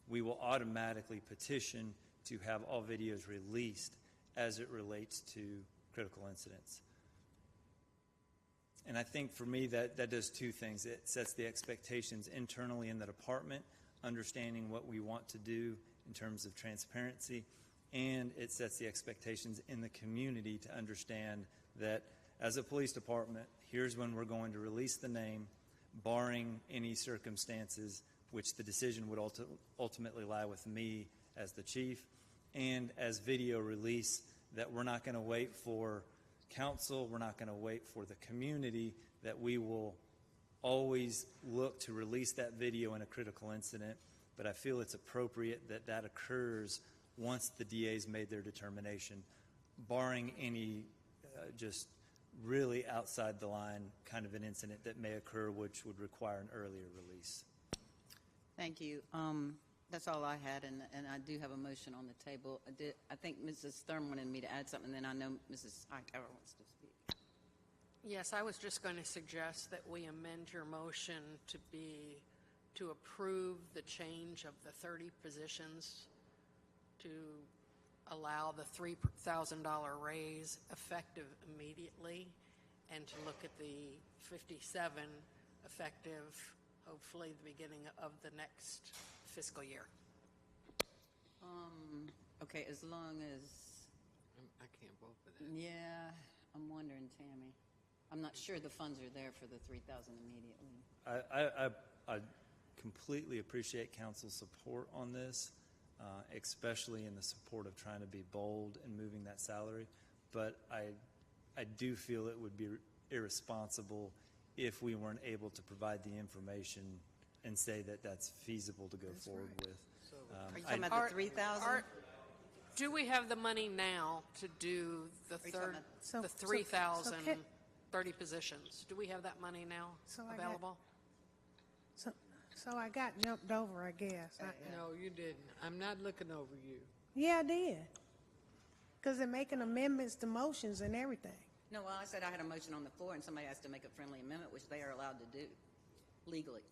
we will automatically petition to have all videos released as it relates to critical incidents. And I think for me that does two things. It sets the expectations internally in the department, understanding what we want to do in terms of transparency, and it sets the expectations in the community to understand that as a police department, here's when we're going to release the name, barring any circumstances, which the decision would ultimately lie with me as the chief, and as video release, that we're not going to wait for council, we're not going to wait for the community, that we will always look to release that video in a critical incident. But I feel it's appropriate that that occurs once the DA's made their determination, barring any just really outside the line kind of an incident that may occur which would require an earlier release. Thank you. That's all I had, and I do have a motion on the table. I think Mrs. Sturm wanted me to add something, then I know Mrs. Hightower wants to speak. Yes, I was just going to suggest that we amend your motion to approve the change of the 30 positions to allow the $3,000 raise effective immediately, and to look at the 57 effective, hopefully the beginning of the next fiscal year. Okay, as long as... I can't vote for that. Yeah, I'm wondering, Tammy. I'm not sure the funds are there for the 3,000 immediately. I completely appreciate council's support on this, especially in the support of trying to be bold and moving that salary. But I do feel it would be irresponsible if we weren't able to provide the information and say that that's feasible to go forward with. So, are you talking about the 3,000? Do we have the money now to do the 3,000 30 positions? Do we have that money now available? So I got jumped over, I guess. No, you didn't. I'm not looking over you. Yeah, I did. Because they're making amendments to motions and everything. No, well, I said I had a motion on the floor, and somebody has to make a friendly amendment, which they are allowed to do legally.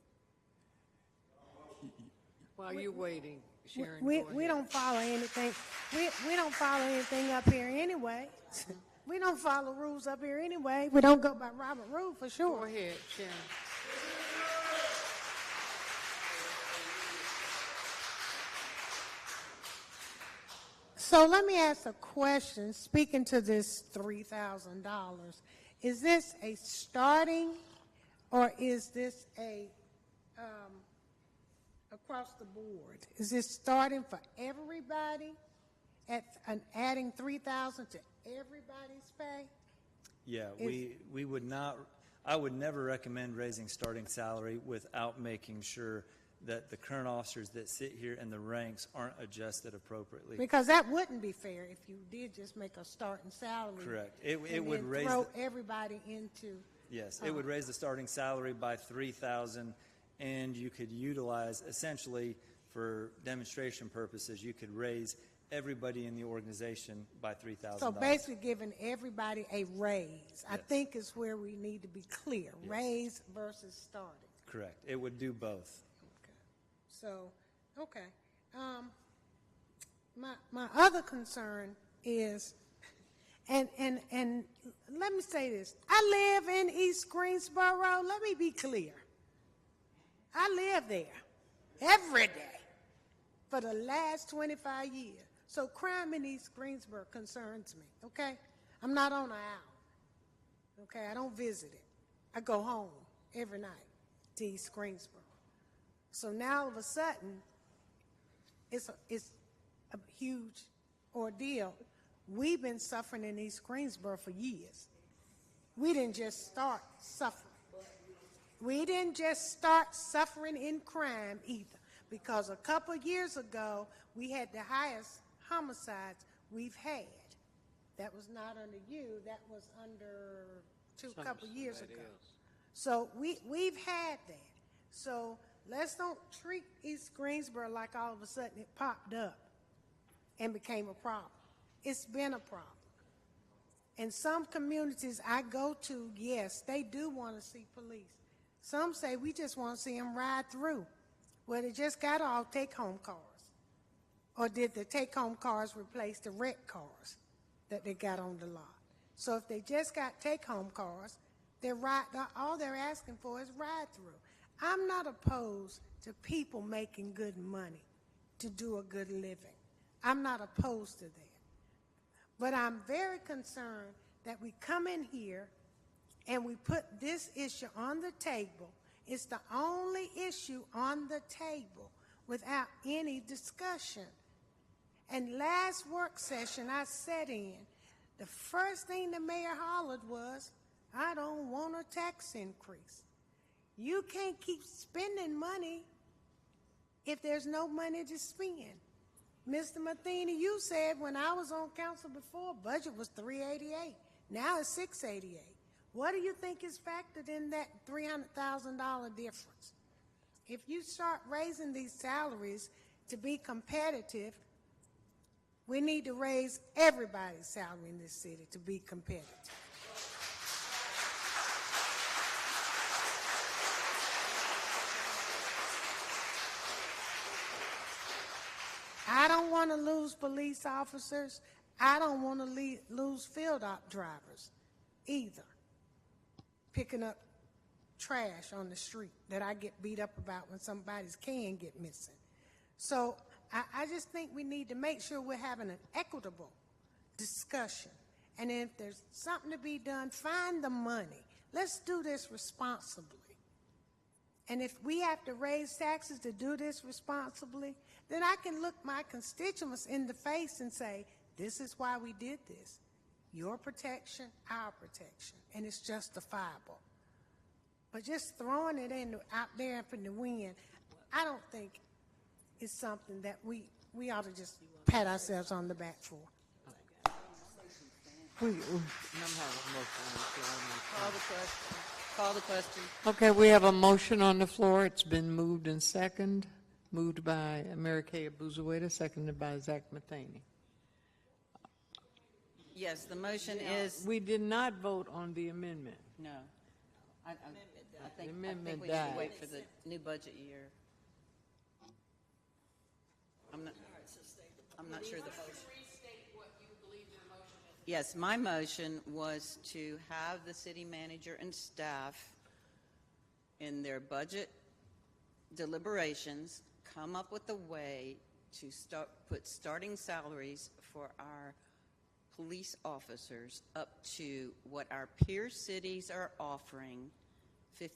While you're waiting, Sharon, we don't follow anything. We don't follow anything up here anyway. We don't follow rules up here anyway. We don't go by Robert Rule for sure. Go ahead, Sharon. So let me ask a question. Speaking to this $3,000, is this a starting, or is this a across the board? Is this starting for everybody and adding $3,000 to everybody's pay? Yeah, we would not. I would never recommend raising starting salary without making sure that the current officers that sit here in the ranks aren't adjusted appropriately. Because that wouldn't be fair if you did just make a starting salary. Correct. It would raise throw everybody into. Yes, it would raise the starting salary by $3,000, and you could utilize essentially for demonstration purposes. You could raise everybody in the organization by $3,000. So basically, giving everybody a raise. Yes. I think is where we need to be clear. Yes. Raise versus starting. Correct. It would do both. So, okay. My other concern is, and let me say this. I live in East Greensboro. Let me be clear. I live there every day for the last 25 years. So crime in East Greensboro concerns me, okay? I'm not on an island, okay? I don't visit it. I go home every night to East Greensboro. So now all of a sudden, it's a huge ordeal. We've been suffering in East Greensboro for years. We didn't just start suffering. We didn't just start suffering in crime either, because a couple of years ago, we had the highest homicides we've had. That was not under you. That was under a couple of years ago. So we've had that. So let's don't treat East Greensboro like all of a sudden it popped up and became a problem. It's been a problem. In some communities I go to, yes, they do want to see police. Some say we just want to see them ride through. Well, they just got all take-home cars. Or did the take-home cars replace the wrecked cars that they got on the lot? So if they just got take-home cars, all they're asking for is ride-through. I'm not opposed to people making good money to do a good living. I'm not opposed to that. But I'm very concerned that we come in here and we put this issue on the table. It's the only issue on the table without any discussion. And last work session I sat in, the first thing the mayor hollered was, I don't want a tax increase. You can't keep spending money if there's no money to spend. Mr. Matheny, you said when I was on council before, budget was $388. Now it's $688. What do you think is factored in that $300,000 difference? If you start raising these salaries to be competitive, we need to raise everybody's salary in this city to be competitive. I don't want to lose police officers. I don't want to lose field op drivers either, picking up trash on the street that I get beat up about when somebody's can get missing. So I just think we need to make sure we're having an equitable discussion. And if there's something to be done, find the money. Let's do this responsibly. And if we have to raise taxes to do this responsibly, then I can look my constituents in the face and say, this is why we did this. Your protection, our protection, and it's justifiable. But just throwing it out there up in the wind, I don't think it's something that we ought to just pat ourselves on the back for. Call the question. Okay, we have a motion on the floor. It's been moved and seconded. Moved by Mary Kay Abuzueta, seconded by Zach Matheny. Yes, the motion is. We did not vote on the amendment. No. I think we need to wait for the new budget year. I'm not sure the. Yes, my motion was to have the city manager and staff in their budget deliberations come up with a way to put starting salaries for our police officers up to what our peer cities are offering, $57,000.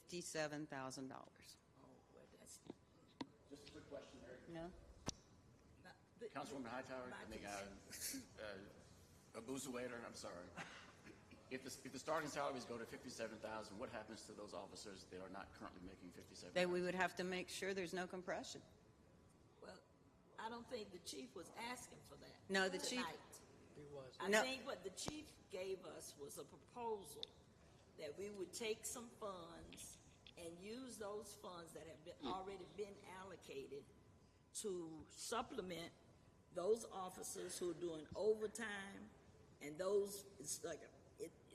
Just a quick question, Mary. No? Councilwoman Hightower, Abuzueta, I'm sorry. If the starting salaries go to $57,000, what happens to those officers that are not currently making $57,000? We would have to make sure there's no compression. Well, I don't think the chief was asking for that. No, the chief. I think what the chief gave us was a proposal that we would take some funds and use those funds that have already been allocated to supplement those officers who are doing overtime and those, it's like,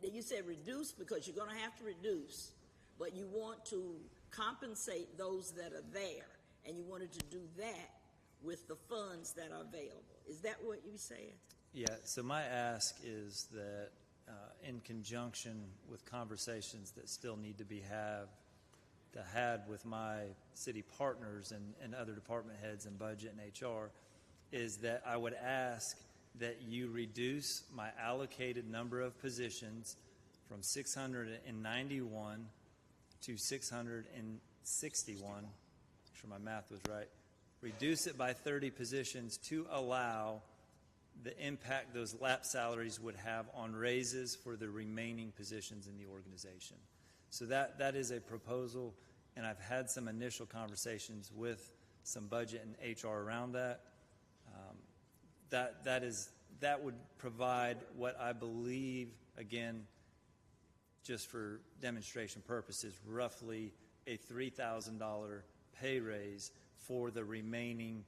you said reduce because you're going to have to reduce, but you want to compensate those that are there, and you wanted to do that with the funds that are available. Is that what you said? Yeah, so my ask is that in conjunction with conversations that still need to be had with my city partners and other department heads and budget and HR, is that I would ask that you reduce my allocated number of positions from 691 to 661. Make sure my math was right. Reduce it by 30 positions to allow the impact those lap salaries would have on raises for the remaining positions in the organization. So that is a proposal, and I've had some initial conversations with some budget and HR around that. That would provide what I believe, again, just for demonstration purposes, roughly a $3,000 pay raise for the remaining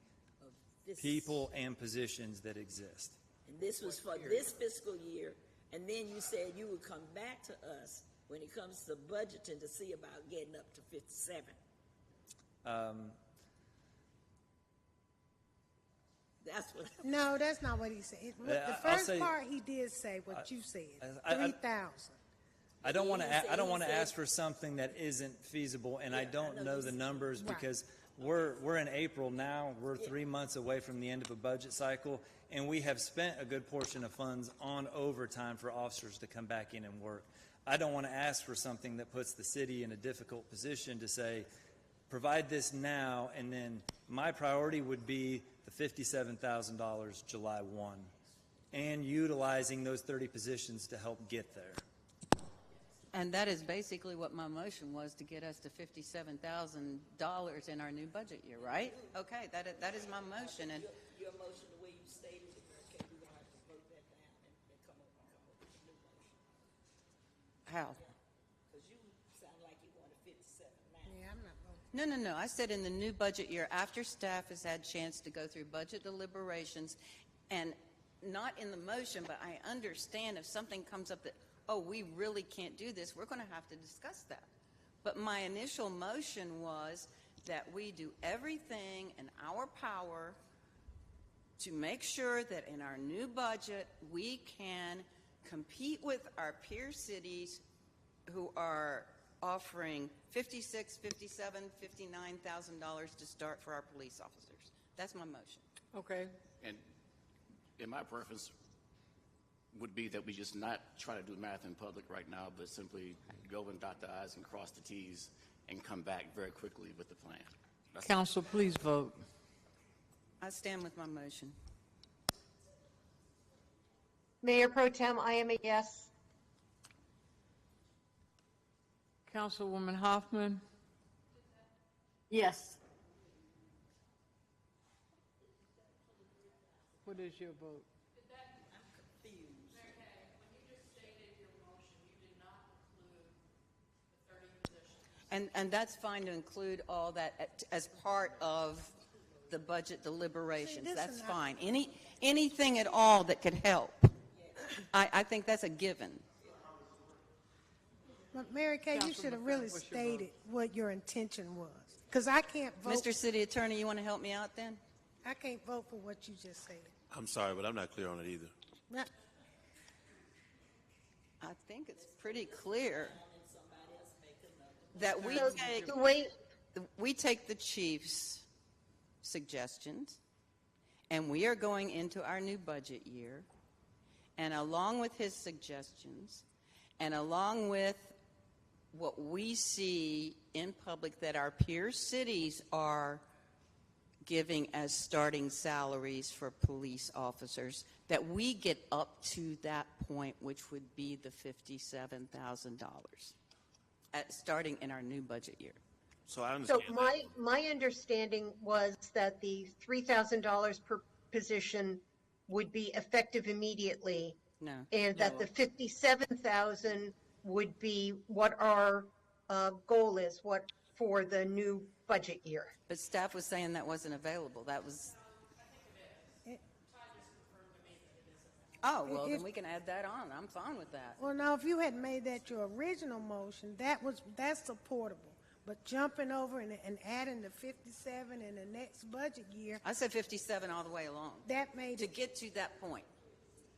people and positions that exist. And this was for this fiscal year, And then you said you would come back to us when it comes to budgeting to see about getting up to 57. That's what. No, that's not what he said. The first part he did say what you said. 3,000. I don't want to ask for something that isn't feasible, and I don't know the numbers because we're in April now. We're 3 months away from the end of a budget cycle, and we have spent a good portion of funds on overtime for officers to come back in and work. I don't want to ask for something that puts the city in a difficult position to say, provide this now, and then my priority would be the $57,000 July 1, and utilizing those 30 positions to help get there. And that is basically what my motion was, to get us to $57,000 in our new budget year, right? Okay, that is my motion. And your motion, the way you stated it, okay, we're going to have to vote that down and come up with a new motion. how? Because you sound like you wanted 57 now. Yeah, I'm not voting. No. I said in the new budget year, after staff has had chance to go through budget deliberations, and not in the motion, but I understand if something comes up that, oh, we really can't do this, we're going to have to discuss that. But my initial motion was that we do everything in our power to make sure that in our new budget we can compete with our peer cities who are offering $56,000, $57,000, $59,000 to start for our police officers. That's my motion. Okay. And in my preference would be that we just not try to do math in public right now, but simply go and dot the I's and cross the T's and come back very quickly with the plan. Council, please vote. I stand with my motion. Mayor Pro Tem, I am a yes. Councilwoman Hoffman? Yes. What is your vote? And that's fine to include all that as part of the budget deliberations. That's fine. Anything at all that could help. I think that's a given. But Mary Kay, you should have really stated what your intention was. Because I can't vote. Mr. City Attorney, you want to help me out then? I can't vote for what you just said. I'm sorry, but I'm not clear on it either. Not, I think it's pretty clear that we take the chief's suggestions, and we are going into our new budget year, and along with his suggestions, and along with what we see in public that our peer cities are giving as starting salaries for police officers, that we get up to that point, which would be the $57,000 starting in our new budget year. So I understand. So my understanding was that the $3,000 per position would be effective immediately. No. And that the 57,000 would be what our goal is, what for the new budget year. But staff was saying that wasn't available. That was. Oh, well, then we can add that on. I'm fine with that. well, now, if you had made that your original motion, that's supportable. But jumping over and adding the 57 in the next budget year. I said 57 all the way along. That made to get to that point.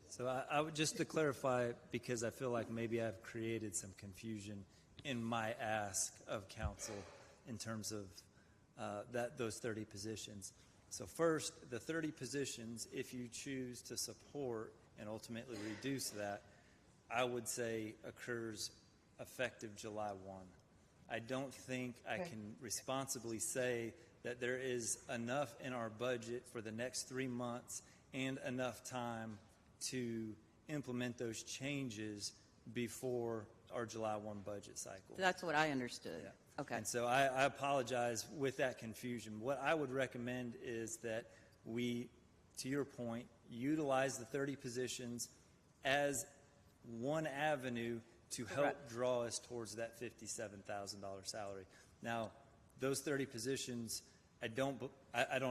So I would just to clarify, because I feel like maybe I've created some confusion in my ask of council in terms of those 30 positions. So first, the 30 positions, if you choose to support and ultimately reduce that, I would say occurs effective July 1. I don't think I can responsibly say that there is enough in our budget for the next 3 months and enough time to implement those changes before our July 1 budget cycle. That's what I understood. Yeah. Okay. And so I apologize with that confusion. What I would recommend is that we, to your point, utilize the 30 positions as one avenue to help draw us towards that $57,000 salary. Now, those 30 positions, I don't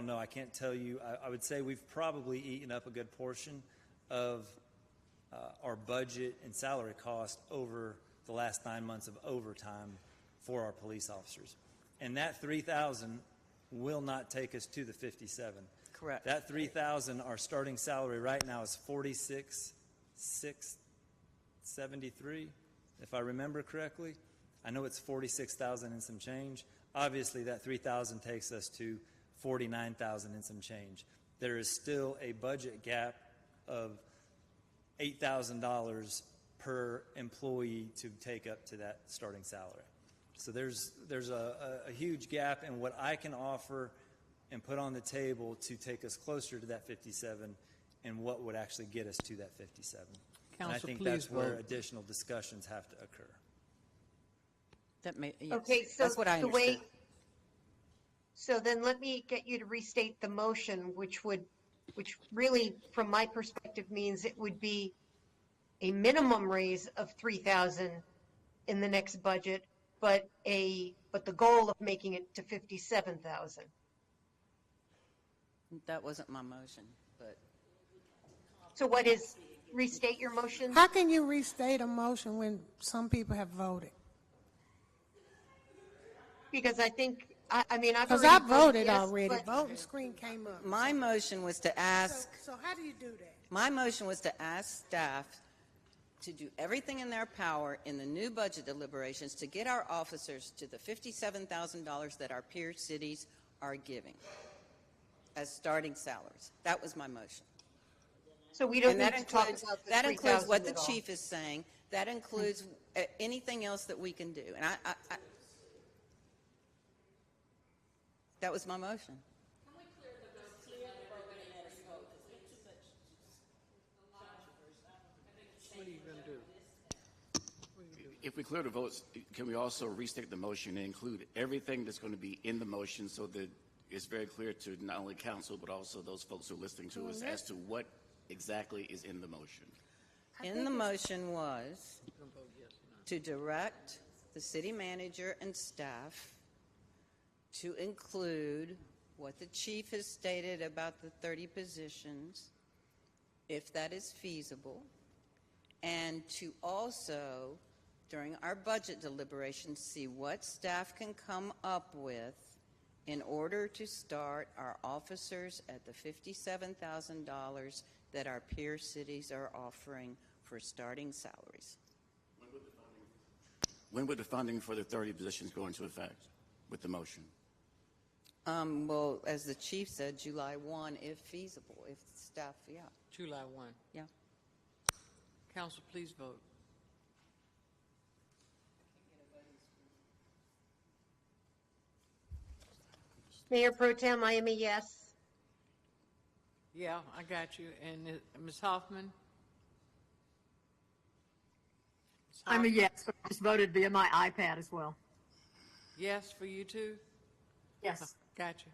know. I can't tell you. I would say we've probably eaten up a good portion of our budget and salary cost over the last 9 months of overtime for our police officers. And that 3,000 will not take us to the 57. Correct. That 3,000, our starting salary right now is 46,673, if I remember correctly. I know it's 46,000 and some change. Obviously, that 3,000 takes us to 49,000 and some change. There is still a budget gap of $8,000 per employee to take up to that starting salary. So there's a huge gap in what I can offer and put on the table to take us closer to that 57 and what would actually get us to that 57. Council, and I think please that's where vote. additional discussions have to occur. That may, yes, Okay, so that's what I the way, understood. so then let me get you to restate the motion, which really, from my perspective, means it would be a minimum raise of 3,000 in the next budget, but the goal of making it to 57,000. That wasn't my motion, but So what is, restate your motion? How can you restate a motion when some people have voted? Because I think, I mean, I've Because already I voted yes, already. but- Voting screen came up. my motion was to ask, So how do you do that? my motion was to ask staff to do everything in their power in the new budget deliberations to get our officers to the $57,000 that our peer cities are giving as starting salaries. That was my motion. So we don't And need that to talk includes, about the that includes 3,000 what the at all. chief is saying. That includes anything else that we can do. And I that was my motion. What are you going to do? If we clear the votes, can we also restate the motion and include everything that's going to be in the motion so that it's very clear to not only council but also those folks who are listening to us as to what exactly is in the motion? In the motion was to direct the city manager and staff to include what the chief has stated about the 30 positions, if that is feasible, and to also, during our budget deliberations, see what staff can come up with in order to start our officers at the $57,000 that our peer cities are offering for starting salaries. When would the funding for the 30 positions go into effect with the motion? Well, as the chief said, July 1, if feasible, if staff, yeah. July 1. Yeah. Council, please vote. Mayor Pro Tem, I am a yes. Yeah, I got you. And Ms. Hoffman? I'm a yes, but I just voted via my iPad as well. Yes for you too? Yes. Got you.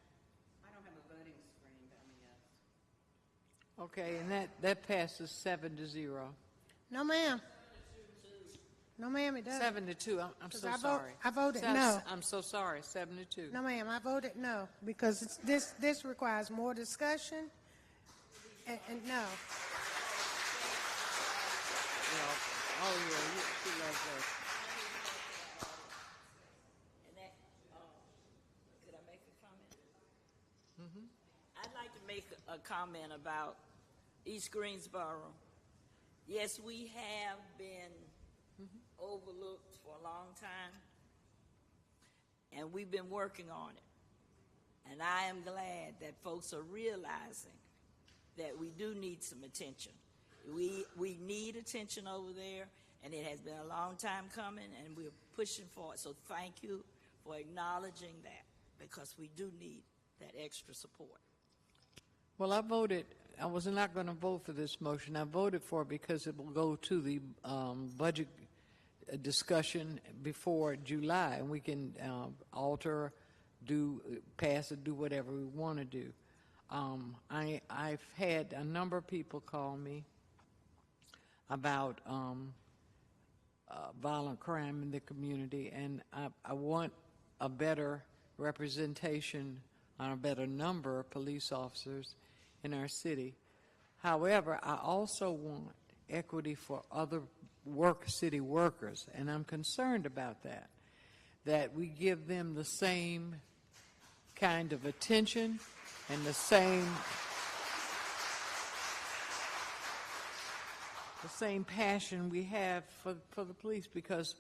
I don't have a voting screen, but I'm a yes. Okay, and that passes 7-0. No, ma'am. No, ma'am, it doesn't. 7-2. I'm so 'Cause sorry. I voted no. I'm so sorry. 7-2. No, ma'am, I voted no, because this requires more discussion, and no. Yeah. Oh, yeah, she loves that. And that, could I make a comment? I'd like to make a comment about East Greensboro. Yes, we have been overlooked for a long time, and we've been working on it. And I am glad that folks are realizing that we do need some attention. We need attention over there, and it has been a long time coming, and we're pushing for it. So thank you for acknowledging that, because we do need that extra support. Well, I was not going to vote for this motion. I voted for it because it will go to the budget discussion before July, and we can alter, pass it, do whatever we want to do. I've had a number of people call me about violent crime in the community, and I want a better representation on a better number of police officers in our city. However, I also want equity for other city workers, and I'm concerned about that we give them the same kind of attention and the same passion we have for the police, because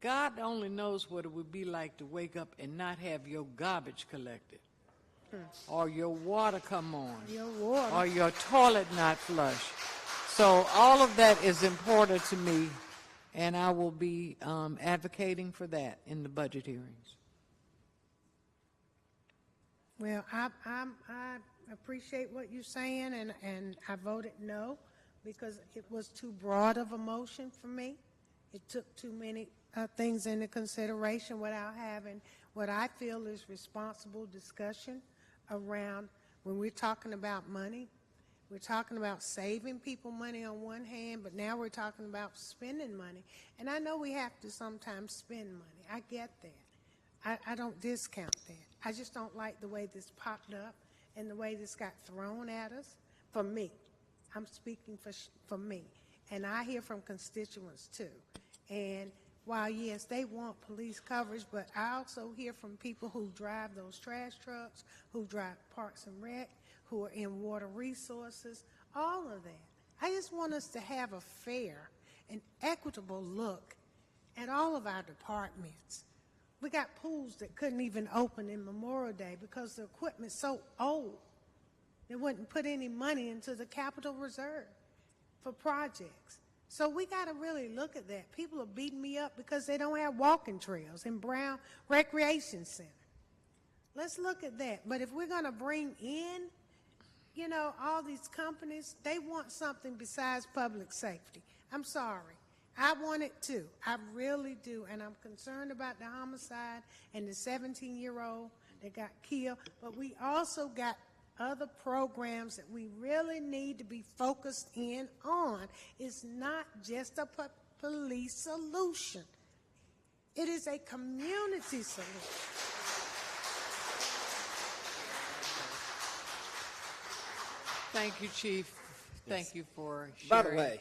God only knows what it would be like to wake up and not have your garbage collected, or your water come on, or your toilet not flush. So all of that is important to me, and I will be advocating for that in the budget hearings. Well, I appreciate what you're saying, and I voted no because it was too broad of a motion for me. It took too many things into consideration without having what I feel is responsible discussion around when we're talking about money. We're talking about saving people money on one hand, but now we're talking about spending money. And I know we have to sometimes spend money. I get that. I don't discount that. I just don't like the way this popped up and the way this got thrown at us. For me, I'm speaking for me. And I hear from constituents too. And while, yes, they want police coverage, but I also hear from people who drive those trash trucks, who drive Parks and Rec, who are in water resources, all of that. I just want us to have a fair and equitable look at all of our departments. We got pools that couldn't even open in Memorial Day because the equipment's so old. They wouldn't put any money into the capital reserve for projects. So we got to really look at that. People are beating me up because they don't have walking trails in Brown Recreation Center. Let's look at that. But if we're going to bring in, you know, all these companies, they want something besides public safety. I'm sorry. I want it too. I really do. And I'm concerned about the homicide and the 17-year-old that got killed. But we also got other programs that we really need to be focused in on. It's not just a police solution. It is a community solution. Thank you, Chief. Thank you for sharing. By the way,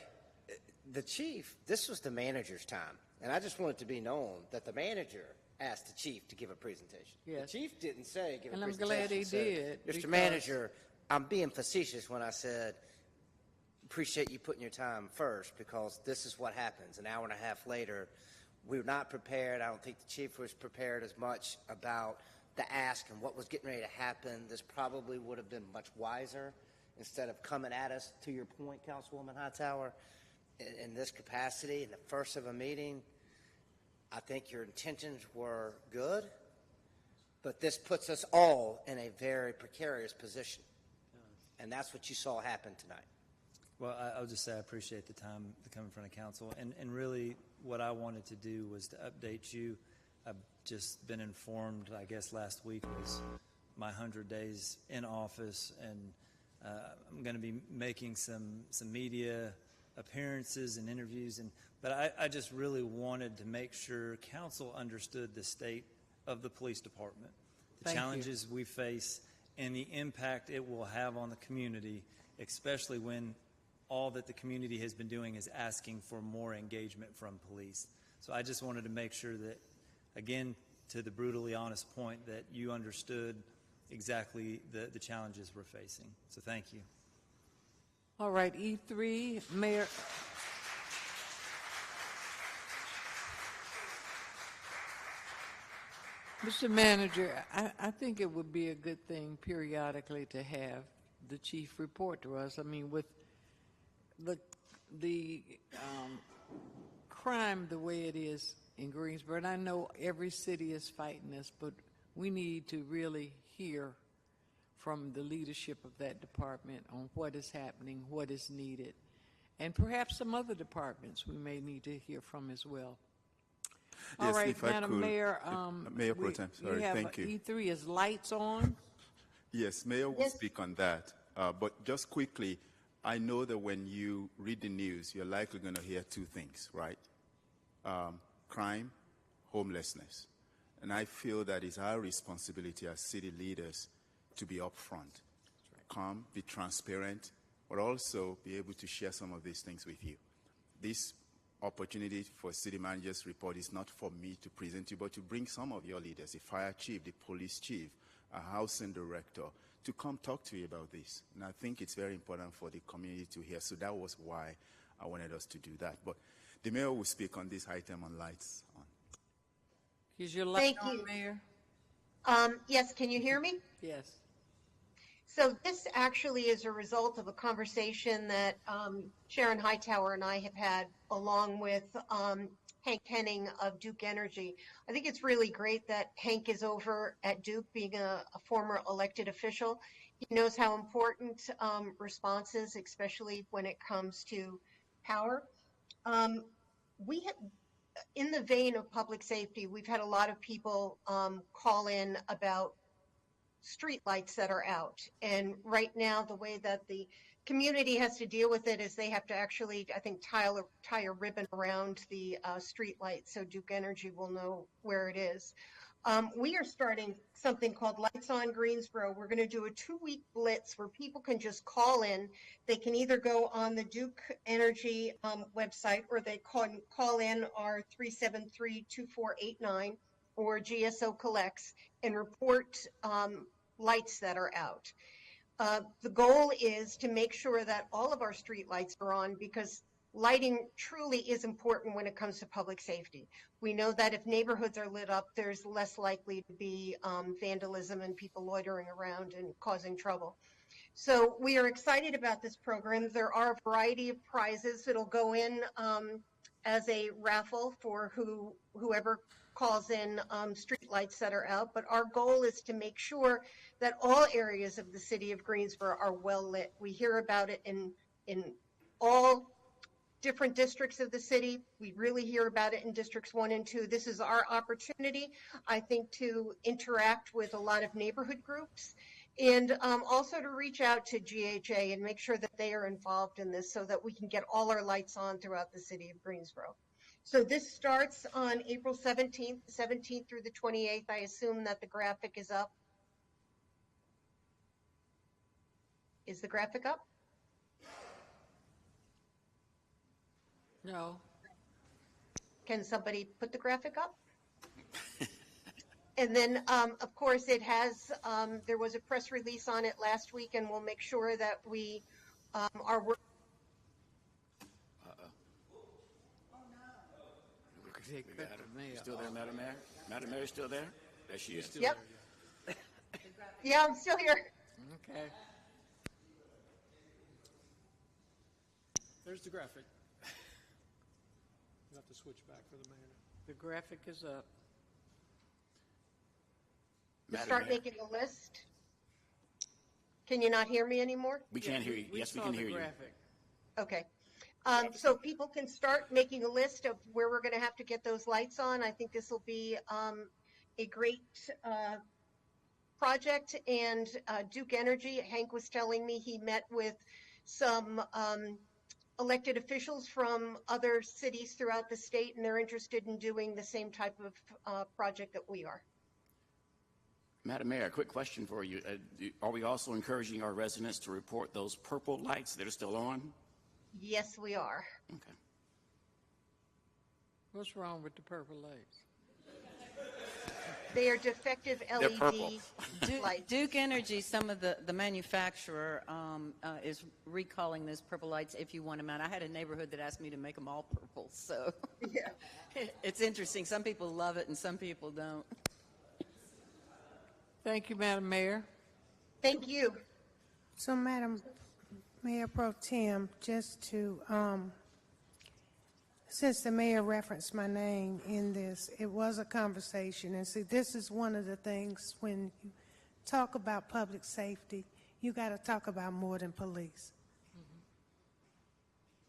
the chief, this was the manager's time, and I just want it to be known that the manager asked the chief to give a presentation. Yes. The chief didn't say give and a I'm presentation. glad he did. Mr. Manager, I'm being facetious when I said appreciate you putting your time first, because this is what happens. An hour and a half later, we were not prepared. I don't think the chief was prepared as much about the ask and what was getting ready to happen. This probably would have been much wiser instead of coming at us, to your point, Councilwoman Hightower, in this capacity, in the first of a meeting. I think your intentions were good, but this puts us all in a very precarious position. And that's what you saw happen tonight. Well, I'll just say I appreciate the time to come in front of council. And really what I wanted to do was to update you. I've just been informed, I guess last week was my 100 days in office, and I'm going to be making some media appearances and interviews. But I just really wanted to make sure council understood the state of the police department, the challenges we face, and the impact it will have on the community, especially when all that the community has been doing is asking for more engagement from police. So I just wanted to make sure that, again, to the brutally honest point, that you understood exactly the challenges we're facing. So thank you. All right, E3, Mayor. Mr. Manager, I think it would be a good thing periodically to have the chief report to us. I mean, with the crime the way it is in Greensboro, and I know every city is fighting this, but we need to really hear from the leadership of that department on what is happening, what is needed, and perhaps some other departments we may need to hear from as well. All Yes, right, if I Madam could, Mayor, Mayor Pro Tem, sorry, thank you. E3 is lights on. Yes, Mayor will speak on that. But just quickly, I know that when you read the news, you're likely going to hear two things, right? Crime, homelessness. And I feel that it's our responsibility as city leaders to be upfront, come, be transparent, but also be able to share some of these things with you. This opportunity for city manager's report is not for me to present you, but to bring some of your leaders, the fire chief, the police chief, a housing director, to come talk to you about this. And I think it's very important for the community to hear. So that was why I wanted us to do that. But the mayor will speak on this item on lights on. Is your light Thank on, you. Mayor? Yes, can you hear me? Yes. So this actually is a result of a conversation that Sharon Hightower and I have had, along with Hank Henning of Duke Energy. I think it's really great that Hank is over at Duke, being a former elected official. He knows how important response is, especially when it comes to power. We have, in the vein of public safety, we've had a lot of people call in about street lights that are out. And right now, the way that the community has to deal with it is they have to actually, I think, tie a ribbon around the street light so Duke Energy will know where it is. We are starting something called Lights on Greensboro. We're going to do a 2-week blitz where people can just call in. They can either go on the Duke Energy website, or they call in our 373-2489 or GSO Collects and report lights that are out. The goal is to make sure that all of our street lights are on, because lighting truly is important when it comes to public safety. We know that if neighborhoods are lit up, there's less likely to be vandalism and people loitering around and causing trouble. So we are excited about this program. There are a variety of prizes. It'll go in as a raffle for whoever calls in street lights that are out. But our goal is to make sure that all areas of the city of Greensboro are well lit. We hear about it in all different districts of the city. We really hear about it in districts 1 and 2. This is our opportunity, I think, to interact with a lot of neighborhood groups, and also to reach out to GHA and make sure that they are involved in this so that we can get all our lights on throughout the city of Greensboro. So this starts on April 17th through the 28th. I assume that the graphic is up. Is the graphic up? No. Can somebody put the graphic up? And then, of course, it has, there was a press release on it last week, and we'll make sure that we are working. Still there, Madam Mayor? Madam Mayor, still there? There she is. Yep. Yeah, I'm still here. Okay. There's the graphic. You have to switch back for the mayor. The graphic is up. Start making a list. Can you not hear me anymore? We can't hear you. Yes, we can hear you. Okay. So people can start making a list of where we're going to have to get those lights on. I think this will be a great project. And Duke Energy, Hank was telling me he met with some elected officials from other cities throughout the state, and they're interested in doing the same type of project that we are. Madam Mayor, a quick question for you. Are we also encouraging our residents to report those purple lights that are still on? Yes, we are. Okay. What's wrong with the purple lights? They are defective LED lights. Duke Energy, some of the manufacturer is recalling those purple lights if you want them out. I had a neighborhood that asked me to make them all purple, so yeah. It's interesting. Some people love it and some people don't. Thank you, Madam Mayor. Thank you. So, Madam Mayor Pro Tem, just to, since the mayor referenced my name in this, it was a conversation. And see, this is one of the things when you talk about public safety, you got to talk about more than police.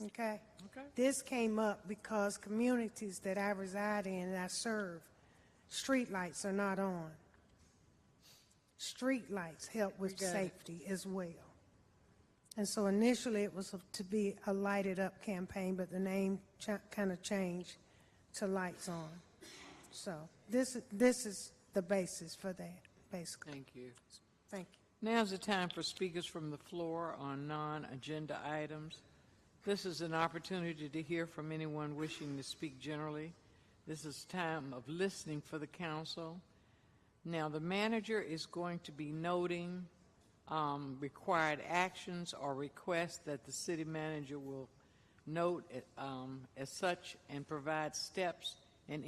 Okay? Okay. This came up because communities that I reside in and I serve, street lights are not on. Street lights help with safety as well. And so initially it was to be a lighted up campaign, but the name kind of changed to Lights On. So this is the basis for that, basically. Thank you. Thank Now's the time for speakers from the floor on non-agenda items. This is an opportunity to hear from anyone wishing to speak generally. This is time of listening for the council. Now, the manager is going to be noting required actions or requests that the city manager will note as such and provide steps and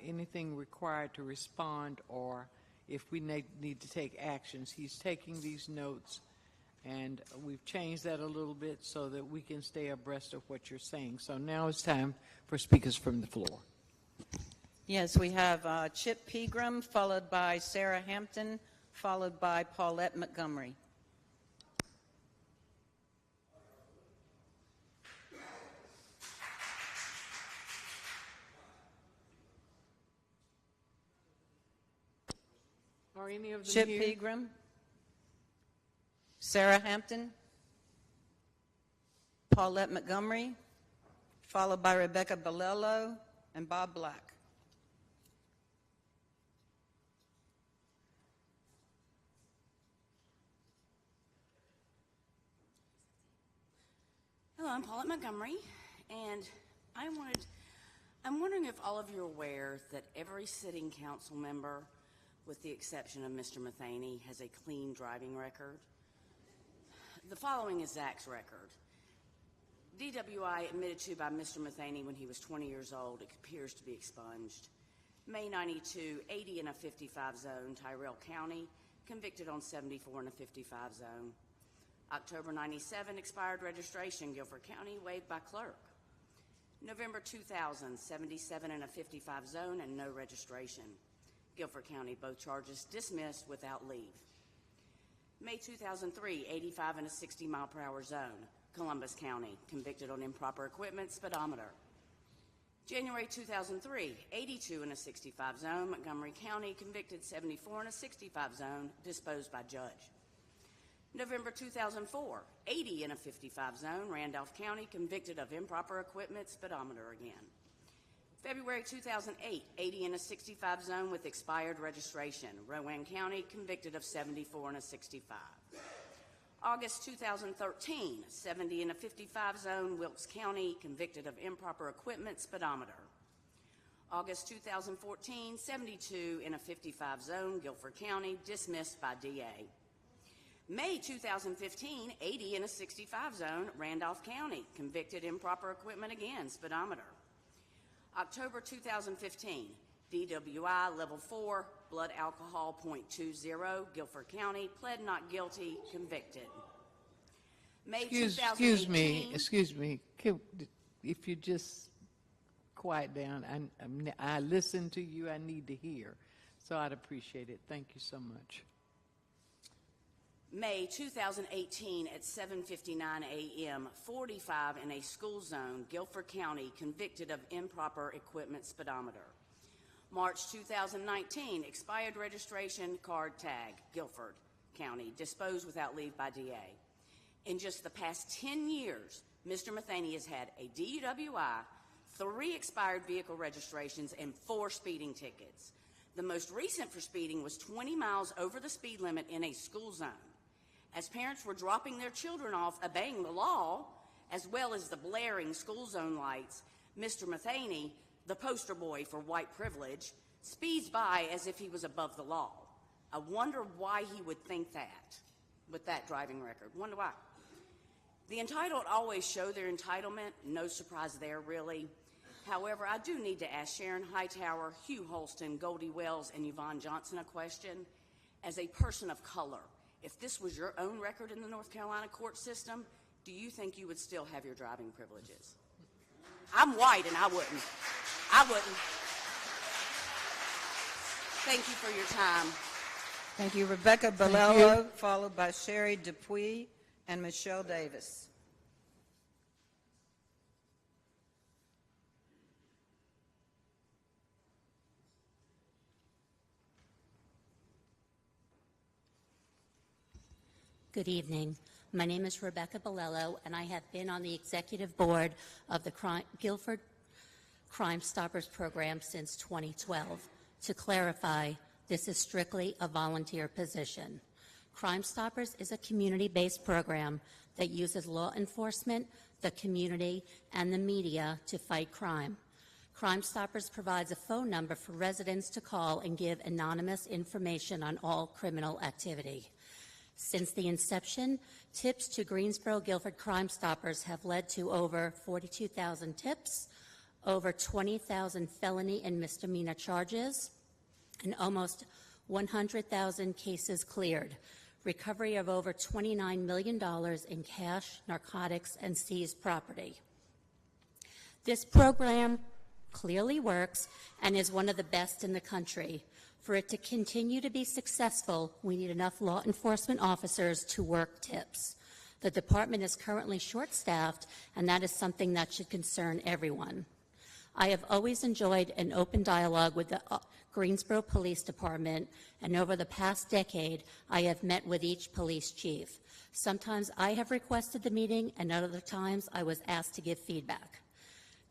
anything required to respond, or if we need to take actions. He's taking these notes, and we've changed that a little bit so that we can stay abreast of what you're saying. So now it's time for speakers from the floor. Yes, we have Chip Pegram, followed by Sarah Hampton, followed by Paulette Montgomery. Are any of them Chip here? Pegram, Sarah Hampton, Paulette Montgomery, followed by Rebecca Bolello and Bob Black. Hello, I'm Paulette Montgomery, and I'm wondering if all of you are aware that every sitting council member, with the exception of Mr. Matheny, has a clean driving record. The following is Zach's record. DWI admitted to by Mr. Matheny when he was 20 years old. It appears to be expunged. May 92, 80 in a 55 zone, Tyrell County, convicted on 74 in a 55 zone. October 97, expired registration, Guilford County, waived by clerk. November 2000, 77 in a 55 zone and no registration. Guilford County, both charges dismissed without leave. May 2003, 85 in a 60-mile-per-hour zone, Columbus County, convicted on improper equipment, speedometer. January 2003, 82 in a 65 zone, Montgomery County, convicted 74 in a 65 zone, disposed by judge. November 2004, 80 in a 55 zone, Randolph County, convicted of improper equipment, speedometer again. February 2008, 80 in a 65 zone with expired registration, Rowan County, convicted of 74 in a 65. August 2013, 70 in a 55 zone, Wilkes County, convicted of improper equipment, speedometer. August 2014, 72 in a 55 zone, Guilford County, dismissed by DA. May 2015, 80 in a 65 zone, Randolph County, convicted improper equipment again, speedometer. October 2015, DWI level 4, blood alcohol .20, Guilford County, pled not guilty, convicted. May Excuse me. If you just quiet down, I listen to you. I need to hear, so I'd appreciate it. Thank you so much. May 2018 at 7:59 a.m., 45 in a school zone, Guilford County, convicted of improper equipment, speedometer. March 2019, expired registration, card tag, Guilford County, disposed without leave by DA. In just the past 10 years, Mr. Matheny has had a DUWI, 3 expired vehicle registrations, and 4 speeding tickets. The most recent for speeding was 20 miles over the speed limit in a school zone. As parents were dropping their children off obeying the law, as well as the blaring school zone lights, Mr. Matheny, the poster boy for white privilege, speeds by as if he was above the law. I wonder why he would think that with that driving record. Wonder why. The entitled always show their entitlement. No surprise there, really. However, I do need to ask Sharon Hightower, Hugh Holston, Goldie Wells, and Yvonne Johnson a question. As a person of color, if this was your own record in the North Carolina court system, do you think you would still have your driving privileges? I'm white and I wouldn't. Thank you for your time. Thank you. Rebecca Bolello, followed by Sherry Dupuy and Michelle Davis. Good evening. My name is Rebecca Bolello, and I have been on the executive board of the Guilford Crime Stoppers program since 2012. To clarify, this is strictly a volunteer position. Crime Stoppers is a community-based program that uses law enforcement, the community, and the media to fight crime. Crime Stoppers provides a phone number for residents to call and give anonymous information on all criminal activity. Since the inception, tips to Greensboro Guilford Crime Stoppers have led to over 42,000 tips, over 20,000 felony and misdemeanor charges, and almost 100,000 cases cleared, recovery of over $29 million in cash, narcotics, and seized property. This program clearly works and is one of the best in the country. For it to continue to be successful, we need enough law enforcement officers to work tips. The department is currently short-staffed, and that is something that should concern everyone. I have always enjoyed an open dialogue with the Greensboro Police Department, and over the past decade, I have met with each police chief. Sometimes I have requested the meeting, and other times I was asked to give feedback.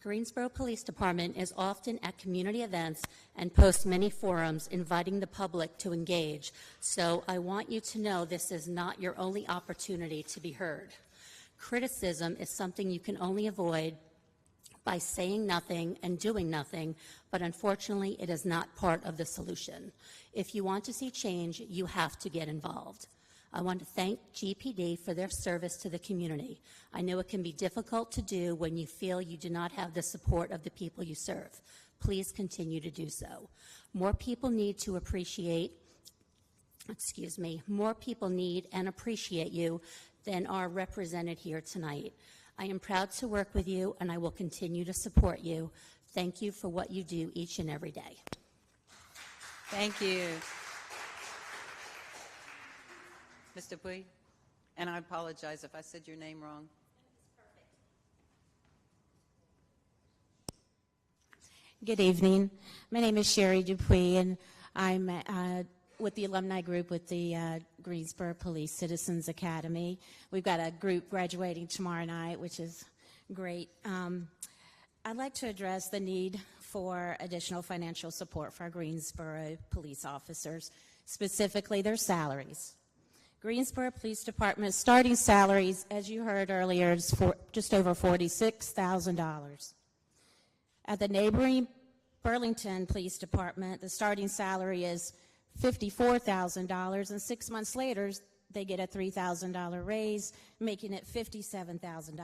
Greensboro Police Department is often at community events and posts many forums inviting the public to engage, so I want you to know this is not your only opportunity to be heard. Criticism is something you can only avoid by saying nothing and doing nothing, but unfortunately it is not part of the solution. If you want to see change, you have to get involved. I want to thank GPD for their service to the community. I know it can be difficult to do when you feel you do not have the support of the people you serve. Please continue to do so. More people need to appreciate, more people need and appreciate you than are represented here tonight. I am proud to work with you, and I will continue to support you. Thank you for what you do each and every day. Thank you. Mr. Bui, and I apologize if I said your name wrong. Good evening. My name is Sherry Dupuy, and I'm with the alumni group with the Greensboro Police Citizens Academy. We've got a group graduating tomorrow night, which is great. I'd like to address the need for additional financial support for our Greensboro police officers, specifically their salaries. Greensboro Police Department starting salaries, as you heard earlier, is for just over $46,000. At the neighboring Burlington Police Department, the starting salary is $54,000, and 6 months later, they get a $3,000 raise, making it $57,000.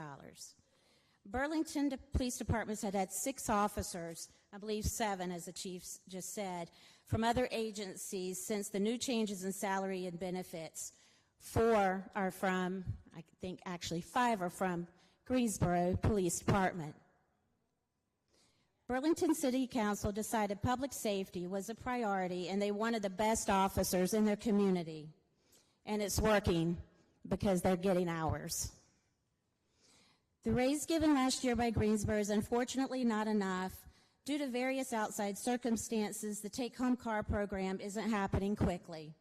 Burlington Police Departments had 6 officers, I believe 7, as the chief just said, from other agencies since the new changes in salary and benefits. 4 are from, I think actually 5 are from Greensboro Police Department. Burlington City Council decided public safety was a priority and they wanted the best officers in their community. And it's working because they're getting hours. The raise given last year by Greensboro is unfortunately not enough. Due to various outside circumstances, the take-home car program isn't happening quickly.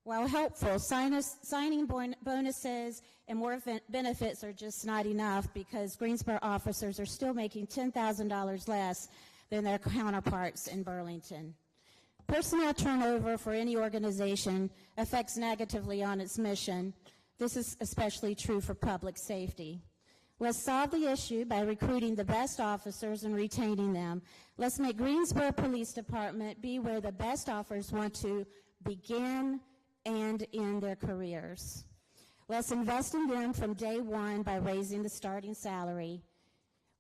While helpful, signing bonuses and more benefits are just not enough because Greensboro officers are still making $10,000 less than their counterparts in Burlington. Personnel turnover for any organization affects negatively on its mission. This is especially true for public safety. Let's solve the issue by recruiting the best officers and retaining them. Let's make Greensboro Police Department be where the best officers want to begin and end their careers. Let's invest in them from day one by raising the starting salary.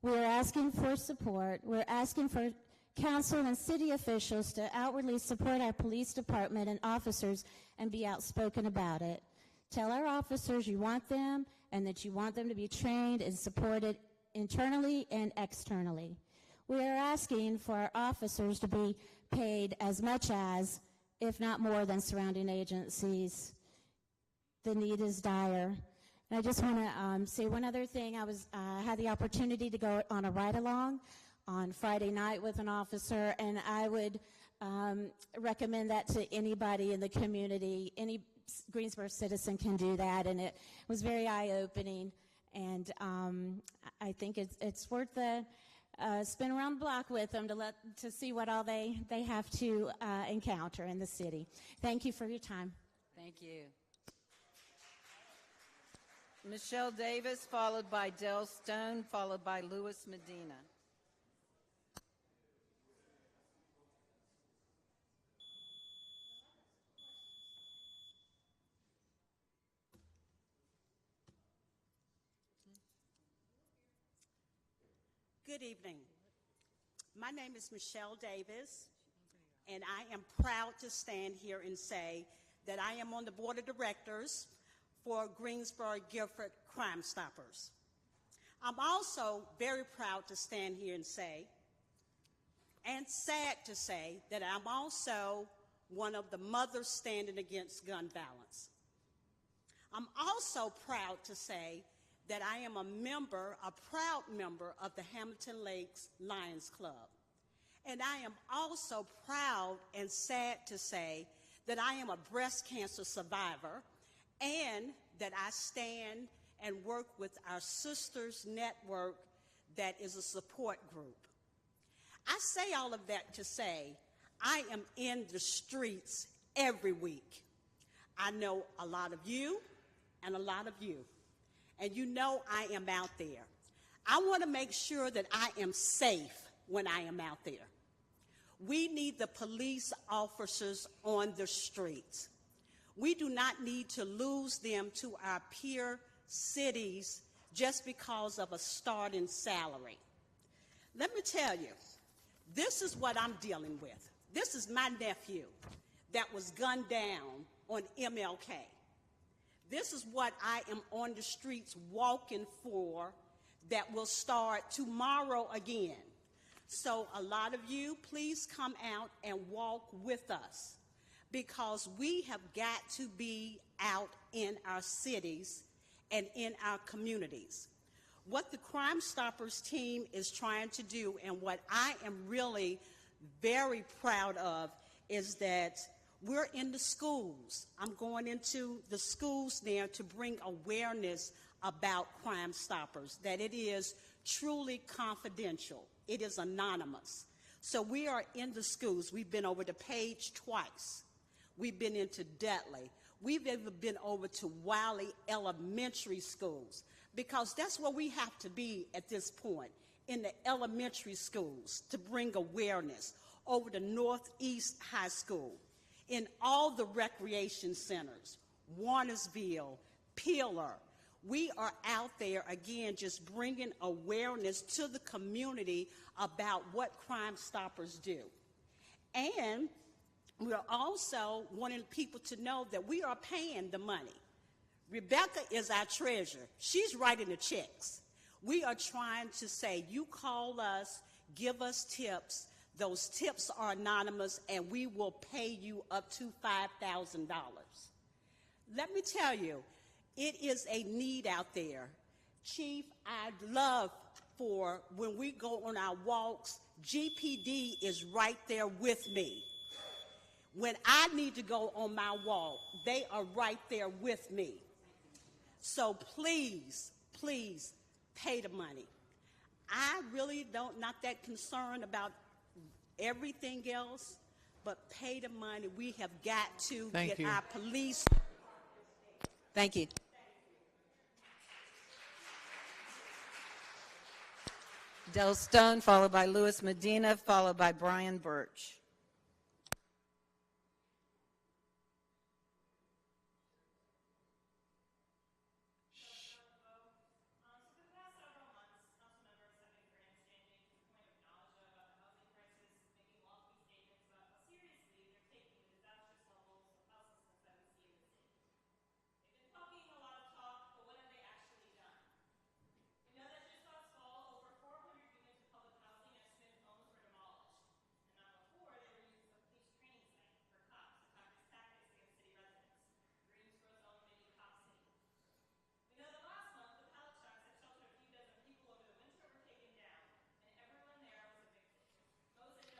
We're asking for support. We're asking for council and city officials to outwardly support our police department and officers and be outspoken about it. Tell our officers you want them and that you want them to be trained and supported internally and externally. We are asking for our officers to be paid as much as, if not more than, surrounding agencies. The need is dire. And I just want to say one other thing. I had the opportunity to go on a ride-along on Friday night with an officer, and I would recommend that to anybody in the community. Any Greensboro citizen can do that, and it was very eye-opening. And I think it's worth the spin around the block with them to see what all they have to encounter in the city. Thank you for your time. Thank you. Michelle Davis, followed by Del Stone, followed by Louis Medina. Good evening. My name is Michelle Davis, and I am proud to stand here and say that I am on the board of directors for Greensboro Guilford Crime Stoppers. I'm also very proud to stand here and say, and sad to say, that I'm also one of the mothers standing against gun violence. I'm also proud to say that I am a proud member of the Hamilton Lakes Lions Club. And I am also proud and sad to say that I am a breast cancer survivor and that I stand and work with our Sisters Network that is a support group. I say all of that to say I am in the streets every week. I know a lot of you and a lot of you. And you know I am out there. I want to make sure that I am safe when I am out there. We need the police officers on the streets. We do not need to lose them to our peer cities just because of a starting salary. Let me tell you, this is what I'm dealing with. This is my nephew that was gunned down on MLK. This is what I am on the streets walking for that will start tomorrow again. So a lot of you, please come out and walk with us because we have got to be out in our cities and in our communities. What the Crime Stoppers team is trying to do and what I am really very proud of is that we're in the schools. I'm going into the schools now to bring awareness about Crime Stoppers, that it is truly confidential. It is anonymous. So we are in the schools. We've been over to Page twice. We've been into Dudley. We've even been over to Wiley Elementary Schools because that's where we have to be at this point, in the elementary schools to bring awareness, over to Northeast High School, in all the recreation centers, Warnersville, Peeler. We are out there, again, just bringing awareness to the community about what Crime Stoppers do. And we're also wanting people to know that we are paying the money. Rebecca is our treasurer. She's writing the checks. We are trying to say, you call us, give us tips. Those tips are anonymous, and we will pay you up to $5,000. Let me tell you, it is a need out there. Chief, I'd love for when we go on our walks, GPD is right there with me. When I need to go on my walk, they are right there with me. So please, please pay the money. I really not that concerned about everything else, but pay the money. We have got to get our police. Thank you. Del Stone, followed by Louis Medina, followed by Brian Birch.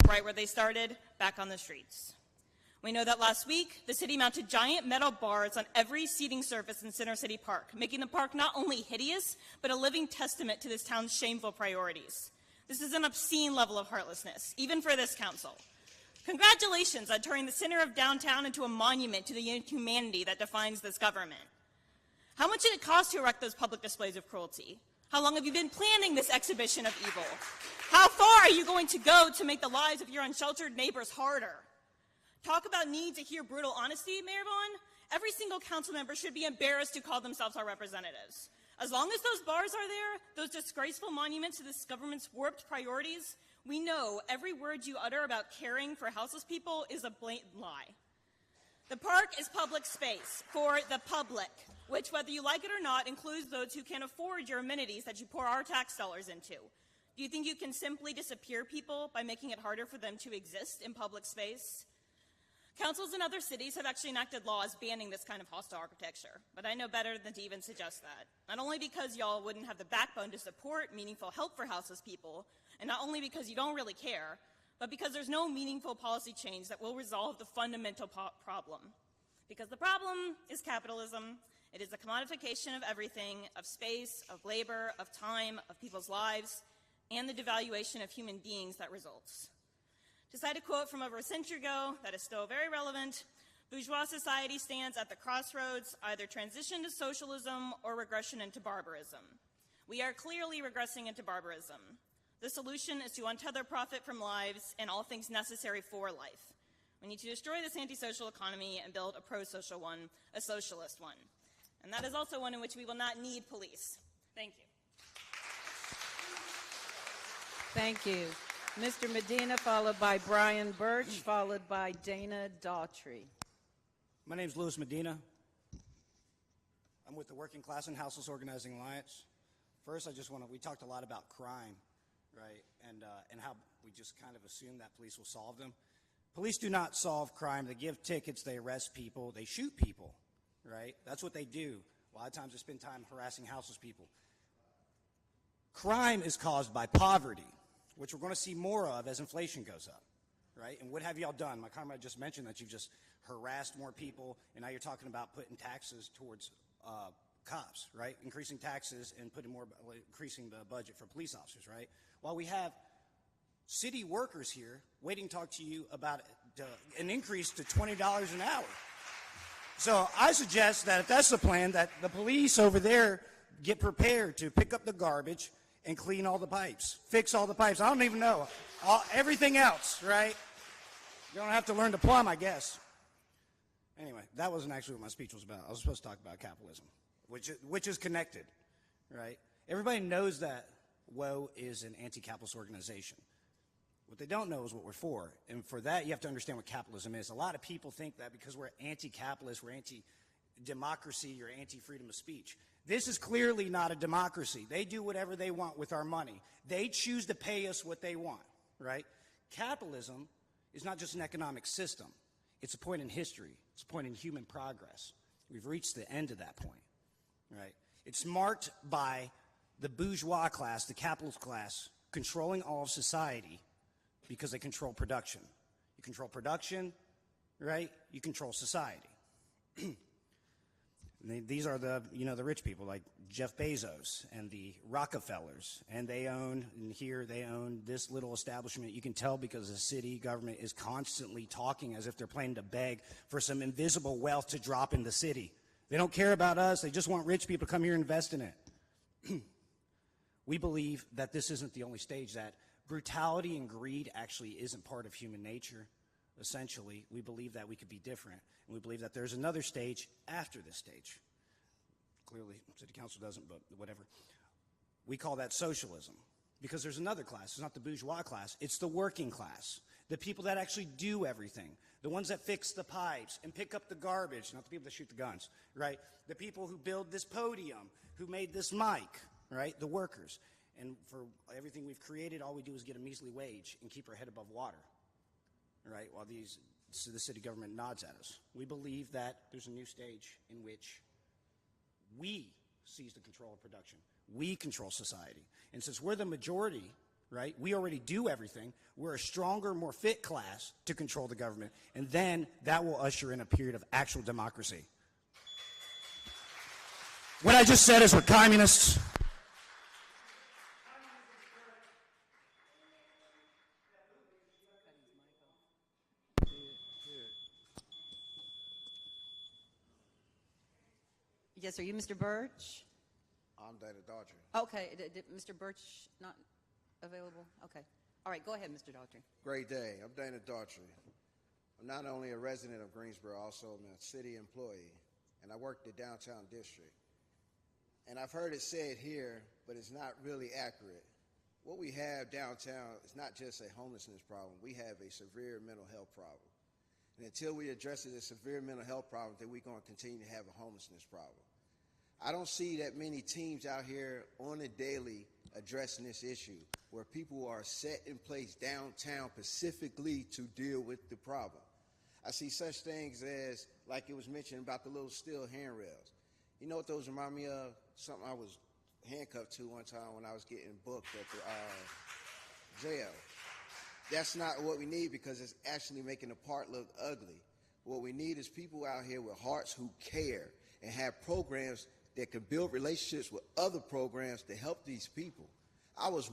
Right where they started, back on the streets. We know that last week, the city mounted giant metal bars on every seating surface in Center City Park, making the park not only hideous, but a living testament to this town's shameful priorities. This is an obscene level of heartlessness, even for this council. Congratulations on turning the center of downtown into a monument to the inhumanity that defines this government. How much did it cost to erect those public displays of cruelty? How long have you been planning this exhibition of evil? How far are you going to go to make the lives of your unsheltered neighbors harder? Talk about need to hear brutal honesty, Mayor Vaughn. Every single council member should be embarrassed to call themselves our representatives. As long as those bars are there, those disgraceful monuments to this government's warped priorities, we know every word you utter about caring for houseless people is a blatant lie. The park is public space for the public, which, whether you like it or not, includes those who can't afford your amenities that you pour our tax dollars into. Do you think you can simply disappear people by making it harder for them to exist in public space? Councils in other cities have actually enacted laws banning this kind of hostile architecture, but I know better than to even suggest that. Not only because y'all wouldn't have the backbone to support meaningful help for houseless people, and not only because you don't really care, but because there's no meaningful policy change that will resolve the fundamental problem. Because the problem is capitalism. It is the commodification of everything, of space, of labor, of time, of people's lives, and the devaluation of human beings that results. To cite a quote from over a century ago that is still very relevant, bourgeois society stands at the crossroads, either transition to socialism or regression into barbarism. We are clearly regressing into barbarism. The solution is to untether profit from lives and all things necessary for life. We need to destroy this antisocial economy and build a pro-social one, a socialist one. And that is also one in which we will not need police. Thank you. Thank you. Mr. Medina, followed by Brian Birch, followed by Dana Daughtry. My name is Louis Medina. I'm with the Working Class and Houseless Organizing Alliance. First, we talked a lot about crime, right, and how we just kind of assume that police will solve them. Police do not solve crime. They give tickets, they arrest people, they shoot people, right? That's what they do. A lot of times they spend time harassing houseless people. Crime is caused by poverty, which we're going to see more of as inflation goes up, right? And what have y'all done? My comrade just mentioned that you've just harassed more people, and now you're talking about putting taxes towards cops, right? Increasing taxes and increasing the budget for police officers, right? While we have city workers here waiting to talk to you about an increase to $20 an hour. So I suggest that if that's the plan, that the police over there get prepared to pick up the garbage and clean all the pipes, fix all the pipes. I don't even know. Everything else, right? You don't have to learn to plumb, I guess. Anyway, that wasn't actually what my speech was about. I was supposed to talk about capitalism, which is connected, right? Everybody knows that WOE is an anti-capitalist organization. What they don't know is what we're for. And for that, you have to understand what capitalism is. A lot of people think that because we're anti-capitalist, we're anti-democracy, or anti-freedom of speech. This is clearly not a democracy. They do whatever they want with our money. They choose to pay us what they want, right? Capitalism is not just an economic system. It's a point in history. It's a point in human progress. We've reached the end of that point, right? It's marked by the bourgeois class, the capitalist class, controlling all of society because they control production. You control production, right? You control society. These are the rich people like Jeff Bezos and the Rockefellers, and they own this little establishment. You can tell because the city government is constantly talking as if they're planning to beg for some invisible wealth to drop in the city. They don't care about us. They just want rich people to come here and invest in it. We believe that this isn't the only stage, that brutality and greed actually isn't part of human nature. Essentially, we believe that we could be different, and we believe that there's another stage after this stage. Clearly, City Council doesn't, but whatever. We call that socialism, because there's another class. It's not the bourgeois class. It's the working class, the people that actually do everything, the ones that fix the pipes and pick up the garbage, not the people that shoot the guns, right? The people who build this podium, who made this mic, right? The workers. And for everything we've created, all we do is get a measly wage and keep our head above water, right, while the city government nods at us. We believe that there's a new stage in which we seize the control of production. We control society. And since we're the majority, right, we already do everything. We're a stronger, more fit class to control the government, and then that will usher in a period of actual democracy. What I just said is we're communists. Yes, are you Mr. Birch? I'm Dana Daughtry. Okay, did Mr. Birch not available? Okay. All right, go ahead, Mr. Daughtry. Great day. I'm Dana Daughtry. I'm not only a resident of Greensboro, also I'm a city employee, and I work the downtown district. And I've heard it said here, but it's not really accurate. What we have downtown is not just a homelessness problem. We have a severe mental health problem. And until we address it as a severe mental health problem, then we're going to continue to have a homelessness problem. I don't see that many teams out here on the daily addressing this issue where people are set in place downtown specifically to deal with the problem. I see such things as, like it was mentioned about the little steel handrails. You know what those remind me of? Something I was handcuffed to one time when I was getting booked at the jail. That's not what we need because it's actually making the park look ugly. What we need is people out here with hearts who care and have programs that can build relationships with other programs to help these people. I was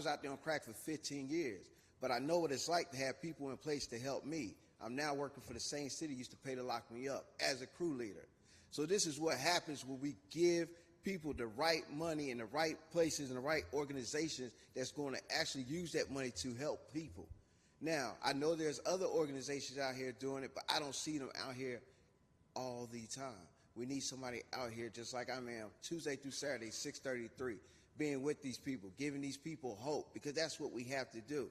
out there on crack for 15 years, but I know what it's like to have people in place to help me. I'm now working for the same city used to pay to lock me up as a crew leader. So this is what happens when we give people the right money in the right places and the right organizations that's going to actually use that money to help people. Now, I know there's other organizations out here doing it, but I don't see them out here all the time. We need somebody out here just like I am, Tuesday through Saturday, 6:33, being with these people, giving these people hope, because that's what we have to do.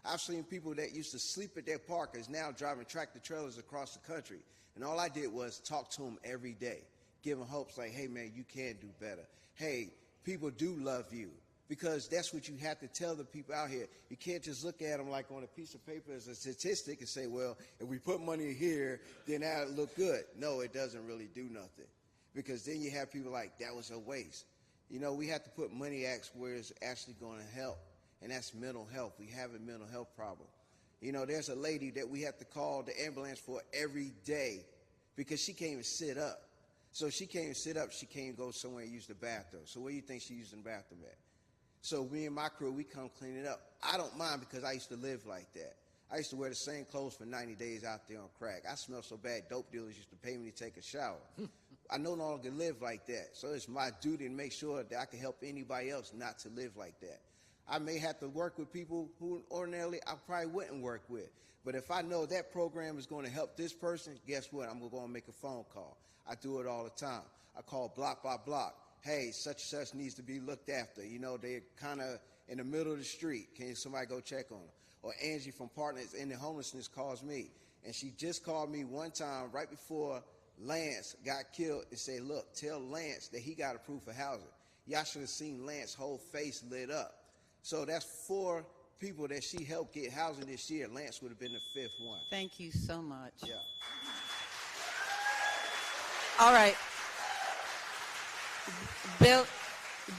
I've seen people that used to sleep at their park is now driving tractor trailers across the country, and all I did was talk to them every day, give them hopes like, hey, man, you can do better. Hey, people do love you, because that's what you have to tell the people out here. You can't just look at them like on a piece of paper as a statistic and say, well, if we put money here, then that'll look good. No, it doesn't really do nothing, because then you have people like, that was a waste. You know, we have to put money where it's actually going to help, and that's mental health. We have a mental health problem. You know, there's a lady that we have to call the ambulance for every day because she can't even sit up. So she can't even sit up. She can't go somewhere and use the bathroom. So where do you think she's using the bathroom at? So me and my crew, we come clean it up. I don't mind because I used to live like that. I used to wear the same clothes for 90 days out there on crack. I smelled so bad, dope dealers used to pay me to take a shower. I no longer live like that. So it's my duty to make sure that I can help anybody else not to live like that. I may have to work with people who ordinarily I probably wouldn't work with. But if I know that program is going to help this person, guess what? I'm going to go and make a phone call. I do it all the time. I call block by block. Hey, such and such needs to be looked after. You know, they're kind of in the middle of the street. Can somebody go check on them? Or Angie from Partners in the Homelessness calls me. And she just called me one time right before Lance got killed and said, look, tell Lance that he got approved for housing. Y'all should have seen Lance's whole face lit up. So that's 4 people that she helped get housing this year. Lance would have been the 5th one. Thank you so much. Yeah. All right.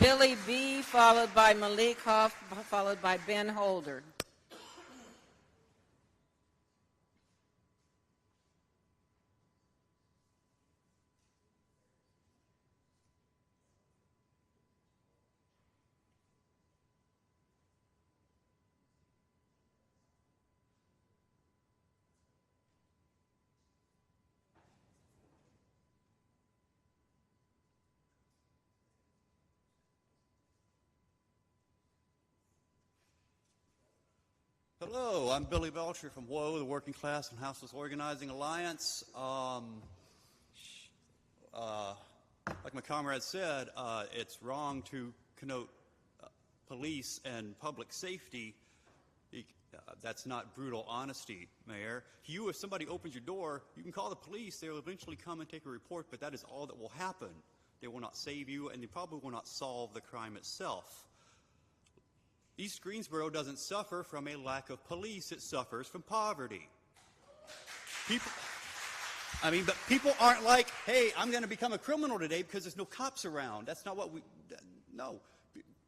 Billy B., followed by Malik Hoff, followed by Ben Holder. Hello, I'm Billy Belcher from WHOA, the Working Class and Houseless Organizing Alliance. Like my comrade said, it's wrong to connote police and public safety. That's not brutal honesty, Mayor. If somebody opens your door, you can call the police. They will eventually come and take a report, but that is all that will happen. They will not save you, and they probably will not solve the crime itself. East Greensboro doesn't suffer from a lack of police. It suffers from poverty. But people aren't like, hey, I'm going to become a criminal today because there's no cops around. That's not what no.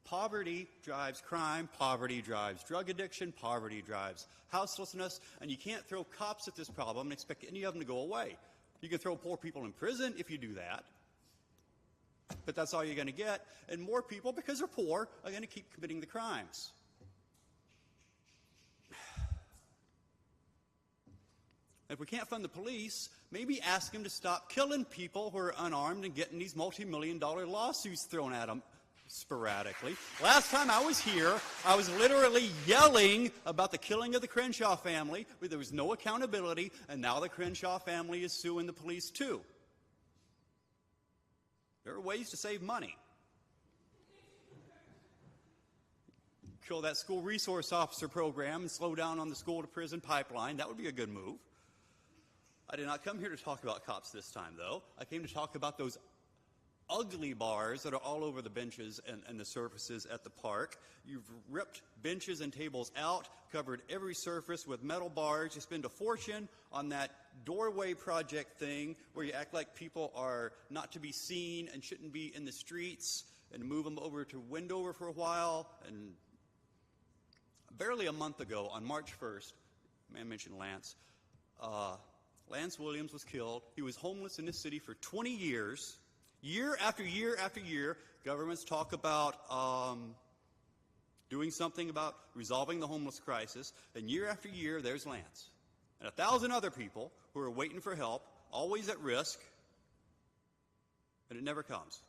Poverty drives crime. Poverty drives drug addiction. Poverty drives houselessness. And you can't throw cops at this problem and expect any of them to go away. You can throw poor people in prison if you do that. But that's all you're going to get. And more people, because they're poor, are going to keep committing the crimes. If we can't fund the police, maybe ask them to stop killing people who are unarmed and getting these multi-million-dollar lawsuits thrown at them sporadically. Last time I was here, I was literally yelling about the killing of the Crenshaw family, where there was no accountability, and now the Crenshaw family is suing the police too. There are ways to save money. Kill that school resource officer program and slow down on the school-to-prison pipeline. That would be a good move. I did not come here to talk about cops this time, though. I came to talk about those ugly bars that are all over the benches and the surfaces at the park. You've ripped benches and tables out, covered every surface with metal bars. You spend a fortune on that doorway project thing where you act like people are not to be seen and shouldn't be in the streets, and move them over to Wendover for a while. And barely a month ago, on March 1st, man mentioned Lance, Lance Williams was killed. He was homeless in this city for 20 years. Year after year after year, governments talk about doing something about resolving the homeless crisis, and year after year, there's Lance. And 1,000 other people who are waiting for help, always at risk, and it never comes.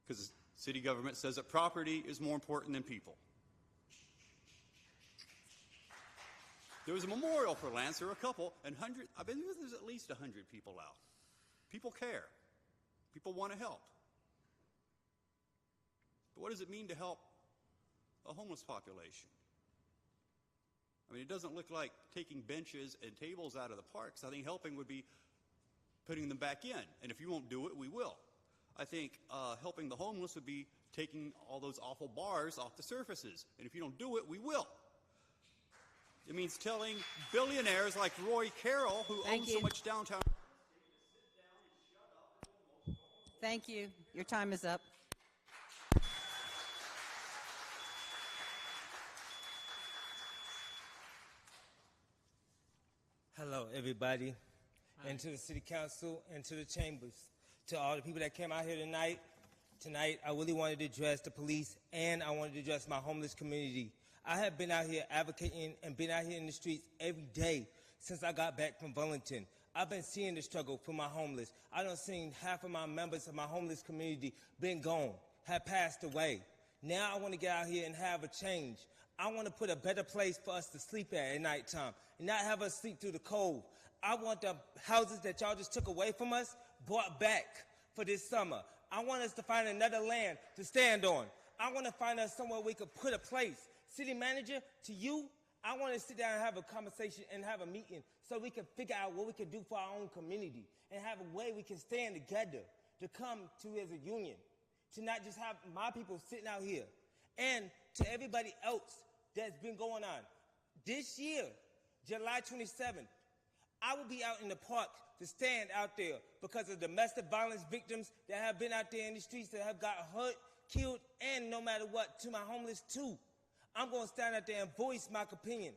Because city government says that property is more important than people. There was a memorial for Lance. There were a couple, and hundreds. I bet there's at least 100 people out. People care. People want to help. But what does it mean to help a homeless population? I mean, it doesn't look like taking benches and tables out of the parks. I think helping would be putting them back in. And if you won't do it, we will. I think helping the homeless would be taking all those awful bars off the surfaces. And if you don't do it, we will. It means telling billionaires like Roy Carroll, who owns so much downtown. Thank you. Your time is up. Hello, everybody, and to the City Council and to the chambers. To all the people that came out here tonight, I really wanted to address the police, and I wanted to address my homeless community. I have been out here advocating and been out here in the streets every day since I got back from Burlington. I've been seeing the struggle for my homeless. I done seen half of my members of my homeless community been gone, have passed away. Now I want to get out here and have a change. I want to put a better place for us to sleep at nighttime and not have us sleep through the cold. I want the houses that y'all just took away from us brought back for this summer. I want us to find another land to stand on. I want to find us somewhere we could put a place. City manager, to you, I want to sit down and have a conversation and have a meeting so we can figure out what we can do for our own community and have a way we can stand together to come to as a union, to not just have my people sitting out here. And to everybody else that's been going on. This year, July 27th, I will be out in the park to stand out there because of domestic violence victims that have been out there in the streets that have got hurt, killed, and no matter what, to my homeless too. I'm going to stand out there and voice my opinion.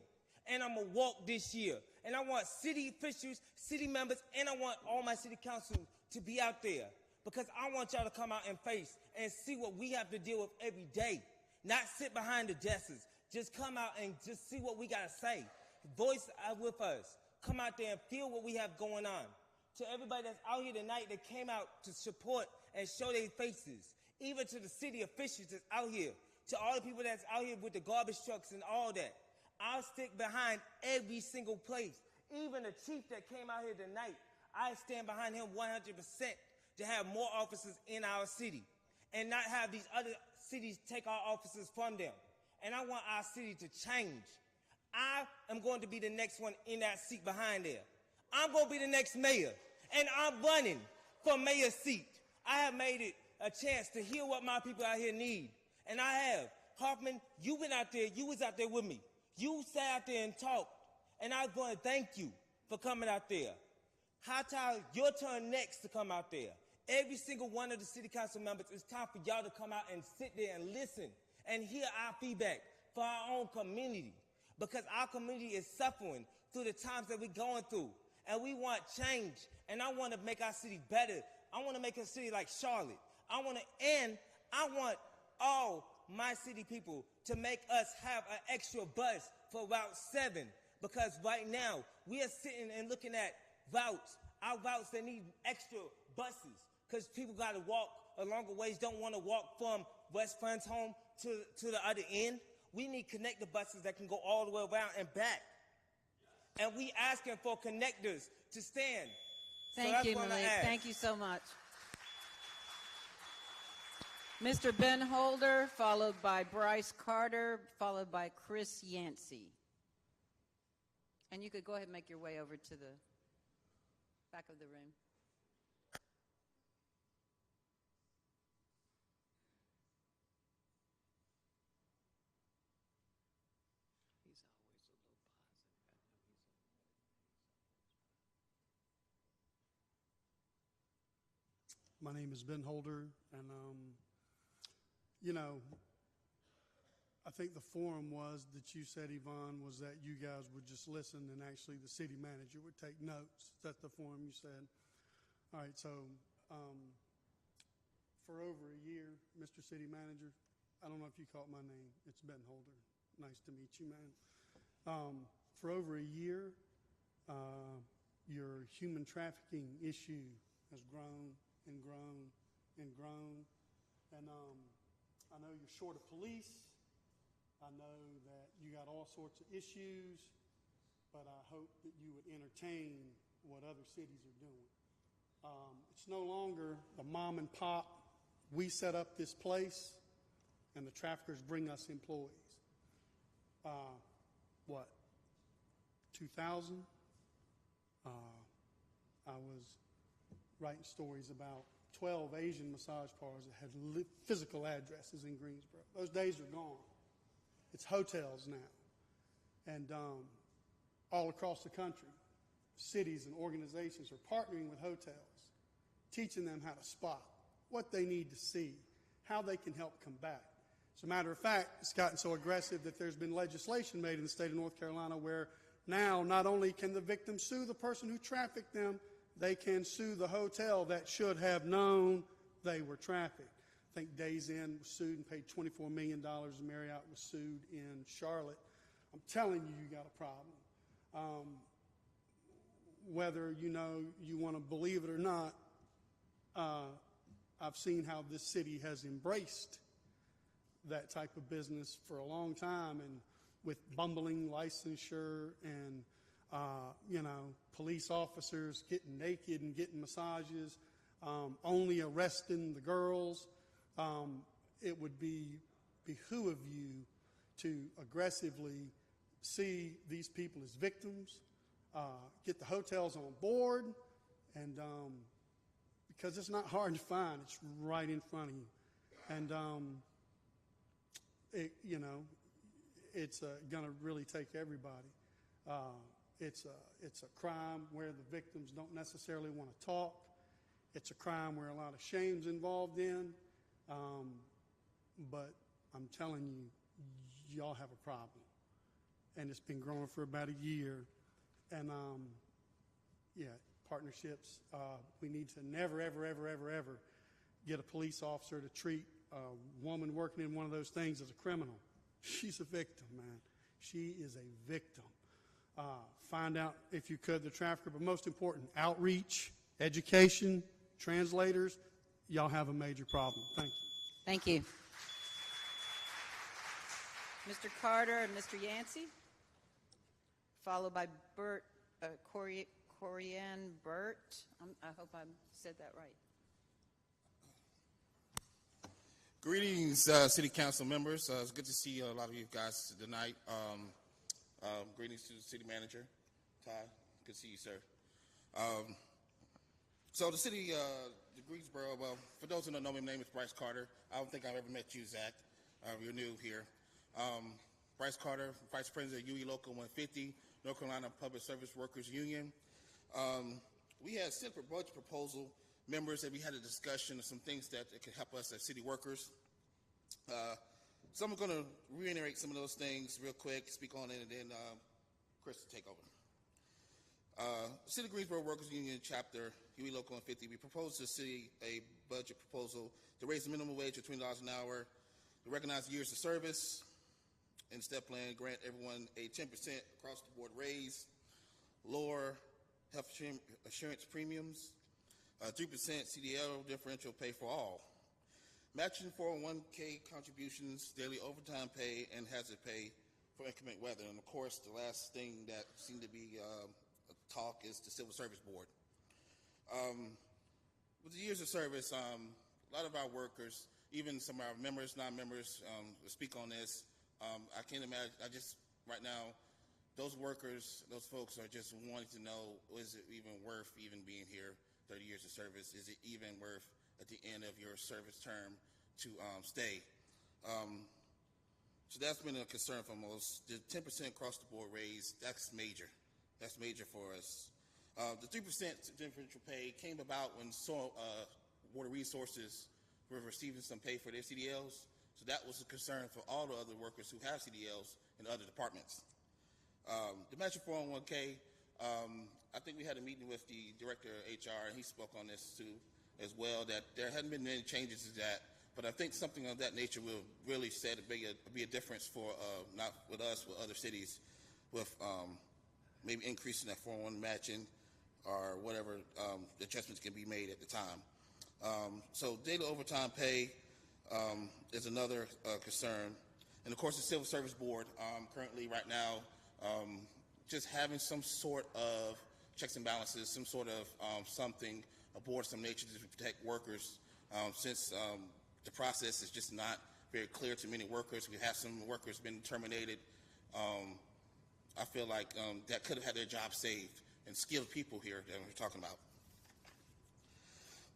And I'm going to walk this year. And I want city officials, city members, and I want all my city councils to be out there. Because I want y'all to come out and face and see what we have to deal with every day. Not sit behind the desks. Just come out and just see what we got to say. Voice with us. Come out there and feel what we have going on. To everybody that's out here tonight that came out to support and show their faces. Even to the city officials that's out here. To all the people that's out here with the garbage trucks and all that. I'll stick behind every single place. Even the chief that came out here tonight, I stand behind him 100% to have more officers in our city and not have these other cities take our officers from them. And I want our city to change. I am going to be the next one in that seat behind there. I'm going to be the next mayor, and I'm running for mayor's seat. I have made it a chance to hear what my people out here need. And I have. Hoffman, you been out there. You was out there with me. You sat out there and talked. And I was going to thank you for coming out there. Hightower, your turn next to come out there. Every single one of the city council members, it's time for y'all to come out and sit there and listen and hear our feedback for our own community. Because our community is suffering through the times that we're going through. And we want change. And I want to make our city better. I want to make a city like Charlotte. I want all my city people to make us have an extra bus for Route 7. because right now we are sitting and looking at our routes that need extra buses because people got to walk a longer ways, don't want to walk from West Friends home to the other end. We need connector buses that can go all the way around and back. And we asking for connectors to stand. Thank you, Malik. Thank you so much. Mr. Ben Holder, followed by Bryce Carter, followed by Chris Yancey. And you could go ahead and make your way over to the back of the room. My name is Ben Holder, and you know, I think the forum was that you said, Yvonne, was that you guys would just listen and actually the city manager would take notes. Is that the forum you said? All right, so for over a year, Mr. City Manager, I don't know if you caught my name. It's Ben Holder. Nice to meet you, man. For over a year, your human trafficking issue has grown and grown and grown. And I know you're short of police. I know that you got all sorts of issues, but I hope that you would entertain what other cities are doing. It's no longer the mom and pop, we set up this place, and the traffickers bring us employees. 2000? I was writing stories about 12 Asian massage parlors that had physical addresses in Greensboro. Those days are gone. It's hotels now. And all across the country, cities and organizations are partnering with hotels, teaching them how to spot, what they need to see, how they can help combat. As a matter of fact, it's gotten so aggressive that there's been legislation made in the state of North Carolina where now not only can the victim sue the person who trafficked them, they can sue the hotel that should have known they were trafficked. I think Days Inn was sued and paid $24 million. Marriott was sued in Charlotte. I'm telling you, you got a problem. Whether you know you want to believe it or not, I've seen how this city has embraced that type of business for a long time, and with bumbling licensure and police officers getting naked and getting massages, only arresting the girls. It would behoove you to aggressively see these people as victims, get the hotels on board, and because it's not hard to find, it's right in front of you. And it's going to really take everybody. It's a crime where the victims don't necessarily want to talk. It's a crime where a lot of shame's involved in. But I'm telling you, y'all have a problem. And it's been growing for about a year. And, partnerships. We need to never, ever, ever, ever, ever get a police officer to treat a woman working in one of those things as a criminal. She's a victim, man. She is a victim. Find out, if you could, the trafficker, but most important, outreach, education, translators. Y'all have a major problem. Thank you. Thank you. Mr. Carter and Mr. Yancey, followed by Bert, Corianne Burt. I hope I said that right. Greetings, City Council members. It's good to see a lot of you guys tonight. Greetings to the City Manager, Ty. Good to see you, sir. So the city, the Greensboro, well, for those who don't know me, my name is Bryce Carter. I don't think I've ever met you, Zach. You're new here. Bryce Carter, Vice President of UE Local 150, North Carolina Public Service Workers Union. We had sent a budget proposal members that we had a discussion of some things that could help us as city workers. So I'm going to reiterate some of those things real quick, speak on it, and then Chris will take over. City of Greensboro Workers Union Chapter, UE Local 150, we proposed to the city a budget proposal to raise the minimum wage to $20 an hour, to recognize years of service, in the step plan grant everyone a 10% across the board raise, lower health insurance premiums, 3% CDL differential pay for all, matching 401k contributions, daily overtime pay, and hazard pay for inclement weather. And of course, the last thing that seemed to be a talk is the Civil Service Board. With the years of service, a lot of our workers, even some of our members, non-members, will speak on this. I can't imagine, right now, those workers, those folks are just wanting to know, is it even worth even being here 30 years of service? Is it even worth at the end of your service term to stay? So that's been a concern for most. The 10% across the board raise, that's major. That's major for us. The 3% differential pay came about when Water Resources were receiving some pay for their CDLs. So that was a concern for all the other workers who have CDLs in other departments. The matching 401k, I think we had a meeting with the director of HR, and he spoke on this too as well, that there hadn't been any changes to that. But I think something of that nature will really be a difference for not with us, with other cities, with maybe increasing that 401 matching or whatever adjustments can be made at the time. So daily overtime pay is another concern. And of course, the Civil Service Board currently right now just having some sort of checks and balances, some sort of something, a board of some nature to protect workers since the process is just not very clear to many workers. We have some workers been terminated. I feel like that could have had their job saved, and skilled people here that we're talking about.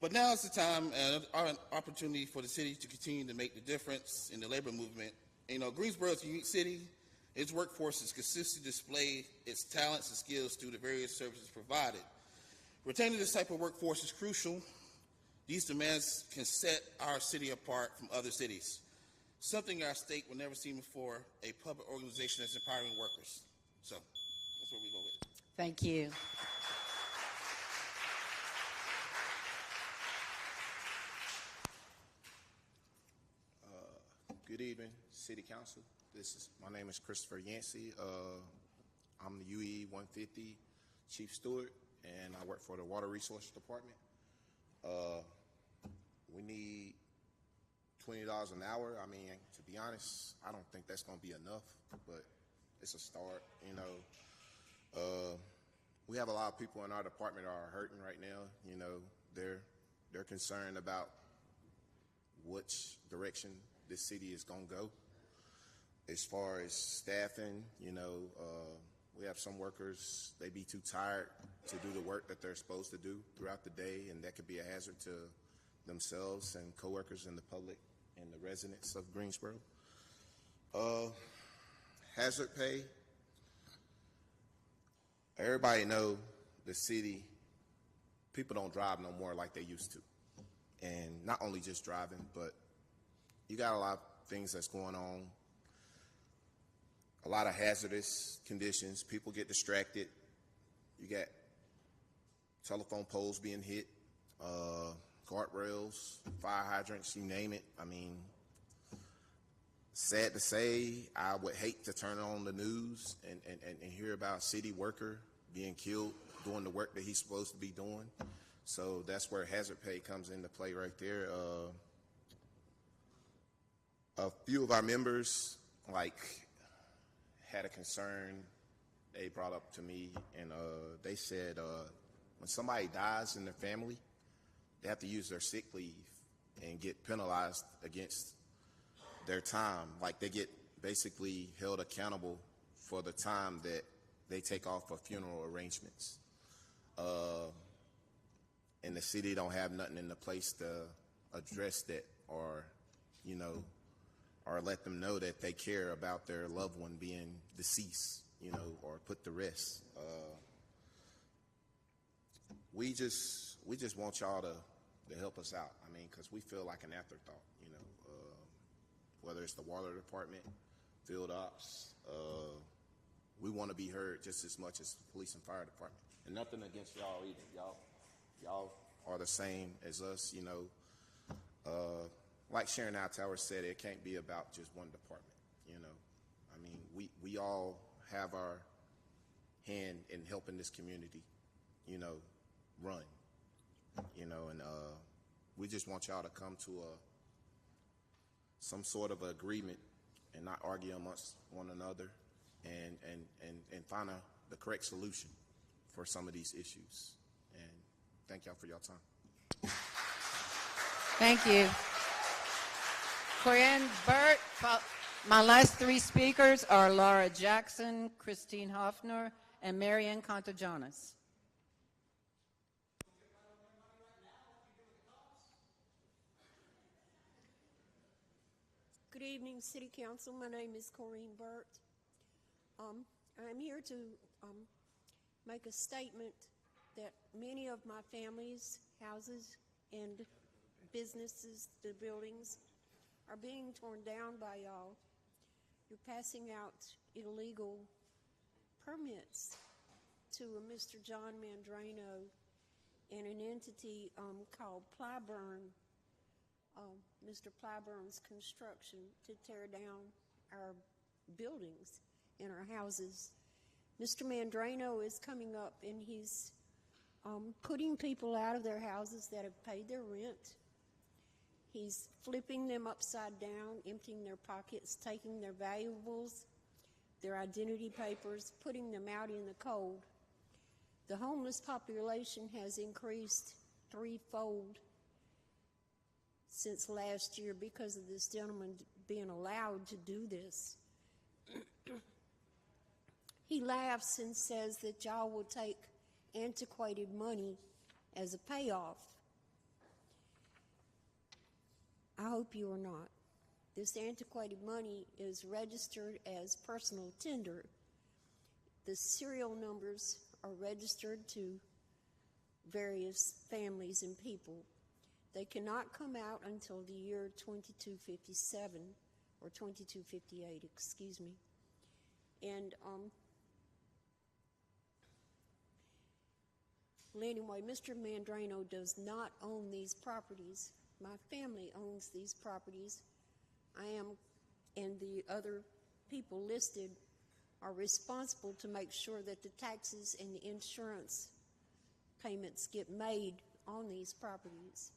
But now is the time and an opportunity for the city to continue to make the difference in the labor movement. You know, Greensboro is a unique city. Its workforce has consistently displayed its talents and skills through the various services provided. Retaining this type of workforce is crucial. These demands can set our city apart from other cities, something our state will never see before, a public organization that's empowering workers. So that's where we go with it. Thank you. Good evening, City Council. My name is Christopher Yancey. I'm the UE 150 Chief Steward, and I work for the Water Resources Department. We need $20 an hour. I mean, to be honest, I don't think that's going to be enough, but it's a start. You know, we have a lot of people in our department are hurting right now. You know, they're concerned about which direction this city is going to go. As far as staffing, you know, we have some workers, they be too tired to do the work that they're supposed to do throughout the day, and that could be a hazard to themselves and coworkers and the public and the residents of Greensboro. Hazard pay. Everybody know the city, people don't drive no more like they used to. And not only just driving, but you got a lot of things that's going on. A lot of hazardous conditions. People get distracted. You got telephone poles being hit, guardrails, fire hydrants, you name it. I mean, sad to say, I would hate to turn on the news and hear about a city worker being killed doing the work that he's supposed to be doing. So that's where hazard pay comes into play right there. A few of our members, had a concern they brought up to me, and they said when somebody dies in their family, they have to use their sick leave and get penalized against their time. Like, they get basically held accountable for the time that they take off for funeral arrangements. And the city don't have nothing in the place to address that, or, you know, or let them know that they care about their loved one being deceased, you know, or put to rest. We just want y'all to help us out. I mean, because we feel like an afterthought, you know, whether it's the water department, field ops, we want to be heard just as much as the police and fire department. And nothing against y'all either. Y'all are the same as us, you know. Like Sharon Altower said, it can't be about just one department, you know. I mean, we all have our hand in helping this community, run, and we just want y'all to come to some sort of agreement and not argue amongst one another, and find the correct solution for some of these issues. And thank y'all for your time. Thank you. Corinne Burt. My last three speakers are Laura Jackson, Christine Hoffner, and Marianne Contajonas. Good evening, City Council. My name is Corinne Burt. I'm here to make a statement that many of my family's houses and businesses, the buildings, are being torn down by y'all. You're passing out illegal permits to a Mr. John Mandrano and an entity called Plyburn, Mr. Plyburn's Construction, to tear down our buildings and our houses. Mr. Mandrano is coming up and he's putting people out of their houses that have paid their rent. He's flipping them upside down, emptying their pockets, taking their valuables, their identity papers, putting them out in the cold. The homeless population has increased threefold since last year because of this gentleman being allowed to do this. He laughs and says that y'all will take antiquated money as a payoff. I hope you are not. This antiquated money is registered as personal tender. The serial numbers are registered to various families and people. They cannot come out until the year 2257 or 2258, excuse me. And well, anyway, Mr. Mandrano does not own these properties. My family owns these properties. I am, and the other people listed are responsible to make sure that the taxes and the insurance payments get made on these properties.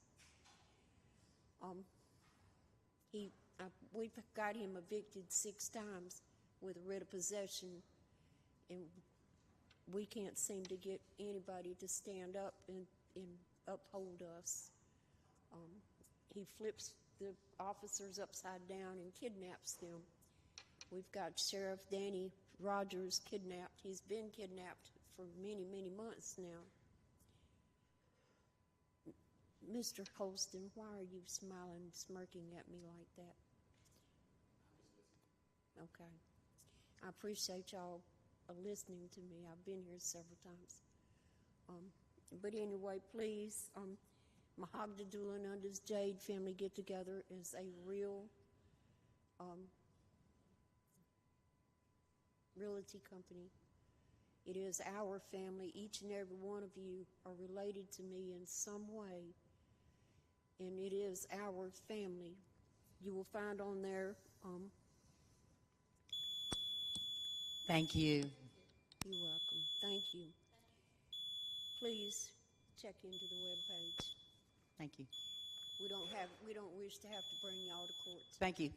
We've got him evicted 6 times with a writ of possession, and we can't seem to get anybody to stand up and uphold us. He flips the officers upside down and kidnaps them. We've got Sheriff Danny Rogers kidnapped. He's been kidnapped for many, many months now. Mr. Holston, why are you smiling, smirking at me like that? Okay. I appreciate y'all listening to me. I've been here several times. But anyway, please, Mahogdadula and Unda's Jade Family Get-Together is a real realty company. It is our family. Each and every one of you are related to me in some way, and it is our family. You will find on there. Thank you. You're welcome. Thank you. Please check into the webpage. Thank you. We don't wish to have to bring y'all to court. Thank you.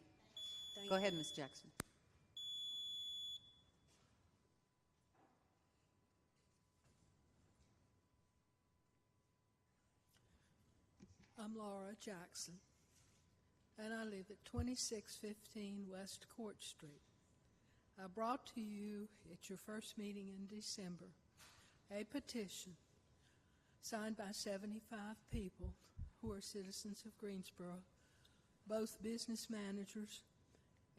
Thank Go you. ahead, Ms. Jackson. I'm Laura Jackson, and I live at 2615 West Court Street. I brought to you at your first meeting in December a petition signed by 75 people who are citizens of Greensboro, both business managers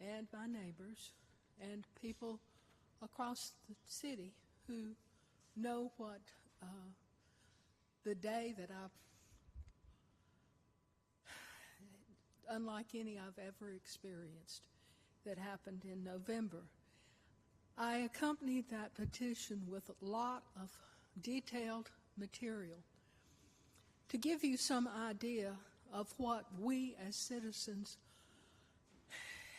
and my neighbors, and people across the city who know what the day that unlike any I've ever experienced, that happened in November. I accompanied that petition with a lot of detailed material to give you some idea of what we as citizens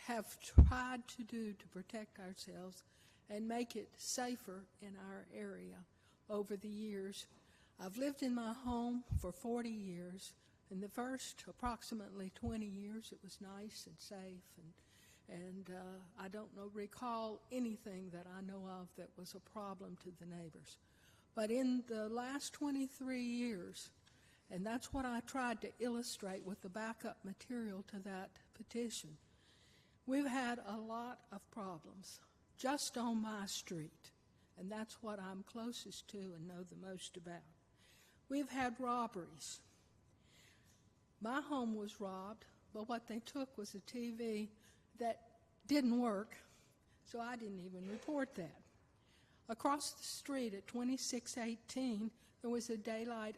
have tried to do to protect ourselves and make it safer in our area over the years. I've lived in my home for 40 years. In the first approximately 20 years, it was nice and safe, and I don't recall anything that I know of that was a problem to the neighbors. But in the last 23 years, and that's what I tried to illustrate with the backup material to that petition, we've had a lot of problems just on my street, and that's what I'm closest to and know the most about. We've had robberies. My home was robbed, but what they took was a TV that didn't work, so I didn't even report that. Across the street at 2618, there was a daylight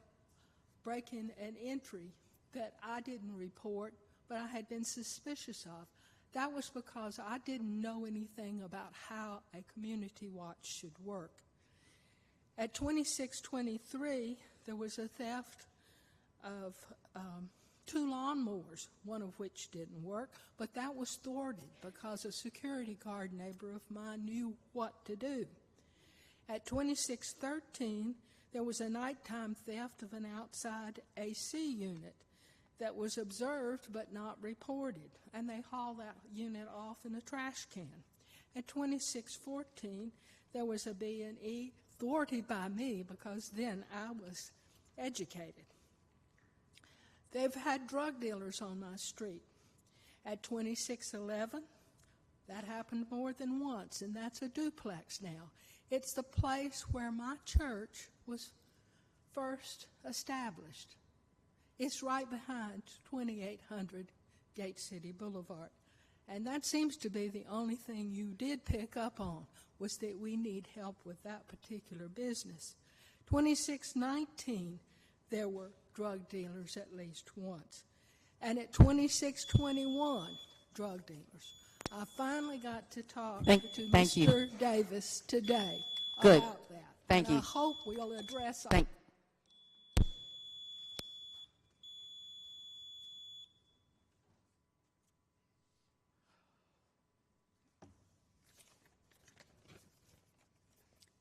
break-in and entry that I didn't report, but I had been suspicious of. That was because I didn't know anything about how a community watch should work. At 2623, there was a theft of 2 lawnmowers, one of which didn't work, but that was thwarted because a security guard neighbor of mine knew what to do. At 2613, there was a nighttime theft of an outside AC unit that was observed but not reported, and they hauled that unit off in a trash can. At 2614, there was a B&E thwarted by me because then I was educated. They've had drug dealers on my street. At 2611, that happened more than once, and that's a duplex now. It's the place where my church was first established. It's right behind 2800 Gate City Boulevard. And that seems to be the only thing you did pick up on, was that we need help with that particular business. 2619, there were drug dealers at least once. And at 2621, drug dealers. I finally got to talk to Mr. Davis today about that. Thank you. I hope we'll address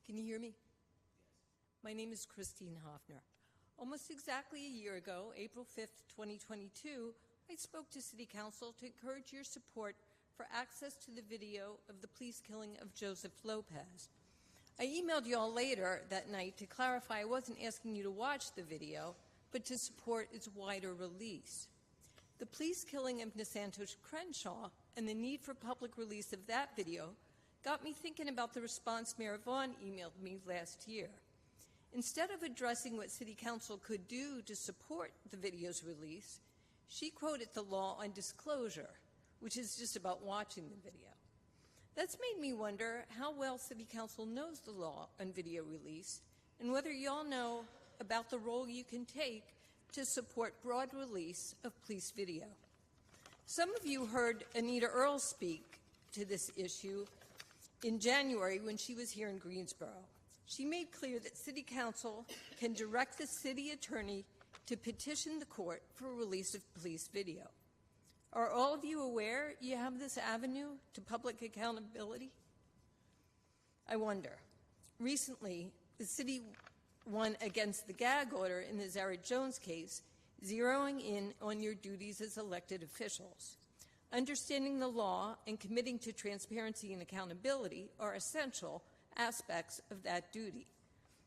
Can you hear me? My name is Christine Hoffner. Almost exactly a year ago, April 5th, 2022, I spoke to City Council to encourage your support for access to the video of the police killing of Joseph Lopez. I emailed you all later that night to clarify I wasn't asking you to watch the video, but to support its wider release. The police killing of Nisantos Crenshaw and the need for public release of that video got me thinking about the response Mayor Vaughn emailed me last year. Instead of addressing what City Council could do to support the video's release, she quoted the law on disclosure, which is just about watching the video. That's made me wonder how well City Council knows the law on video release and whether y'all know about the role you can take to support broad release of police video. Some of you heard Anita Earl speak to this issue in January when she was here in Greensboro. She made clear that City Council can direct the city attorney to petition the court for release of police video. Are all of you aware you have this avenue to public accountability? I wonder. Recently, the city won against the gag order in the Zared Jones case, zeroing in on your duties as elected officials. Understanding the law and committing to transparency and accountability are essential aspects of that duty.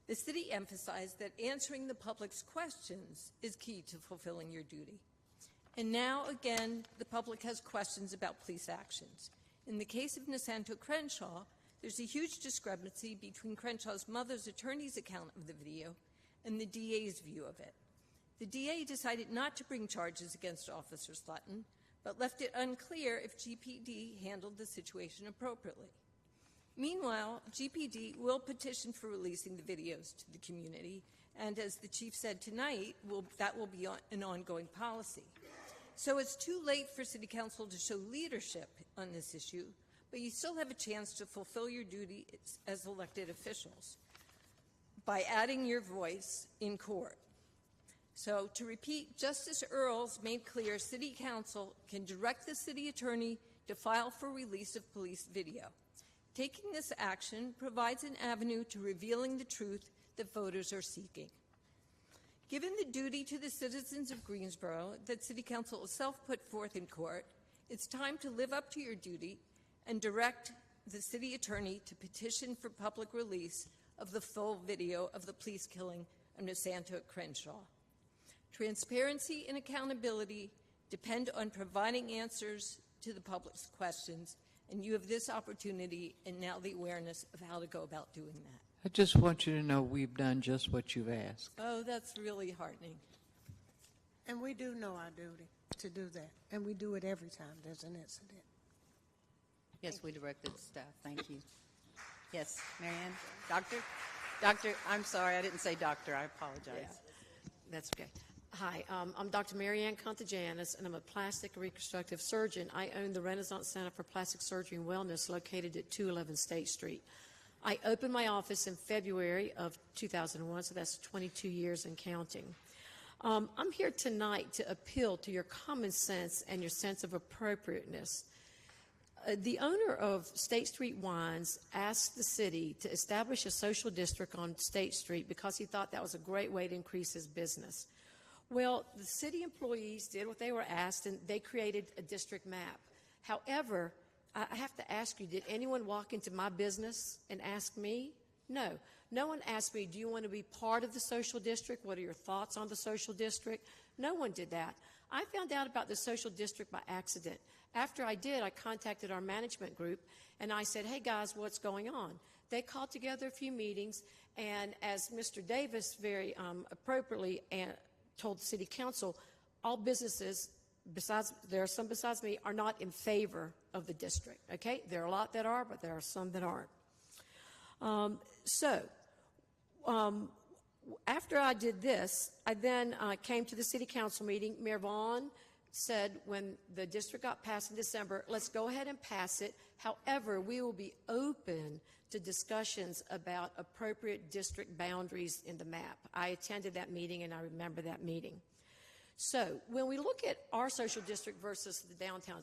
The city emphasized that answering the public's questions is key to fulfilling your duty. And now, again, the public has questions about police actions. In the case of Nisantos Crenshaw, there's a huge discrepancy between Crenshaw's mother's attorney's account of the video and the DA's view of it. The DA decided not to bring charges against Officer Slutton, but left it unclear if GPD handled the situation appropriately. Meanwhile, GPD will petition for releasing the videos to the community, and as the chief said tonight, that will be an ongoing policy. So it's too late for City Council to show leadership on this issue, but you still have a chance to fulfill your duty as elected officials by adding your voice in court. So to repeat, Justice Earls made clear City Council can direct the city attorney to file for release of police video. Taking this action provides an avenue to revealing the truth that voters are seeking. Given the duty to the citizens of Greensboro that City Council itself put forth in court, it's time to live up to your duty and direct the city attorney to petition for public release of the full video of the police killing of Nisanto Crenshaw. Transparency and accountability depend on providing answers to the public's questions, and you have this opportunity and now the awareness of how to go about doing that. I just want you to know we've done just what you've asked. Oh, that's really heartening. And we do know our duty to do that, and we do it every time there's an incident. Yes, we directed staff. Thank you. Yes, Marianne? Doctor, I'm sorry, I didn't say doctor. I apologize. Yeah, that's okay. Hi, I'm Dr. Marianne Contagianis, and I'm a plastic reconstructive surgeon. I own the Renaissance Center for Plastic Surgery and Wellness located at 211 State Street. I opened my office in February of 2001, so that's 22 years and counting. I'm here tonight to appeal to your common sense and your sense of appropriateness. The owner of State Street Wines asked the city to establish a social district on State Street because he thought that was a great way to increase his business. Well, the city employees did what they were asked, and they created a district map. However, I have to ask you, did anyone walk into my business and ask me? No. No one asked me, do you want to be part of the social district? What are your thoughts on the social district? No one did that. I found out about the social district by accident. After I did, I contacted our management group, and I said, hey, guys, what's going on? They called together a few meetings, and as Mr. Davis very appropriately told the city council, all businesses, there are some besides me, are not in favor of the district, okay? There are a lot that are, but there are some that aren't. After I did this, I then came to the city council meeting. Mayor Vaughn said when the district got passed in December, let's go ahead and pass it. However, we will be open to discussions about appropriate district boundaries in the map. I attended that meeting, and I remember that meeting. So when we look at our social district versus the downtown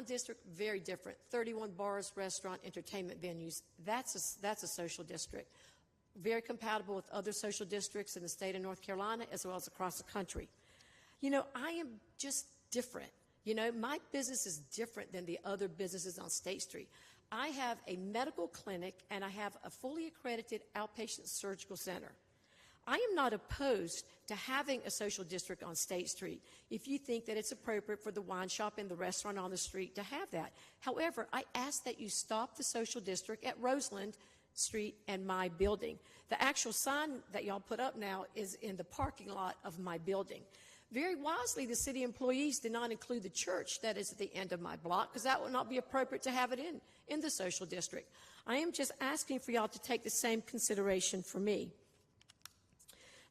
district, very different. 31 bars, restaurant, entertainment venues. That's a social district. Very compatible with other social districts in the state of North Carolina as well as across the country. You know, I am just different. You know, my business is different than the other businesses on State Street. I have a medical clinic, and I have a fully accredited outpatient surgical center. I am not opposed to having a social district on State Street if you think that it's appropriate for the wine shop and the restaurant on the street to have that. However, I ask that you stop the social district at Roseland Street and my building. The actual sign that y'all put up now is in the parking lot of my building. Very wisely, the city employees did not include the church that is at the end of my block because that would not be appropriate to have it in the social district. I am just asking for y'all to take the same consideration for me.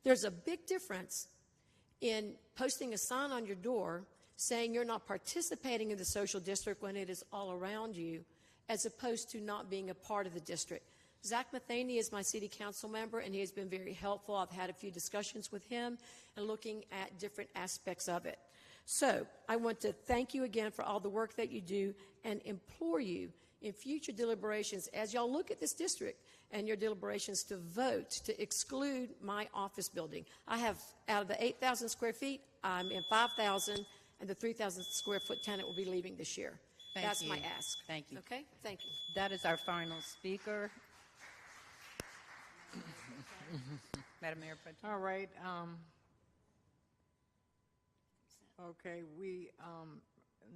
There's a big difference in posting a sign on your door saying you're not participating in the social district when it is all around you, as opposed to not being a part of the district. Zach Matheny is my city council member, and he has been very helpful. I've had a few discussions with him and looking at different aspects of it. So I want to thank you again for all the work that you do and implore you in future deliberations, as y'all look at this district and your deliberations, to vote to exclude my office building. I have, out of the 8,000 square feet, I'm in 5,000, and the 3,000 square foot tenant will be leaving this year. That's my ask. Thank you. Okay? Thank you. That is our final speaker. Madam Mayor Pro Tem. All right. Okay, we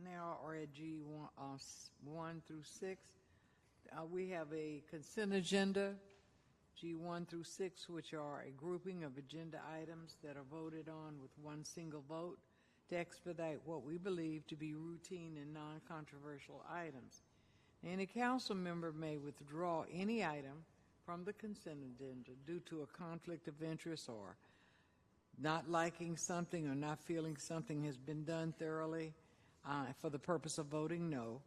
now are at G1 through 6. We have a consent agenda, G1 through 6, which are a grouping of agenda items that are voted on with one single vote to expedite what we believe to be routine and non-controversial items. Any council member may withdraw any item from the consent agenda due to a conflict of interest or not liking something or not feeling something has been done thoroughly for the purpose of voting no.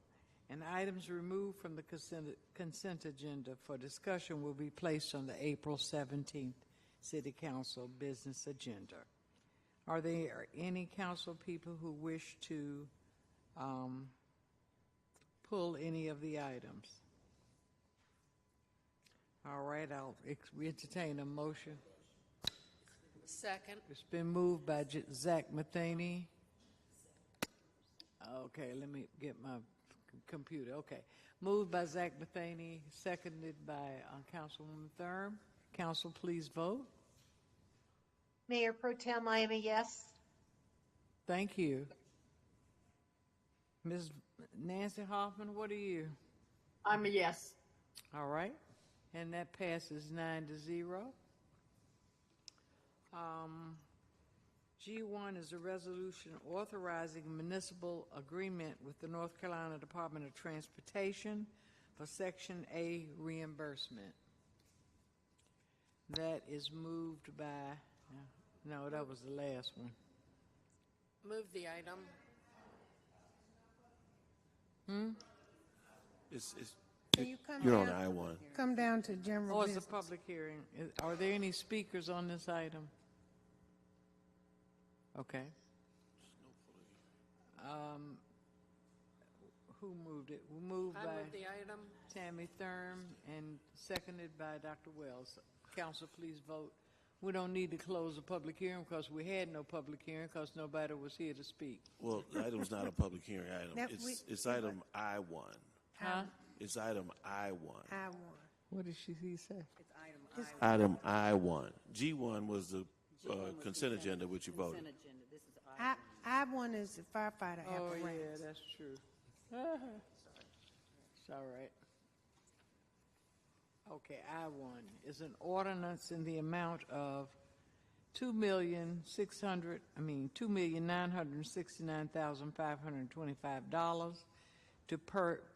And items removed from the consent agenda for discussion will be placed on the April 17th City Council business agenda. Are there any council people who wish to pull any of the items? All right, I'll entertain a motion. Second. It's been moved by Zach Matheny. Okay, let me get my computer. Okay. Moved by Zach Matheny, seconded by Councilwoman Thurm. Council, please vote. Mayor Pro Tem, I am a yes. Thank you. Ms. Nancy Hoffman, what are you? I'm a yes. All right. And that passes 9-0. G1 is a resolution authorizing municipal agreement with the North Carolina Department of Transportation for Section A reimbursement. That is moved by, no, that was the last one. Move the item. Can you come You're on down? I-1. Come down to general Oh, it's a business. public hearing. Are there any speakers on this item? Okay. Who moved it? Moved I by move the item. Tammy Thurm and seconded by Dr. Wells. Council, please vote. We don't need to close the public hearing because we had no public hearing because nobody was here to speak. Well, the item's not a public hearing item. That It's item I-1. Huh? It's item I-1. I won. What did she say? Item I-1. G1 was the consent agenda, which you voted. I-1 is the firefighter Oh, apparatus. yeah, that's true. It's all right. Okay, I-1 is an ordinance in the amount of $2,969,525 to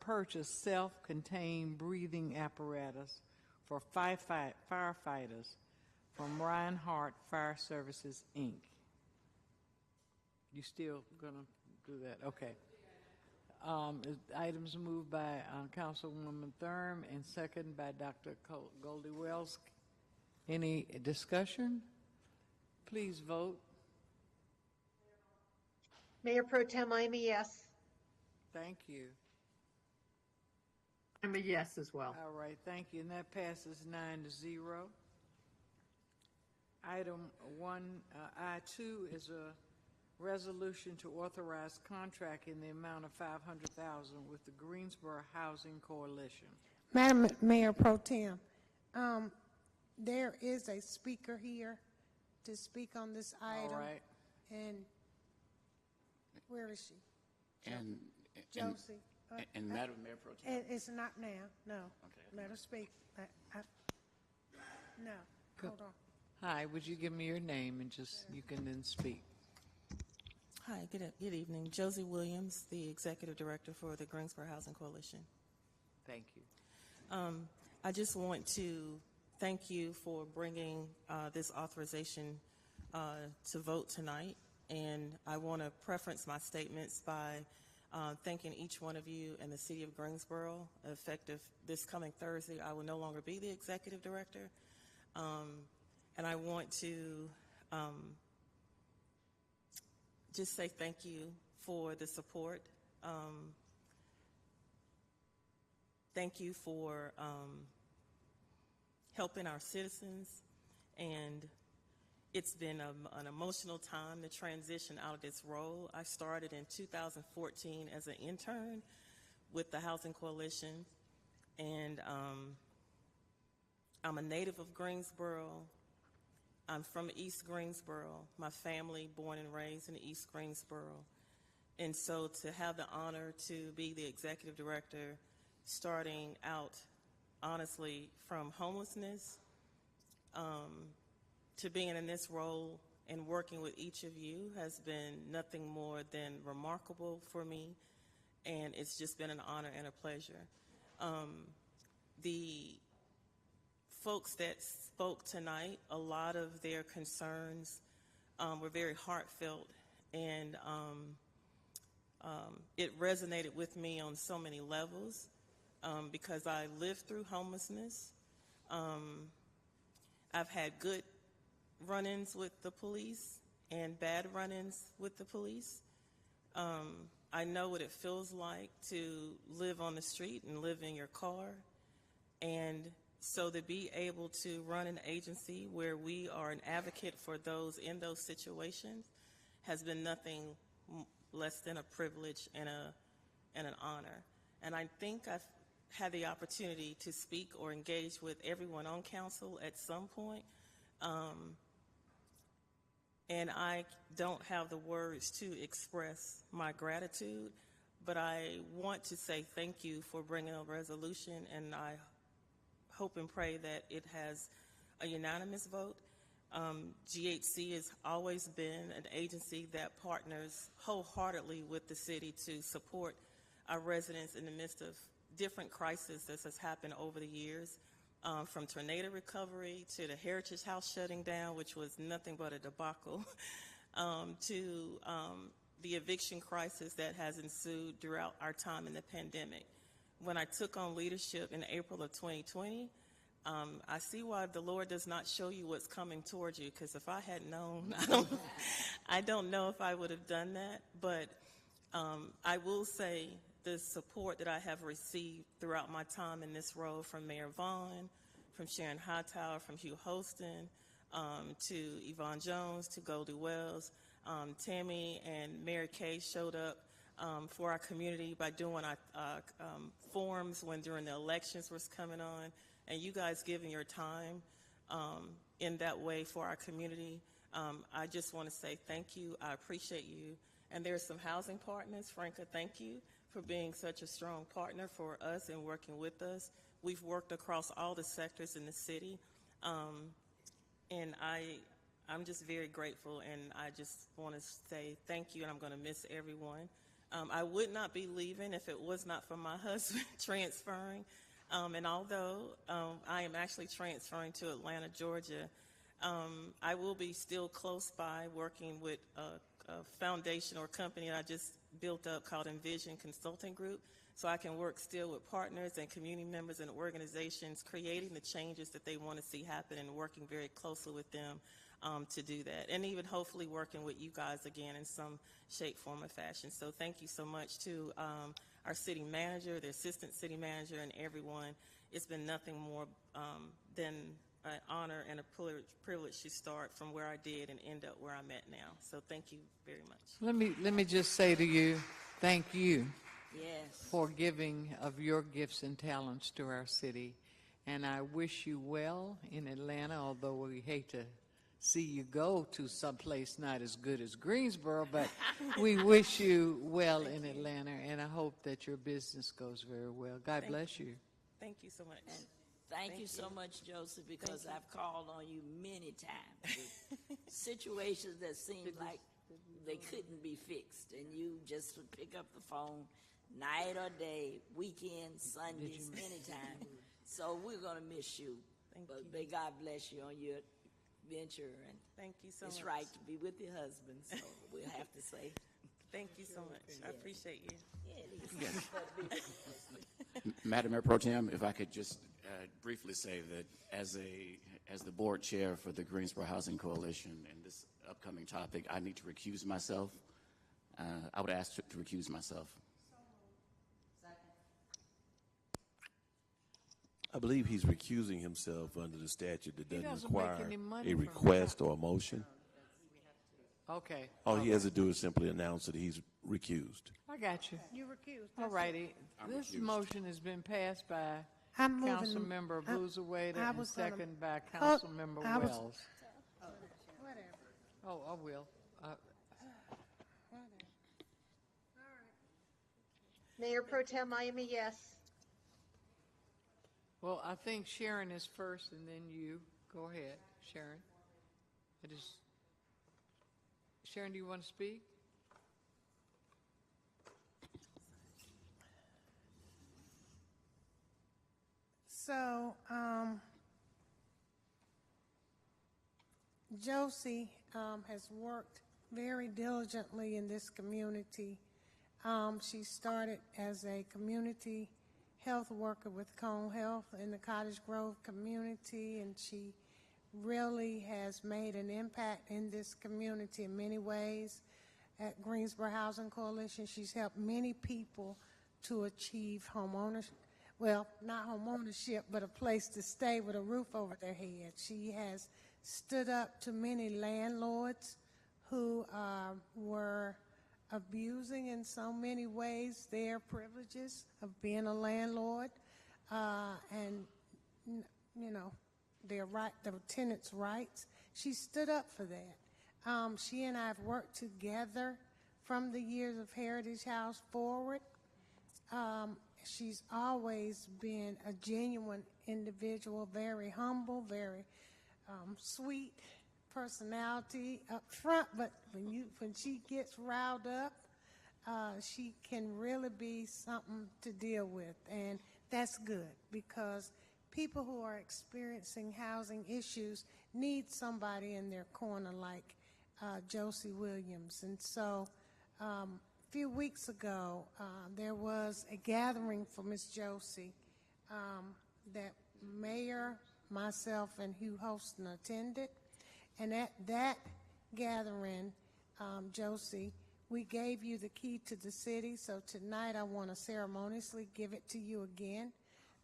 purchase self-contained breathing apparatus for firefighters from Reinhardt Fire Services, Inc. You still gonna do that? Okay. Items moved by Councilwoman Thurm and second by Dr. Goldie Wells. Any discussion? Please vote. Mayor Pro Tem, I am a yes. Thank you. I'm a yes as well. All right, thank you. And that passes 9-0. Item 1, I-2 is a resolution to authorize contract in the amount of $500,000 with the Greensboro Housing Coalition. Madam Mayor Pro Tem, there is a speaker here to speak on this item. All right. And where is she? And Josie? and Madam Mayor Pro Tem. It's not now, no. Okay. Let her speak. No, hold on. Hi, would you give me your name and you can then speak. Hi, good evening. Josie Williams, the Executive Director for the Greensboro Housing Coalition. Thank you. I just want to thank you for bringing this authorization to vote tonight, and I want to preference my statements by thanking each one of you and the City of Greensboro. Effective this coming Thursday, I will no longer be the Executive Director, and I want to just say thank you for the support. Thank you for helping our citizens, and it's been an emotional time to transition out of this role. I started in 2014 as an intern with the Housing Coalition, and I'm a native of Greensboro. I'm from East Greensboro. My family born and raised in East Greensboro. And so to have the honor to be the executive director, starting out, honestly, from homelessness to being in this role and working with each of you has been nothing more than remarkable for me. And it's just been an honor and a pleasure. The folks that spoke tonight, a lot of their concerns were very heartfelt, and it resonated with me on so many levels because I lived through homelessness. I've had good run-ins with the police and bad run-ins with the police. I know what it feels like to live on the street and live in your car. And so to be able to run an agency where we are an advocate for those in those situations has been nothing less than a privilege and an honor. And I think I've had the opportunity to speak or engage with everyone on council at some point. And I don't have the words to express my gratitude, but I want to say thank you for bringing a resolution, and I hope and pray that it has a unanimous vote. GHC has always been an agency that partners wholeheartedly with the city to support our residents in the midst of different crises that has happened over the years. From tornado recovery to the Heritage House shutting down, which was nothing but a debacle, to the eviction crisis that has ensued throughout our time in the pandemic. When I took on leadership in April of 2020, I see why the Lord does not show you what's coming towards you, because if I had known, I don't know if I would have done that. But I will say the support that I have received throughout my time in this role from Mayor Vaughn, from Sharon Hightower, from Hugh Holston, to Yvonne Jones, to Goldie Wells. Tammy and Mary Kay showed up for our community by doing our forums when during the elections was coming on, and you guys giving your time in that way for our community. I just want to say thank you. I appreciate you. And there's some housing partners. Franca, thank you for being such a strong partner for us and working with us. We've worked across all the sectors in the city, and I'm just very grateful, and I just want to say thank you, and I'm going to miss everyone. I would not be leaving if it was not for my husband transferring, and although I am actually transferring to Atlanta, Georgia, I will be still close by working with a foundation or company I just built up called Envision Consulting Group, so I can work still with partners and community members and organizations creating the changes that they want to see happen and working very closely with them to do that, and even hopefully working with you guys again in some shape, form, or fashion. So thank you so much to our city manager, the assistant city manager, and everyone. It's been nothing more than an honor and a privilege to start from where I did and end up where I'm at now. So thank you very much. Let me just say to you, thank you Yes. for giving of your gifts and talents to our city. And I wish you well in Atlanta, although we hate to see you go to someplace not as good as Greensboro, but we wish you well in Atlanta, and I hope that your business goes very well. God bless you. Thank you so much. And thank you so much, Joseph, because I've called on you many times with situations that seemed like they couldn't be fixed, and you just would pick up the phone night or day, weekends, Sundays, anytime. So we're going to miss you. But may God bless you on your venture, and thank you so it's much. right to be with your husband, so we'll have to say thank you so much. I appreciate you. Yeah, it is. Madam Mayor Pro Tem, if I could just briefly say that as the board chair for the Greensboro Housing Coalition and this upcoming topic, I need to recuse myself. I would ask to recuse myself. I believe he's recusing himself under the statute that He doesn't doesn't make require any money a from request or a motion. Okay. All he has to do is simply announce that he's recused. I got you. You recused. All righty. I'm This recused. motion has been passed by I'm moving. Councilmember Boozerwaiter I and was gonna- second by Oh, Councilmember I was- Wells. Whatever. Oh, I will. Mayor Pro Tem, I am a yes. Well, I think Sharon is first, and then you. Go ahead, Sharon. Sharon, do you want to speak? So, Josie has worked very diligently in this community. She started as a community health worker with Cone Health in the Cottage Grove community, and she really has made an impact in this community in many ways. at Greensboro Housing Coalition. She's helped many people to achieve homeownership. Well, not homeownership, but a place to stay with a roof over their head. She has stood up to many landlords who were abusing in so many ways their privileges of being a landlord and, you know, their tenants' rights. She stood up for that. She and I have worked together from the years of Heritage House forward. She's always been a genuine individual, very humble, very sweet personality up front, but when she gets riled up, she can really be something to deal with, and that's good because people who are experiencing housing issues need somebody in their corner like Josie Williams. And so a few weeks ago, there was a gathering for Miss Josie that Mayor, myself, and Hugh Holston attended. And at that gathering, Josie, we gave you the key to the city, so tonight I want to ceremoniously give it to you again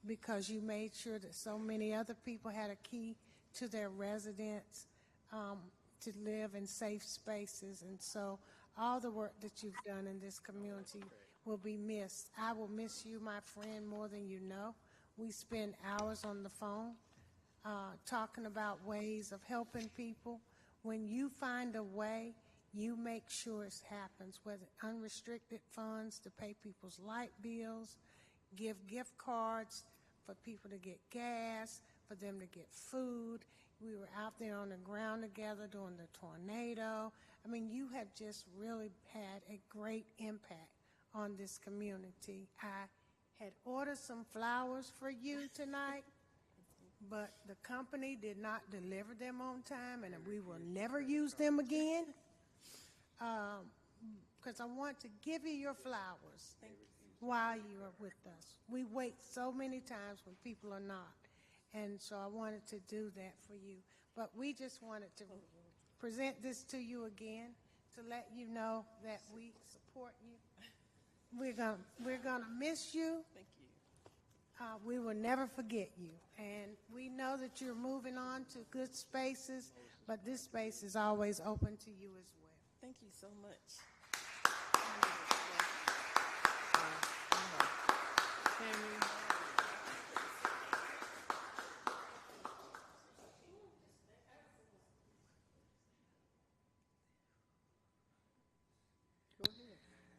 because you made sure that so many other people had a key to their residence to live in safe spaces. And so all the work that you've done in this community will be missed. I will miss you, my friend, more than you know. We spend hours on the phone talking about ways of helping people. When you find a way, you make sure it happens, whether unrestricted funds to pay people's light bills, give gift cards for people to get gas, for them to get food. We were out there on the ground together during the tornado. I mean, you have just really had a great impact on this community. I had ordered some flowers for you tonight, but the company did not deliver them on time, and we will never use them again because I want to give you your flowers while you are with us. We wait so many times when people are not, and so I wanted to do that for you. But we just wanted to present this to you again to let you know that we support you. We're gonna miss you. Thank you. We will never forget you, and we know that you're moving on to good spaces, but this space is always open to you as well. Thank you so much.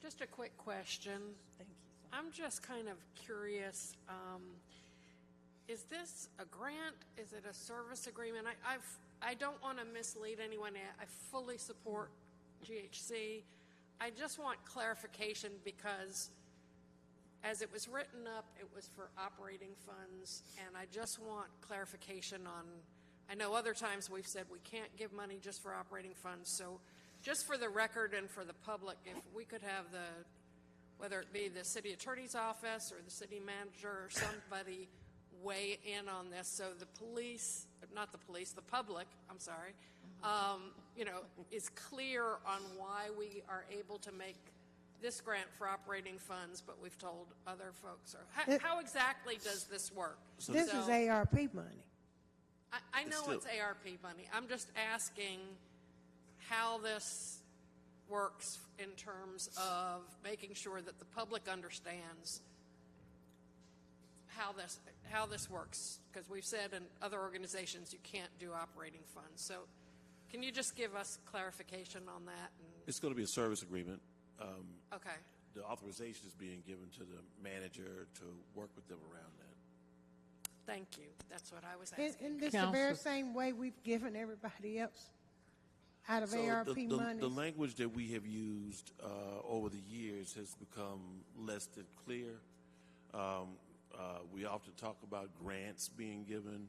Just a quick question. Thank you. I'm just kind of curious. Is this a grant? Is it a service agreement? I don't want to mislead anyone. I fully support GHC. I just want clarification because as it was written up, it was for operating funds, and I just want clarification on, I know other times we've said we can't give money just for operating funds, so just for the record and for the public, if we could have whether it be the city attorney's office or the city manager or somebody weigh in on this so the public, I'm sorry, is clear on why we are able to make this grant for operating funds, but we've told other folks. How exactly does this work? This is ARP money. I know it's ARP money. I'm just asking how this works in terms of making sure that the public understands how this works, because we've said in other organizations you can't do operating funds. So can you just give us clarification on that? It's going to be a service agreement. Okay. The authorization is being given to the manager to work with them around that. Thank you. That's what I was asking. And this the very same way we've given everybody else out of ARP money. The language that we have used over the years has become less than clear. We often talk about grants being given.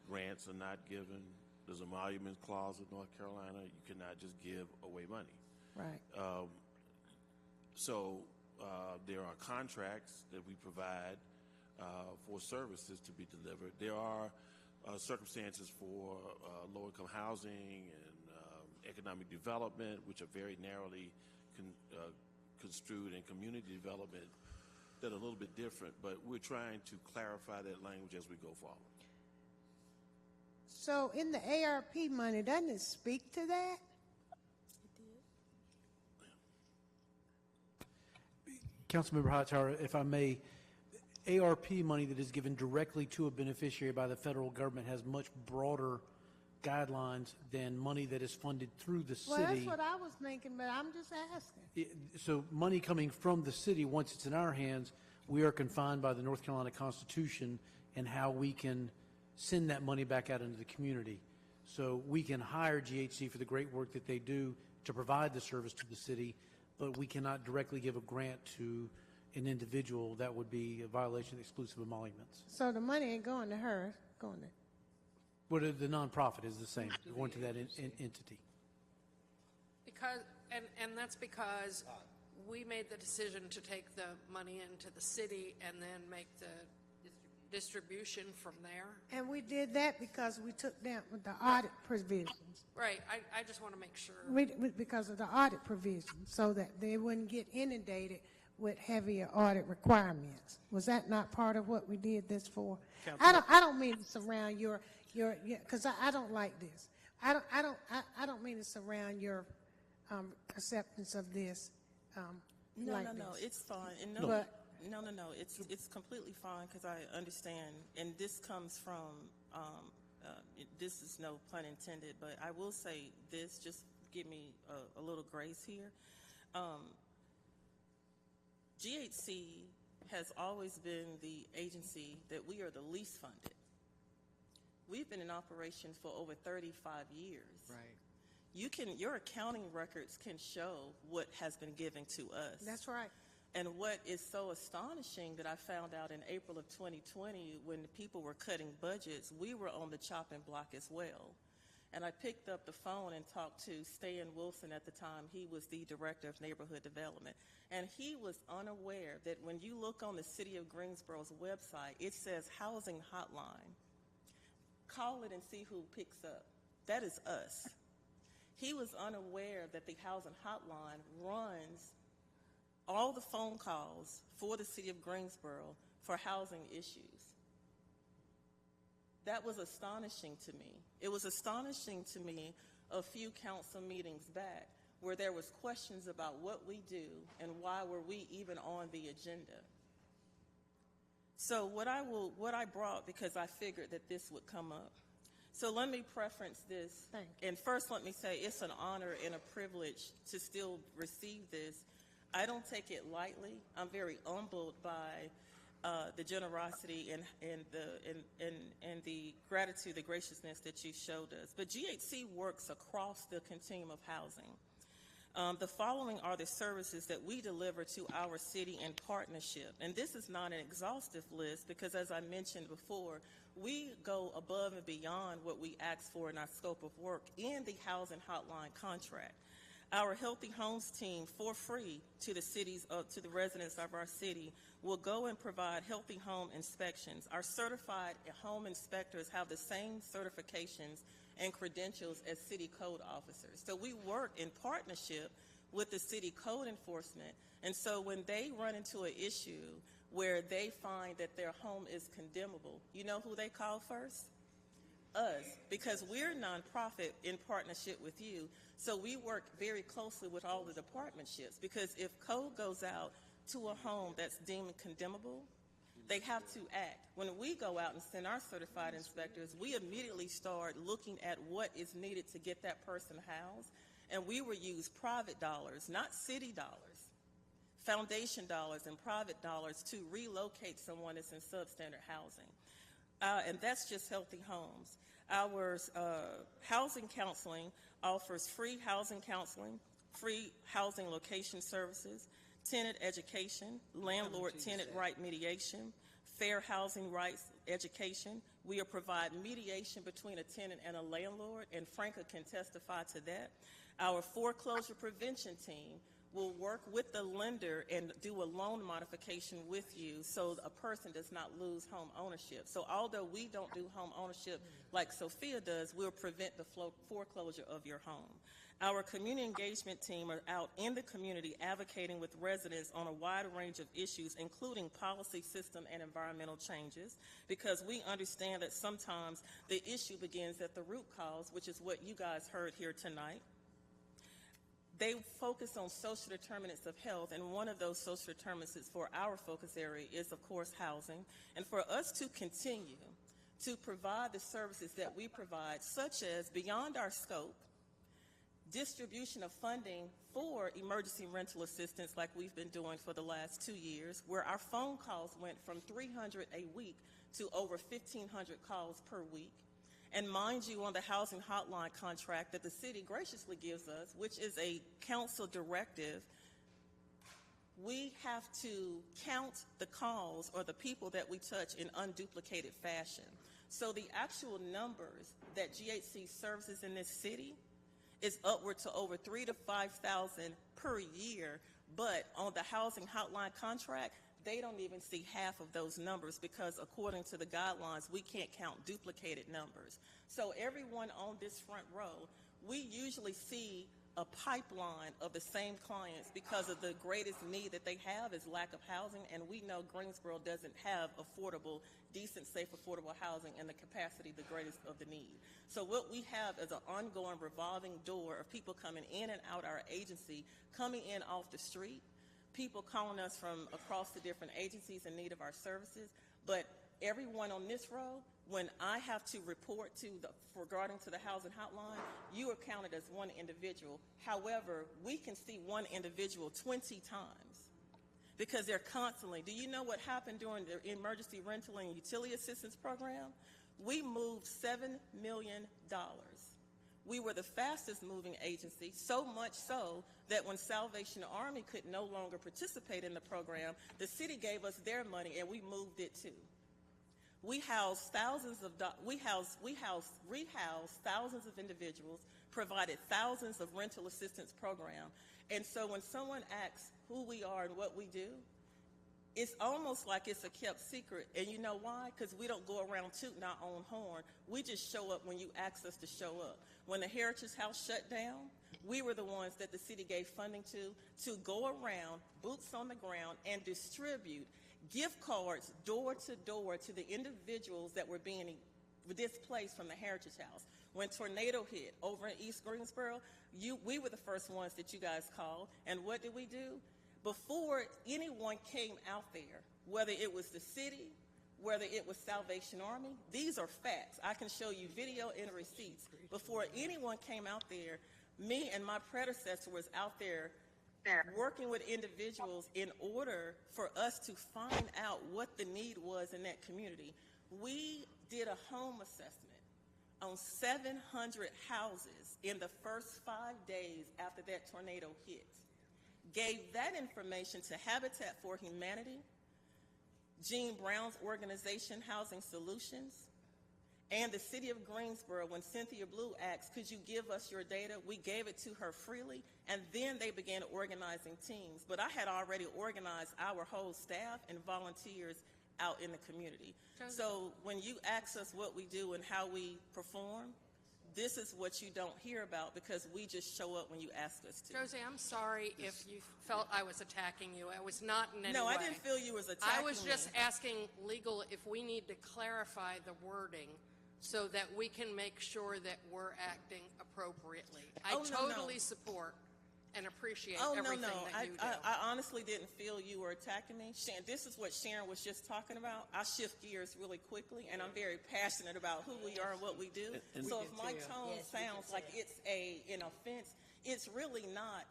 Grants are not given. There's a emolument clause in North Carolina. You cannot just give away money. Right. So there are contracts that we provide for services to be delivered. There are circumstances for low-income housing and economic development, which are very narrowly construed in community development that are a little bit different, but we're trying to clarify that language as we go forward. So in the ARP money, doesn't it speak to that? Councilmember Hightower, if I may, ARP money that is given directly to a beneficiary by the federal government has much broader guidelines than money that is funded through the city. Well, that's what I was thinking, but I'm just asking. So money coming from the city, once it's in our hands, we are confined by the North Carolina Constitution and how we can send that money back out into the community. So we can hire GHC for the great work that they do to provide the service to the city, but we cannot directly give a grant to an individual. That would be a violation of the exclusive emoluments. So the money ain't going to her, it's going to... But the nonprofit is the same, going to that entity. Because, and that's because we made the decision to take the money into the city and then make the distribution from there. And we did that because we took down with the audit provisions. Right, I just want to make sure. Because of the audit provisions, so that they wouldn't get inundated with heavier audit requirements. Was that not part of what we did this for? I don't mean to surround your because I don't like this. I don't mean to surround your acceptance of this. No, like no, this. it's fine. And no, it's completely fine because I understand, and this comes from. This is no pun intended, but I will say this. Just give me a little grace here. GHC has always been the agency that we are the least funded. We've been in operation for over 35 years. Right. Your accounting records can show what has been given to us. That's right. And what is so astonishing that I found out in April of 2020 when people were cutting budgets, we were on the chopping block as well. And I picked up the phone and talked to Stan Wilson at the time. He was the Director of Neighborhood Development. And he was unaware that when you look on the City of Greensboro's website, it says Housing Hotline. Call it and see who picks up. That is us. He was unaware that the Housing Hotline runs all the phone calls for the City of Greensboro for housing issues. That was astonishing to me. It was astonishing to me a few council meetings back where there was questions about what we do and why were we even on the agenda. So what I brought, because I figured that this would come up. So let me preference this. Thank you. And first let me say it's an honor and a privilege to still receive this. I don't take it lightly. I'm very humbled by the generosity and the gratitude, the graciousness that you showed us. But GHC works across the continuum of housing. The following are the services that we deliver to our city in partnership. And this is not an exhaustive list because, as I mentioned before, we go above and beyond what we ask for in our scope of work in the Housing Hotline contract. Our Healthy Homes team, for free to the residents of our city, will go and provide healthy home inspections. Our certified home inspectors have the same certifications and credentials as city code officers. So we work in partnership with the city code enforcement. And so when they run into an issue where they find that their home is condemnable, you know who they call first? Us, because we're a nonprofit in partnership with you. So we work very closely with all the departmentships, because if code goes out to a home that's deemed condemnable, they have to act. When we go out and send our certified inspectors, we immediately start looking at what is needed to get that person housed, and we will use private dollars, not city dollars, foundation dollars and private dollars to relocate someone that's in substandard housing. And that's just Healthy Homes. Our housing counseling offers free housing counseling, free housing location services, tenant education, landlord-tenant right mediation, fair housing rights education. We provide mediation between a tenant and a landlord, and Franca can testify to that. Our foreclosure prevention team will work with the lender and do a loan modification with you so a person does not lose home ownership. So although we don't do home ownership like Sophia does, we'll prevent the foreclosure of your home. Our community engagement team are out in the community advocating with residents on a wide range of issues, including policy, system, and environmental changes, because we understand that sometimes the issue begins at the root cause, which is what you guys heard here tonight. They focus on social determinants of health, and one of those social determinants for our focus area is, of course, housing. And for us to continue to provide the services that we provide, such as beyond our scope, distribution of funding for emergency rental assistance like we've been doing for the last 2 years, where our phone calls went from 300 a week to over 1,500 calls per week. And mind you, on the housing hotline contract that the city graciously gives us, which is a council directive, we have to count the calls or the people that we touch in unduplicated fashion. So the actual numbers that GHC services in this city is upward to over 3,000 to 5,000 per year, but on the housing hotline contract, they don't even see half of those numbers because according to the guidelines, we can't count duplicated numbers. So everyone on this front row, we usually see a pipeline of the same clients because of the greatest need that they have is lack of housing, and we know Greensboro doesn't have affordable, decent, safe, affordable housing and the capacity, the greatest of the need. So what we have is an ongoing revolving door of people coming in and out our agency, coming in off the street, people calling us from across the different agencies in need of our services. But everyone on this row, when I have to report regarding to the housing hotline, you are counted as one individual. However, we can see one individual 20 times because they're constantly. Do you know what happened during the emergency rental and utility assistance program? We moved $7 million. We were the fastest moving agency, so much so that when Salvation Army could no longer participate in the program, the city gave us their money and we moved it too. We rehoused thousands of individuals, provided thousands of rental assistance programs. And so when someone asks who we are and what we do, it's almost like it's a kept secret. And you know why? Because we don't go around tooting our own horn. We just show up when you ask us to show up. When the Heritage House shut down, we were the ones that the city gave funding to go around, boots on the ground, and distribute gift cards door to door to the individuals that were being displaced from the Heritage House. When tornado hit over in East Greensboro, we were the first ones that you guys called. And what did we do? Before anyone came out there, whether it was the city, whether it was Salvation Army, these are facts. I can show you video and receipts. Before anyone came out there, me and my predecessor was out there working with individuals in order for us to find out what the need was in that community. We did a home assessment on 700 houses in the first 5 days after that tornado hit. Gave that information to Habitat for Humanity, Gene Brown's organization, Housing Solutions, and the city of Greensboro. When Cynthia Blue asked, could you give us your data? We gave it to her freely, and then they began organizing teams. But I had already organized our whole staff and volunteers out in the community. So when you ask us what we do and how we perform, this is what you don't hear about because we just show up when you ask us to. Josie, I'm sorry if you felt I was attacking you. I was not in any way. No, I didn't feel you was attacking I was just me. asking legal if we need to clarify the wording so that we can make sure that we're acting appropriately. I totally support and appreciate everything that you do. I honestly didn't feel you were attacking me. This is what Sharon was just talking about. I shift gears really quickly, and I'm very passionate about who we are and what we do. So if my tone sounds like it's an offense, it's really not.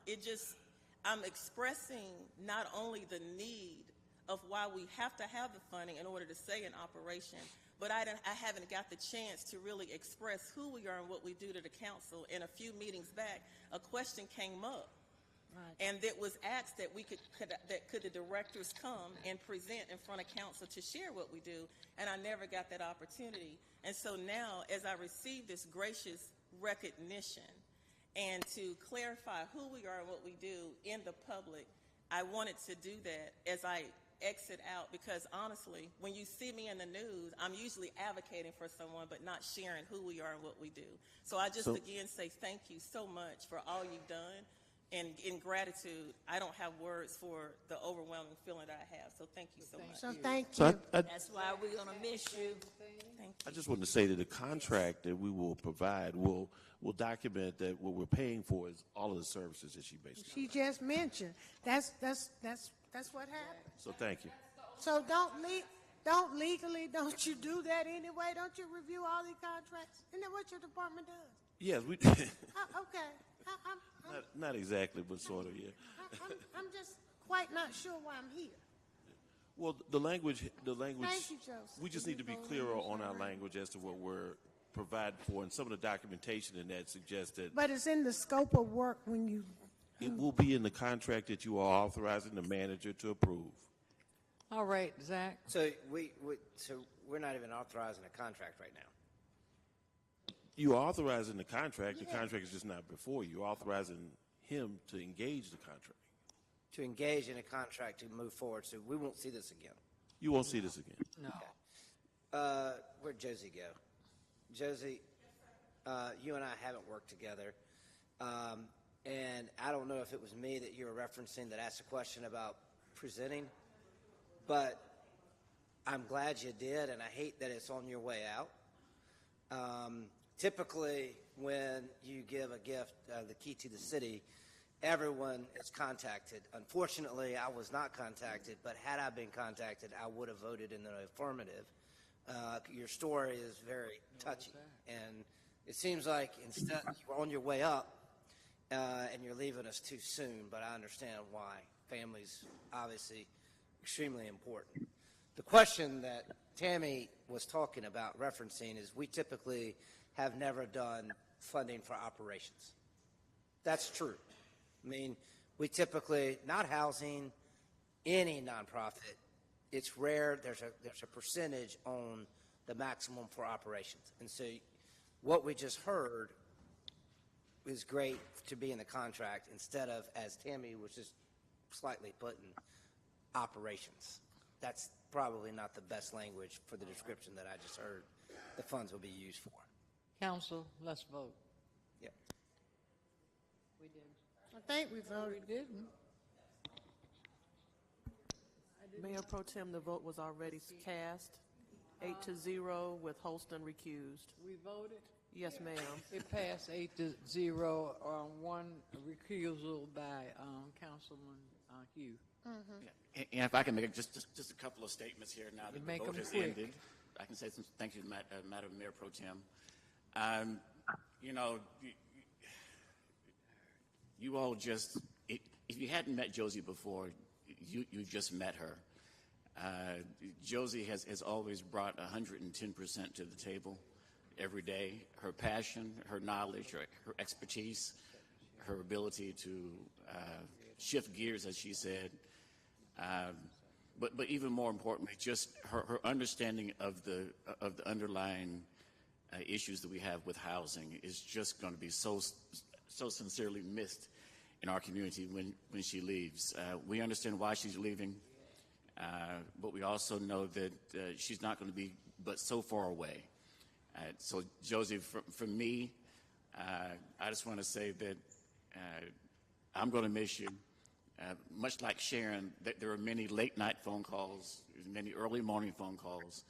I'm expressing not only the need of why we have to have the funding in order to stay in operation, but I haven't got the chance to really express who we are and what we do to the council. In a few meetings back, a question came up, and it was asked that could the directors come and present in front of council to share what we do, and I never got that opportunity. And so now, as I receive this gracious recognition and to clarify who we are and what we do in the public, I wanted to do that as I exit out because honestly, when you see me in the news, I'm usually advocating for someone but not sharing who we are and what we do. So I just again say thank you so much for all you've done. And in gratitude, I don't have words for the overwhelming feeling that I have. So thank you so much. So thank you. So That's why we're going to miss you. Thank I just want to say that the contract that we will provide will document that what we're paying for is all of the services that she basically. She just mentioned. That's what happened. So thank you. So don't you do that anyway? Don't you review all the contracts? Isn't that what your department does? Yes, we. Okay. Not exactly, but sort of, yeah. I'm just quite not sure why I'm here. Well, the language. Thank you, Joseph. We just need to be clearer on our language as to what we're providing for, and some of the documentation in that suggests that. But it's in the scope of work when you. It will be in the contract that you are authorizing the manager to approve. All right, Zach. So we're not even authorizing a contract right now. You are authorizing the contract. The contract is just not before you. You're authorizing him to engage the contract. To engage in a contract to move forward, so we won't see this again. You won't see this again. No. Okay. Where'd Josie go? Josie, you and I haven't worked together. And I don't know if it was me that you were referencing that asked a question about presenting, but I'm glad you did, and I hate that it's on your way out. Typically, when you give a gift, the key to the city, everyone is contacted. Unfortunately, I was not contacted, but had I been contacted, I would have voted in the affirmative. Your story is very touchy, and it seems like instead you're on your way up, and you're leaving us too soon, but I understand why. Family's obviously extremely important. The question that Tammy was talking about, referencing, is we typically have never done funding for operations. That's true. I mean, we typically, not housing, any nonprofit, it's rare there's a percentage on the maximum for operations. And so what we just heard is great to be in the contract instead of, as Tammy was just slightly putting, operations. That's probably not the best language for the description that I just heard the funds will be used for. Council, let's vote. Yep. We did. I think we voted. We didn't. Mayor Pro Tem, the vote was already cast, 8-0 with Holston recused. We voted? Yes, ma'am. It passed 8-0 on one recusal by Councilman Hugh. And if I can make just a couple of statements here now that the Make vote them has quick. ended. I can say some thank you to Madam Mayor Pro Tem. You all just, if you hadn't met Josie before, you just met her. Josie has always brought 110% to the table every day. Her passion, her knowledge, her expertise, her ability to shift gears, as she said. But even more importantly, just her understanding of the underlying issues that we have with housing is just going to be so sincerely missed in our community when she leaves. We understand why she's leaving, but we also know that she's not going to be but so far away. So Josie, from me, I just want to say that I'm going to miss you. Much like Sharon, there are many late-night phone calls, many early morning phone calls,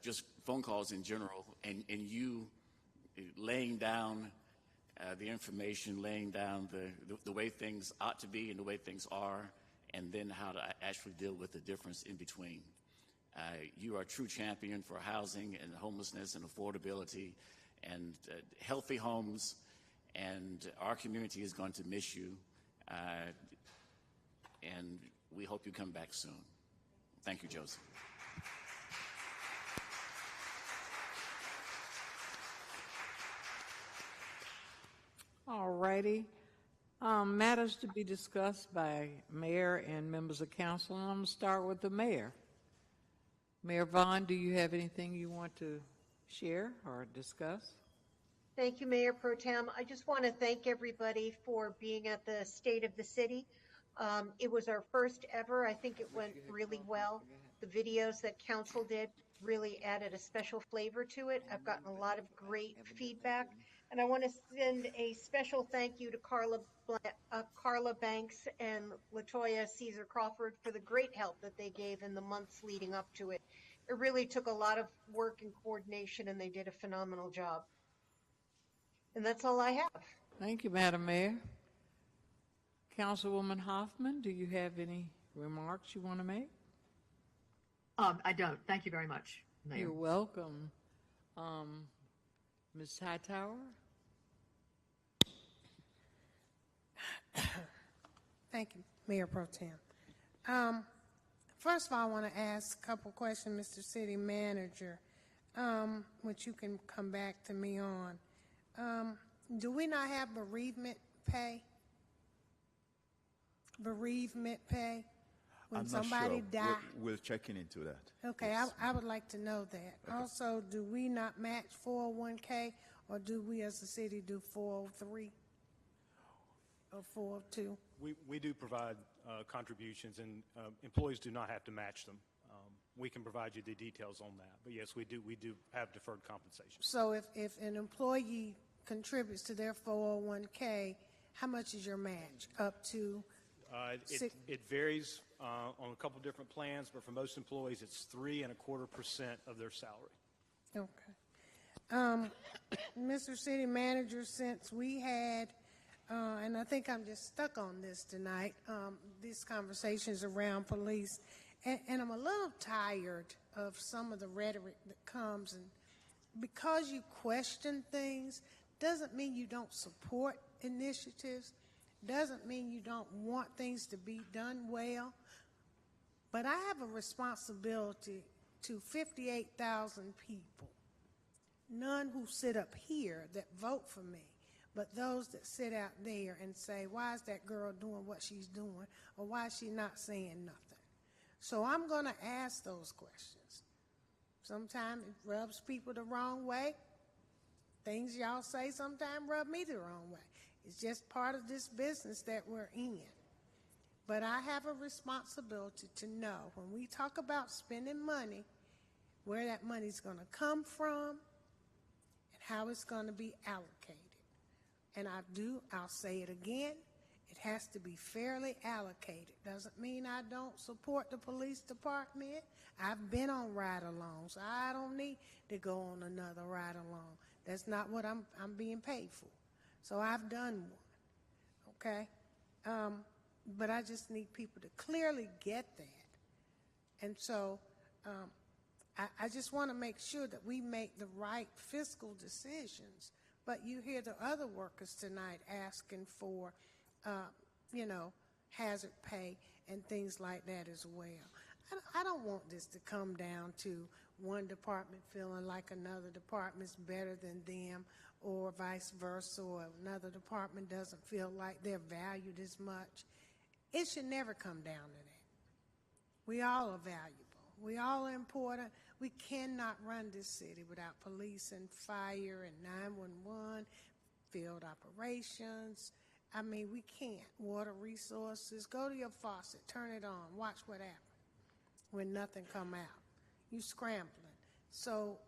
just phone calls in general, and you laying down the information, laying down the way things ought to be and the way things are, and then how to actually deal with the difference in between. You are a true champion for housing and homelessness and affordability and healthy homes, and our community is going to miss you. And we hope you come back soon. Thank you, Joseph. All righty. Matters to be discussed by mayor and members of council. And I'm going to start with the mayor. Mayor Vaughn, do you have anything you want to share or discuss? Thank you, Mayor Pro Tem. I just want to thank everybody for being at the State of the City. It was our first ever. I think it went really well. The videos that council did really added a special flavor to it. I've gotten a lot of great feedback. And I want to send a special thank you to Carla Banks and Latoya Caesar Crawford for the great help that they gave in the months leading up to it. It really took a lot of work and coordination, and they did a phenomenal job. And that's all I have. Thank you, Madam Mayor. Councilwoman Hoffman, do you have any remarks you want to make? I don't. Thank you very much, Mayor. You're welcome. Ms. Hightower? Thank you, Mayor Pro Tem. First of all, I want to ask a couple questions, Mr. City Manager, which you can come back to me on. Do we not have bereavement pay? Bereavement pay? When I'm not somebody sure. dies? We're checking into that. Okay, Yes. I would like to know that. Okay. Also, do we not match 401k, or do we as a city do 403 or 402? We do provide contributions, and employees do not have to match them. We can provide you the details on that. But yes, we do have deferred compensation. So if an employee contributes to their 401k, how much is your match? Up to? It varies on a couple different plans, but for most employees, it's 3.25% of their salary. Okay. Mr. City Manager, since we had, and I think I'm just stuck on this tonight, these conversations around police, and I'm a little tired of some of the rhetoric that comes, and because you question things doesn't mean you don't support initiatives, doesn't mean you don't want things to be done well, but I have a responsibility to 58,000 people, none who sit up here that vote for me, but those that sit out there and say, why is that girl doing what she's doing, or why is she not saying nothing? So I'm going to ask those questions. Sometimes it rubs people the wrong way. Things y'all say sometimes rub me the wrong way. It's just part of this business that we're in. But I have a responsibility to know when we talk about spending money, where that money's going to come from and how it's going to be allocated. And I'll say it again, it has to be fairly allocated. Doesn't mean I don't support the police department. I've been on ride-alongs. I don't need to go on another ride-along. That's not what I'm being paid for. So I've done one, okay? But I just need people to clearly get that. And so I just want to make sure that we make the right fiscal decisions. But you hear the other workers tonight asking for, hazard pay and things like that as well. I don't want this to come down to one department feeling like another department's better than them, or vice versa, or another department doesn't feel like they're valued as much. It should never come down to that. We all are valuable. We all are important. We cannot run this city without police and fire and 911, field operations. I mean, we can't. Water resources. Go to your faucet, turn it on, watch what happens when nothing come out. You scrambling. So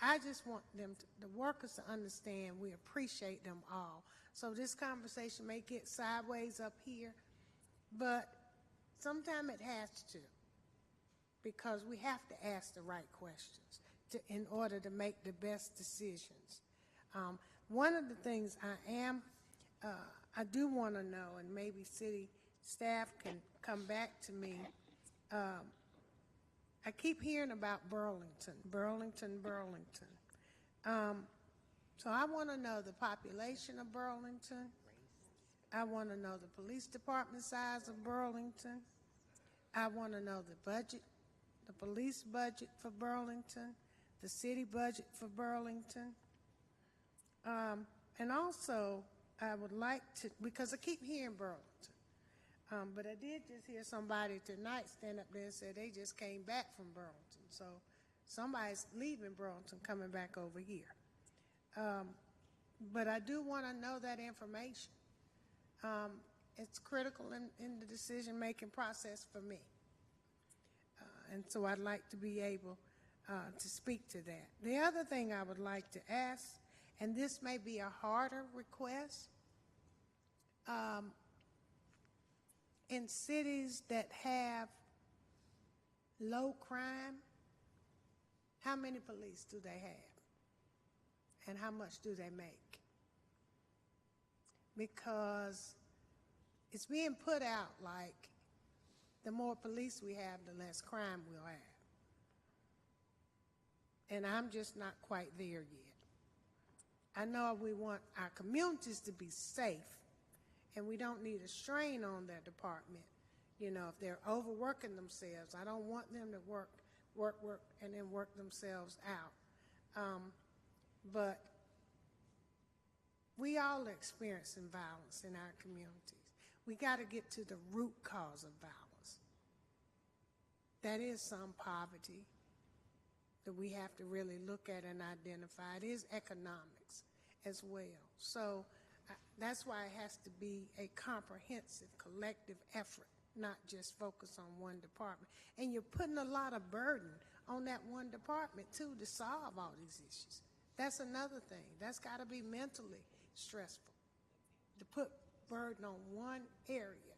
I just want the workers to understand we appreciate them all. So this conversation may get sideways up here, but sometimes it has to, because we have to ask the right questions in order to make the best decisions. One of the things I do want to know, and maybe city staff can come back to me, I keep hearing about Burlington. So I want to know the population of Burlington. I want to know the police department size of Burlington. I want to know the budget, the police budget for Burlington, the city budget for Burlington. And also, I would like to, because I keep hearing Burlington, but I did just hear somebody tonight stand up there and say they just came back from Burlington. So somebody's leaving Burlington, coming back over here. But I do want to know that information. it's critical in the decision-making process for me. And so I'd like to be able to speak to that. The other thing I would like to ask, and this may be a harder request, in cities that have low crime, how many police do they have? And how much do they make? Because it's being put out like the more police we have, the less crime we'll have. And I'm just not quite there yet. I know we want our communities to be safe, and we don't need a strain on their department. You know, if they're overworking themselves, I don't want them to work, and then work themselves out. But we all are experiencing violence in our communities. We got to get to the root cause of violence. That is some poverty that we have to really look at and identify. It is economics as well. So that's why it has to be a comprehensive, collective effort, not just focus on one department. And you're putting a lot of burden on that one department, too, to solve all these issues. That's another thing. That's got to be mentally stressful, to put burden on one area,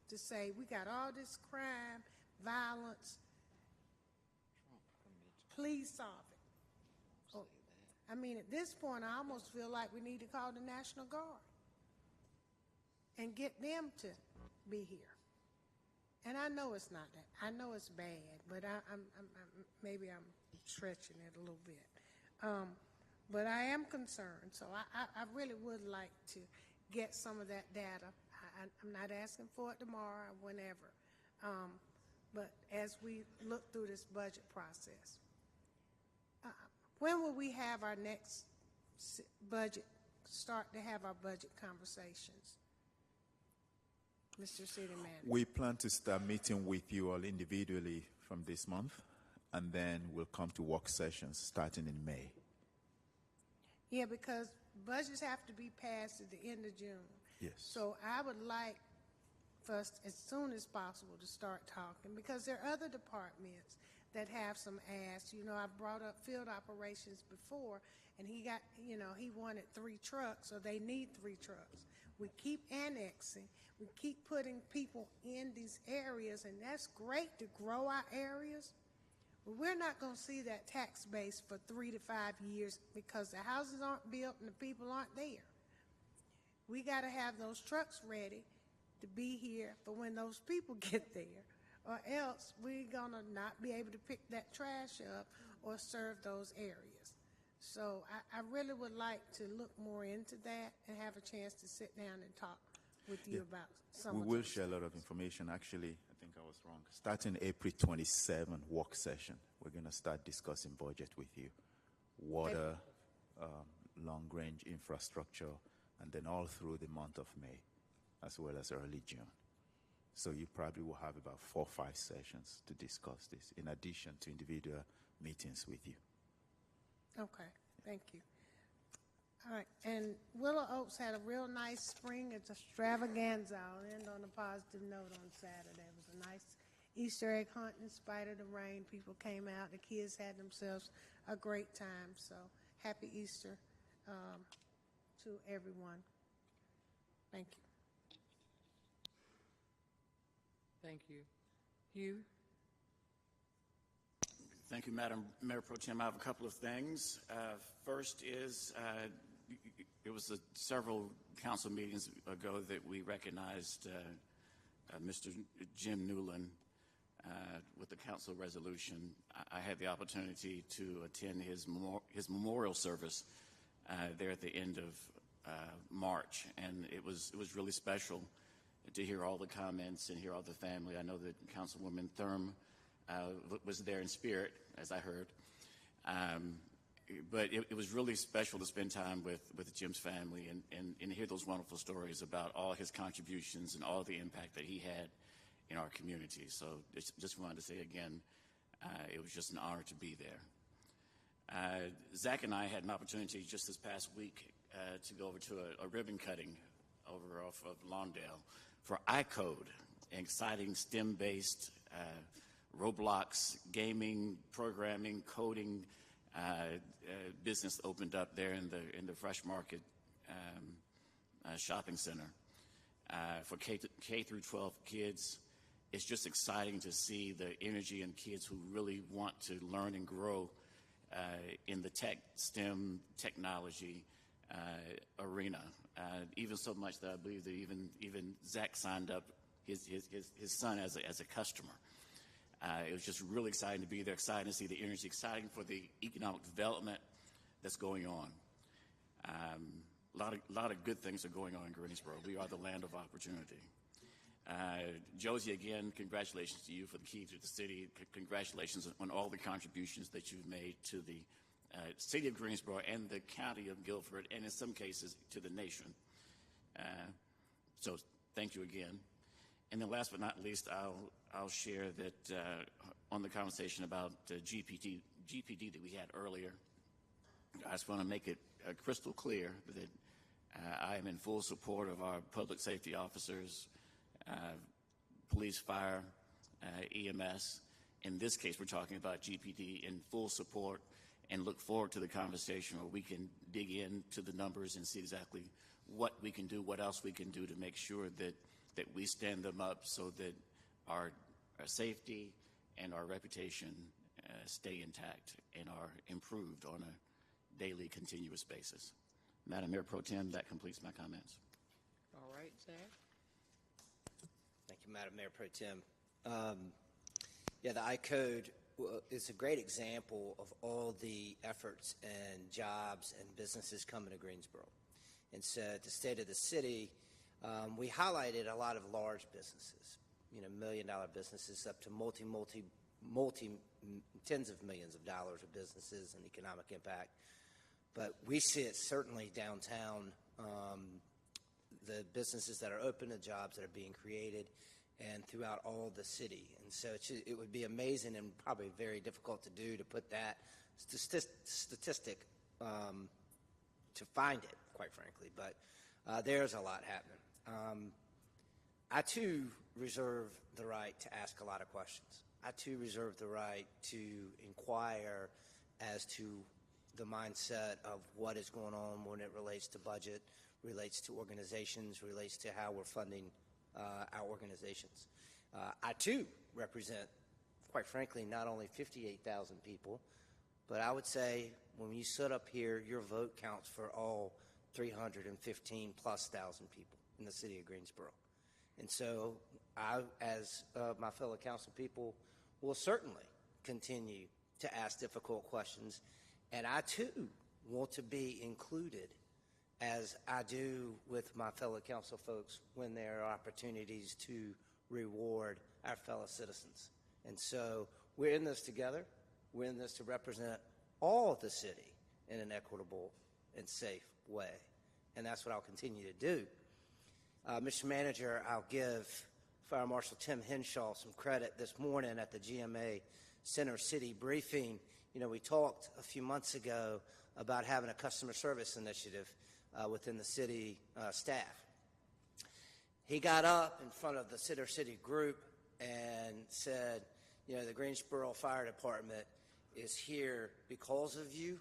to say we got all this crime, violence, please solve it. Oh, I mean, at this point, I almost feel like we need to call the National Guard and get them to be here. And I know it's not that. I know it's bad, but maybe I'm stretching it a little bit. But I am concerned, so I really would like to get some of that data. I'm not asking for it tomorrow or whenever. But as we look through this budget process, when will we have our next budget, start to have our budget conversations? Mr. City Manager. We plan to start meeting with you all individually from this month, and then we'll come to work sessions starting in May. Yeah, because budgets have to be passed at the end of June. Yes. So I would like for us as soon as possible to start talking, because there are other departments that have some asks. You know, I brought up field operations before, and he got, you know, he wanted 3 trucks, or they need 3 trucks. We keep annexing. We keep putting people in these areas, and that's great to grow our areas. But we're not going to see that tax base for 3 to 5 years because the houses aren't built and the people aren't there. We got to have those trucks ready to be here for when those people get there, or else we're going to not be able to pick that trash up or serve those areas. So I really would like to look more into that and have a chance to sit down and talk with you about some of We will those share a lot of information. Actually, I think I was wrong. Starting April 27 work session, we're going to start discussing budget with you. Water, long-range infrastructure, and then all through the month of May, as well as early June. So you probably will have about 4 or 5 sessions to discuss this, in addition to individual meetings with you. Okay, thank you. All right, and Willow Oaks had a real nice spring. It's extravaganza. I'll end on a positive note on Saturday. It was a nice Easter egg hunt in spite of the rain. People came out. The kids had themselves a great time. So happy Easter to everyone. Thank you. Thank you. Hugh? Thank you, Madam Mayor Pro Tem. I have a couple of things. First is, it was several council meetings ago that we recognized Mr. Jim Newland with the council resolution. I had the opportunity to attend his memorial service there at the end of March, and it was really special to hear all the comments and hear all the family. I know that Councilwoman Thurm was there in spirit, as I heard. But it was really special to spend time with Jim's family and hear those wonderful stories about all his contributions and all the impact that he had in our community. So just wanted to say again, it was just an honor to be there. Zach and I had an opportunity just this past week to go over to a ribbon cutting over off of Lawndale for iCode, an exciting STEM-based Roblox gaming, programming, coding business opened up there in the Fresh Market shopping center. For K through 12 kids, it's just exciting to see the energy in kids who really want to learn and grow in the STEM technology arena. Even so much that I believe that even Zach signed up his son as a customer. It was just really exciting to be there, exciting to see the energy, exciting for the economic development that's going on. A lot of good things are going on in Greensboro. We are the land of opportunity. Josie, again, congratulations to you for the key to the city. Congratulations on all the contributions that you've made to the city of Greensboro and the county of Guilford, and in some cases to the nation. So thank you again. And then last but not least, I'll share that on the conversation about GPD that we had earlier, I just want to make it crystal clear that I am in full support of our public safety officers, police, fire, EMS. In this case, we're talking about GPD in full support, and look forward to the conversation where we can dig into the numbers and see exactly what we can do, what else we can do to make sure that we stand them up so that our safety and our reputation stay intact and are improved on a daily, continuous basis. Madam Mayor Pro Tem, that completes my comments. All right, Zach. Thank you, Madam Mayor Pro Tem. The iCode is a great example of all the efforts and jobs and businesses coming to Greensboro. And so at the State of the City, we highlighted a lot of large businesses, $1 million businesses up to multi tens of millions of dollars of businesses and economic impact. But we see it certainly downtown, the businesses that are open, the jobs that are being created, and throughout all the city. And so it would be amazing and probably very difficult to do to put that statistic to find it, quite frankly. But there's a lot happening. I, too, reserve the right to ask a lot of questions. I, too, reserve the right to inquire as to the mindset of what is going on when it relates to budget, relates to organizations, relates to how we're funding our organizations. I, too, represent, quite frankly, not only 58,000 people, but I would say when you sit up here, your vote counts for all 315-plus thousand people in the city of Greensboro. And so I, as my fellow council people, will certainly continue to ask difficult questions. And I, too, want to be included, as I do with my fellow council folks, when there are opportunities to reward our fellow citizens. And so we're in this together. We're in this to represent all of the city in an equitable and safe way. And that's what I'll continue to do. Mr. Manager, I'll give Fire Marshal Tim Henshaw some credit this morning at the GMA Center City briefing. We talked a few months ago about having a customer service initiative within the city staff. He got up in front of the Center City group and said, the Greensboro Fire Department is here because of you,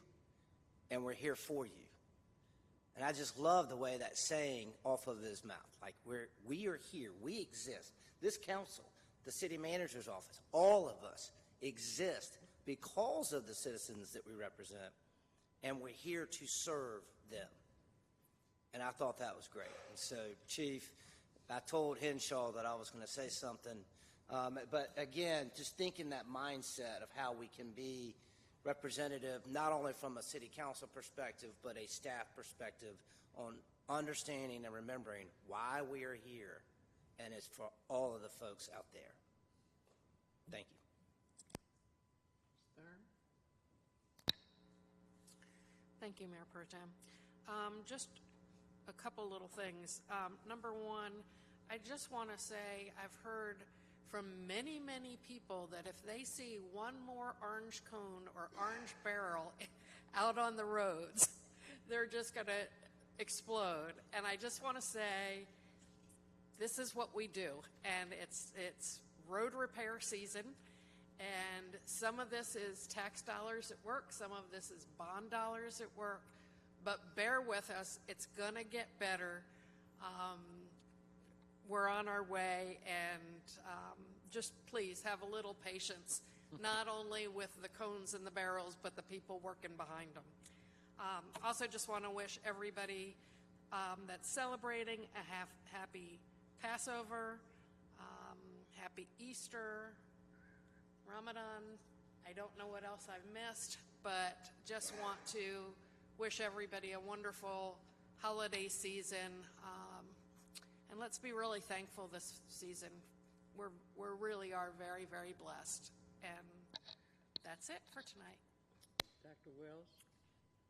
and we're here for you. And I just love the way that's saying off of his mouth. Like, we are here. We exist. This council, the city manager's office, all of us exist because of the citizens that we represent, and we're here to serve them. And I thought that was great. And so, Chief, I told Henshaw that I was going to say something. But again, just thinking that mindset of how we can be representative, not only from a city council perspective, but a staff perspective on understanding and remembering why we are here, and it's for all of the folks out there. Thank you. Thank you, Mayor Pro Tem. Just a couple little things. Number one, I just want to say I've heard from many, many people that if they see one more orange cone or orange barrel out on the roads, they're just going to explode. And I just want to say this is what we do, and it's road repair season, and some of this is tax dollars at work, some of this is bond dollars at work, but bear with us, it's gonna get better. We're on our way, and just please have a little patience, not only with the cones and the barrels, but the people working behind them. Also just want to wish everybody that's celebrating a happy Passover, happy Easter, Ramadan. I don't know what else I've missed, but just want to wish everybody a wonderful holiday season. And let's be really thankful this season. We really are very, very blessed. And that's it for tonight. Dr. Wells?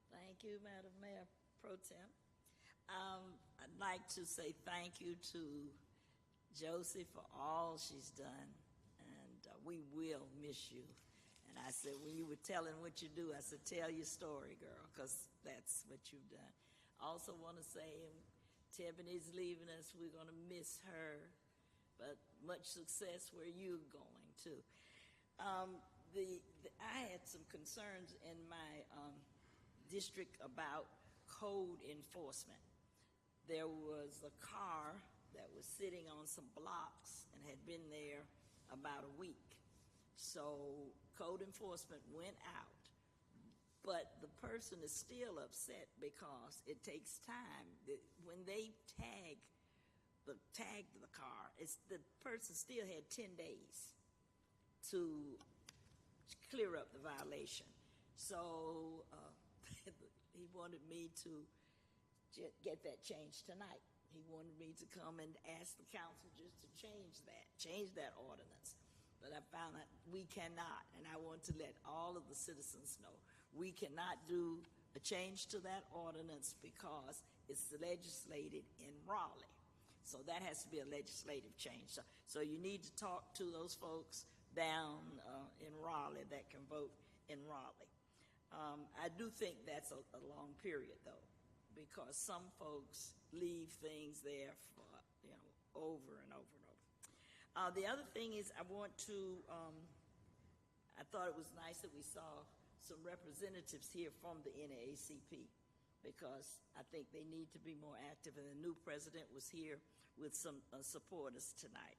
Thank you, Madam Mayor Pro Tem. I'd like to say thank you to Josie for all she's done, and we will miss you. And I said, when you were telling what you do, I said, tell your story, girl, because that's what you've done. I also want to say, Tiffany's leaving us. We're going to miss her, but much success where you're going, too. I had some concerns in my district about code enforcement. There was a car that was sitting on some blocks and had been there about a week. So code enforcement went out, but the person is still upset because it takes time. When they tagged the car, the person still had 10 days to clear up the violation. So he wanted me to get that changed tonight. He wanted me to come and ask the council just to change that ordinance. But I found that we cannot, and I want to let all of the citizens know, we cannot do a change to that ordinance because it's legislated in Raleigh. So that has to be a legislative change. So you need to talk to those folks down in Raleigh that can vote in Raleigh. I do think that's a long period, though, because some folks leave things there for, over and over and over. The other thing is I thought it was nice that we saw some representatives here from the NAACP, because I think they need to be more active, and the new president was here with some supporters tonight.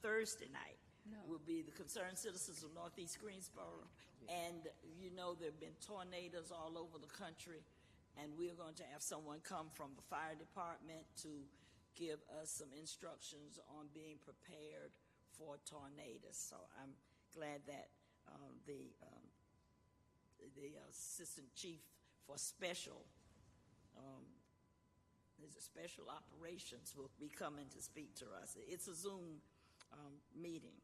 Thursday night will be the Concerned Citizens of Northeast Greensboro. And there have been tornadoes all over the country, and we're going to have someone come from the fire department to give us some instructions on being prepared for tornadoes. So I'm glad that the assistant chief for special operations will be coming to speak to us. It's a Zoom meeting.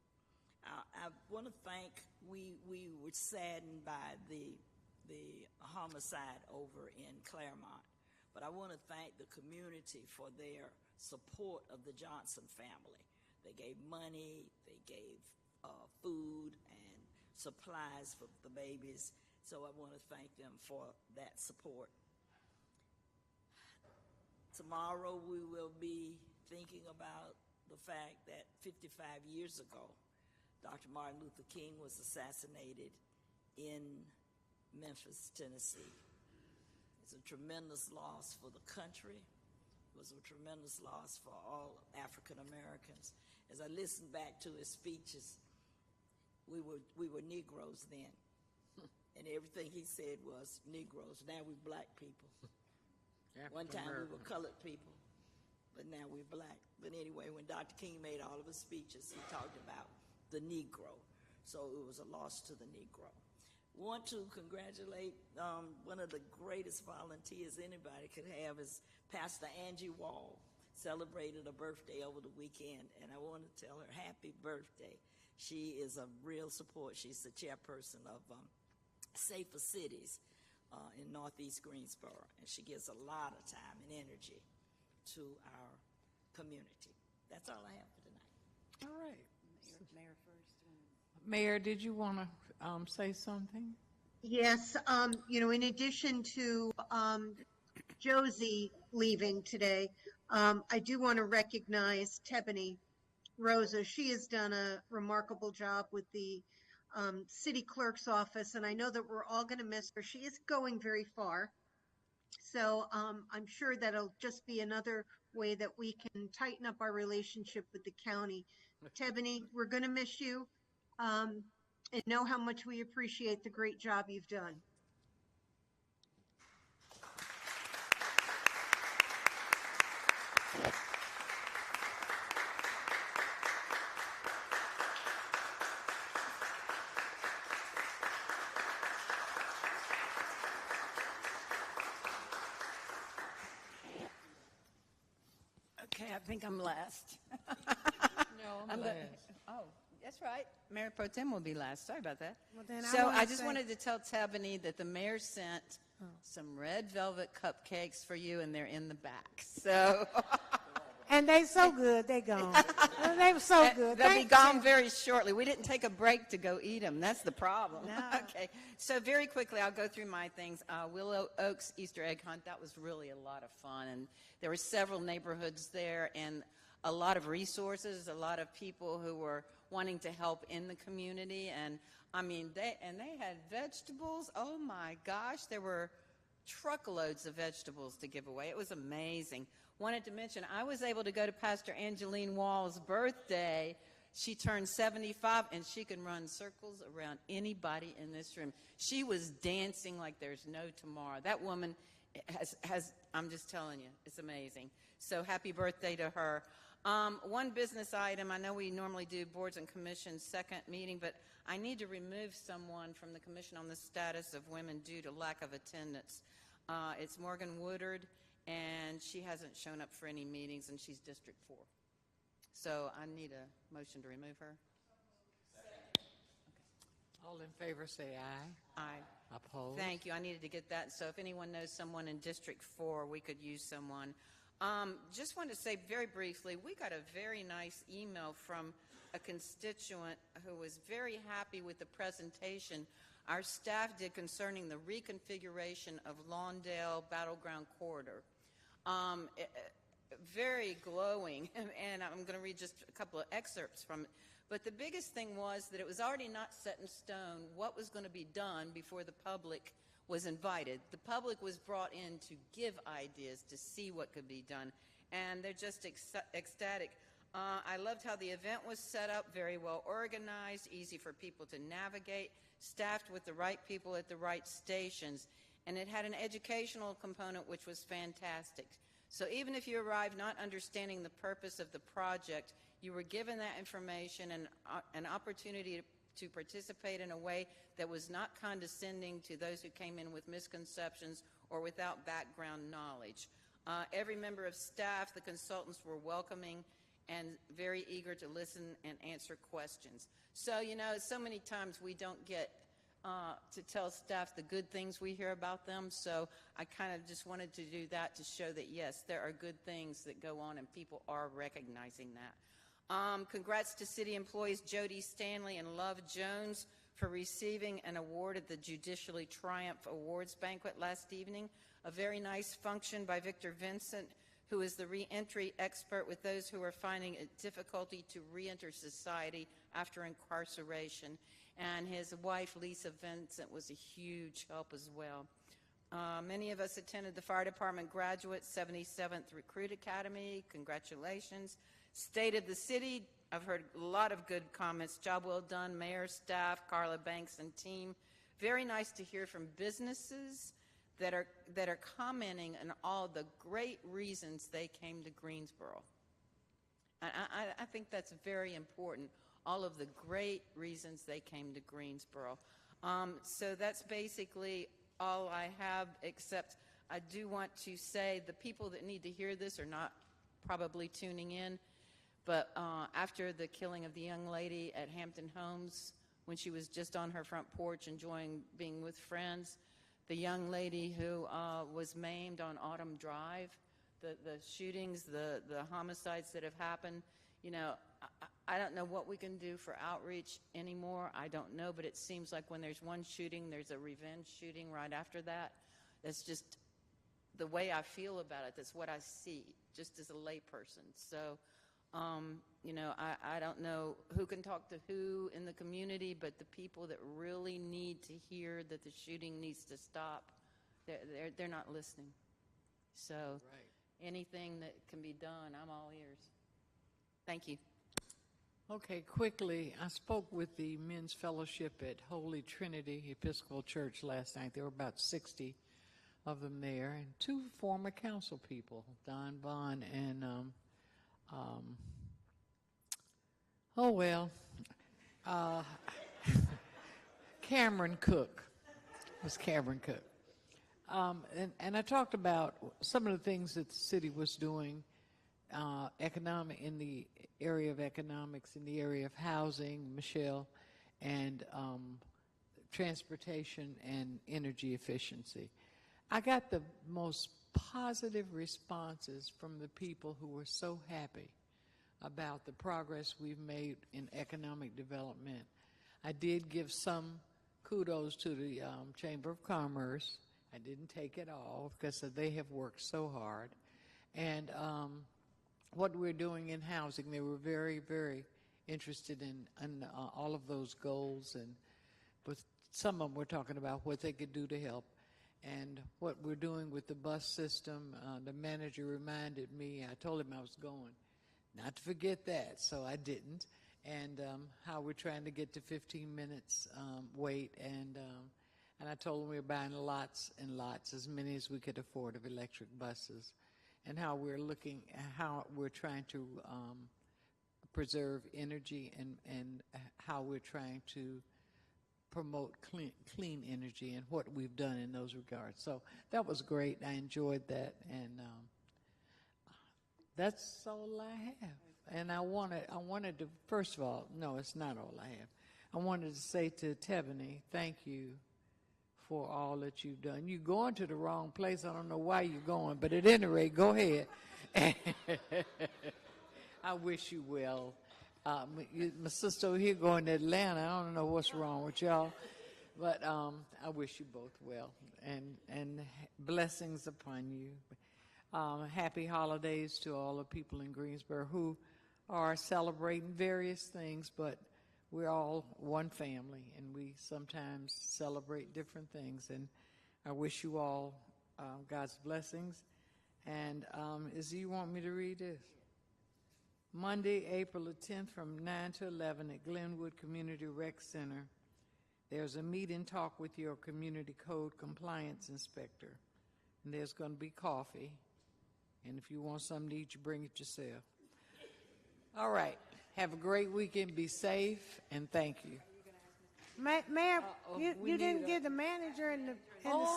I want to thank, we were saddened by the homicide over in Claremont, but I want to thank the community for their support of the Johnson family. They gave money, they gave food and supplies for the babies, so I want to thank them for that support. Tomorrow we will be thinking about the fact that 55 years ago, Dr. Martin Luther King was assassinated in Memphis, Tennessee. It's a tremendous loss for the country. It was a tremendous loss for all African Americans. As I listened back to his speeches, we were Negroes then, and everything he said was Negroes. Now we're black people. One time we were colored people, but now we're black. But anyway, when Dr. King made all of his speeches, he talked about the Negro. So it was a loss to the Negro. Want to congratulate one of the greatest volunteers anybody could have is Pastor Angie Wall. Celebrated a birthday over the weekend, and I want to tell her happy birthday. She is a real support. She's the chairperson of Safer Cities in Northeast Greensboro, and she gives a lot of time and energy to our community. That's all I have for tonight. All right. Mayor first. Mayor, did you want to say something? Yes, in addition to Josie leaving today, I do want to recognize Tebony Rosa. She has done a remarkable job with the city clerk's office, and I know that we're all going to miss her. She is going very far. So I'm sure that'll just be another way that we can tighten up our relationship with the county. Tebony, we're going to miss you, and know how much we appreciate the great job you've done. Okay, I think I'm last. No, I'm last. Oh, that's right. Mayor Pro Tem will be last. Sorry about that. Well, then I just wanted to tell Tabany that the mayor sent some red velvet cupcakes for you, and they're in the back. So. And they so good, they gone. They were so good. They'll be Thank gone you. very shortly. We didn't take a break to go eat them. That's the problem. No. Okay. So very quickly, I'll go through my things. Willow Oaks Easter egg hunt. That was really a lot of fun, and there were several neighborhoods there, and a lot of resources. A lot of people who were wanting to help in the community, and I mean, they had vegetables. Oh my gosh, there were truckloads of vegetables to give away. It was amazing. Wanted to mention, I was able to go to Pastor Angeline Wall's birthday. She turned 75, and she can run circles around anybody in this room. She was dancing like there's no tomorrow. That woman has I'm just telling you, it's amazing. So happy birthday to her. One business item, I know we normally do boards and commissions second meeting, but I need to remove someone from the Commission on the Status of Women due to lack of attendance. It's Morgan Woodard, and she hasn't shown up for any meetings, and she's District 4. So I need a motion to remove her. Okay. All in favor say aye. Aye. Opposed? Thank you. I needed to get that. So if anyone knows someone in District 4, we could use someone. Just wanted to say very briefly, we got a very nice email from a constituent who was very happy with the presentation our staff did concerning the reconfiguration of Lawndale Battleground Corridor. Very glowing, and I'm going to read just a couple of excerpts from it. But the biggest thing was that it was already not set in stone what was going to be done before the public was invited. The public was brought in to give ideas, to see what could be done, and they're just ecstatic. I loved how the event was set up, very well organized, easy for people to navigate, staffed with the right people at the right stations, and it had an educational component which was fantastic. So even if you arrived not understanding the purpose of the project, you were given that information and an opportunity to participate in a way that was not condescending to those who came in with misconceptions or without background knowledge. Every member of staff, the consultants were welcoming and very eager to listen and answer questions. So, so many times we don't get to tell staff the good things we hear about them, so I kind of just wanted to do that to show that, yes, there are good things that go on and people are recognizing that. Congrats to city employees Jody Stanley and Love Jones for receiving an award at the Judicially Triumph Awards banquet last evening. A very nice function by Victor Vincent, who is the reentry expert with those who are finding it difficulty to reenter society after incarceration. And his wife, Lisa Vincent, was a huge help as well. Many of us attended the Fire Department Graduate 77th Recruit Academy. Congratulations. State of the City, I've heard a lot of good comments. Job well done, mayor, staff, Carla Banks, and team. Very nice to hear from businesses that are commenting on all the great reasons they came to Greensboro. I think that's very important, all of the great reasons they came to Greensboro. So that's basically all I have, except I do want to say the people that need to hear this are not probably tuning in, but after the killing of the young lady at Hampton Homes, when she was just on her front porch enjoying being with friends, the young lady who was maimed on Autumn Drive, the shootings, the homicides that have happened, I don't know what we can do for outreach anymore. I don't know, but it seems like when there's one shooting, there's a revenge shooting right after that. That's just the way I feel about it. That's what I see, just as a layperson. So, you know, I don't know who can talk to who in the community, but the people that really need to hear that the shooting needs to stop, they're not listening. So, anything that can be done, I'm all ears. Thank you. Okay, quickly, I spoke with the Men's Fellowship at Holy Trinity Episcopal Church last night. There were about 60 of them there, and 2 former council people, Don Vaughn and, Cameron Cook. It was Cameron Cook. And I talked about some of the things that the city was doing in the area of economics, in the area of housing, Michelle, and transportation and energy efficiency. I got the most positive responses from the people who were so happy about the progress we've made in economic development. I did give some kudos to the Chamber of Commerce. I didn't take it all because they have worked so hard. And what we're doing in housing, they were very, very interested in all of those goals. And with some of them, we're talking about what they could do to help. And what we're doing with the bus system, the manager reminded me, I told him I was going, not to forget that, so I didn't. And how we're trying to get to 15 minutes wait. And I told him we were buying lots and lots, as many as we could afford, of electric buses. And how we're looking at how we're trying to preserve energy and how we're trying to promote clean energy and what we've done in those regards. So that was great. I enjoyed that, and that's all I have. And I wanted to, first of all, no, it's not all I have. I wanted to say to Tebony, thank you for all that you've done. You're going to the wrong place. I don't know why you're going, but at any rate, go ahead. I wish you well. My sister over here going to Atlanta. I don't know what's wrong with y'all, but I wish you both well and blessings upon you. Happy holidays to all the people in Greensboro who are celebrating various things, but we're all one family, and we sometimes celebrate different things. And I wish you all God's blessings. And you want me to read this? Monday, April the 10th from 9 to 11 at Glenwood Community Rec Center. There's a meet and talk with your community code compliance inspector. And there's going to be coffee. And if you want something to eat, you bring it yourself. All right. Have a great weekend. Be safe, and thank you. Ma'am, you didn't give the manager and the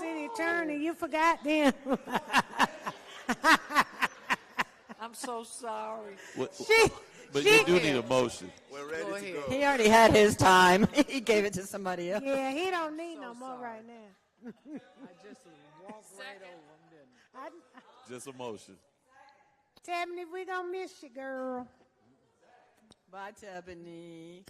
city attorney. You forgot them. I'm so sorry. But you do need a motion. We're ready to go. He already had his time. He gave it to somebody else. Yeah, he don't need no more right now. I just walked right over him, didn't I? Just a motion. Tabney, we gonna miss you, girl. Bye, Tabney.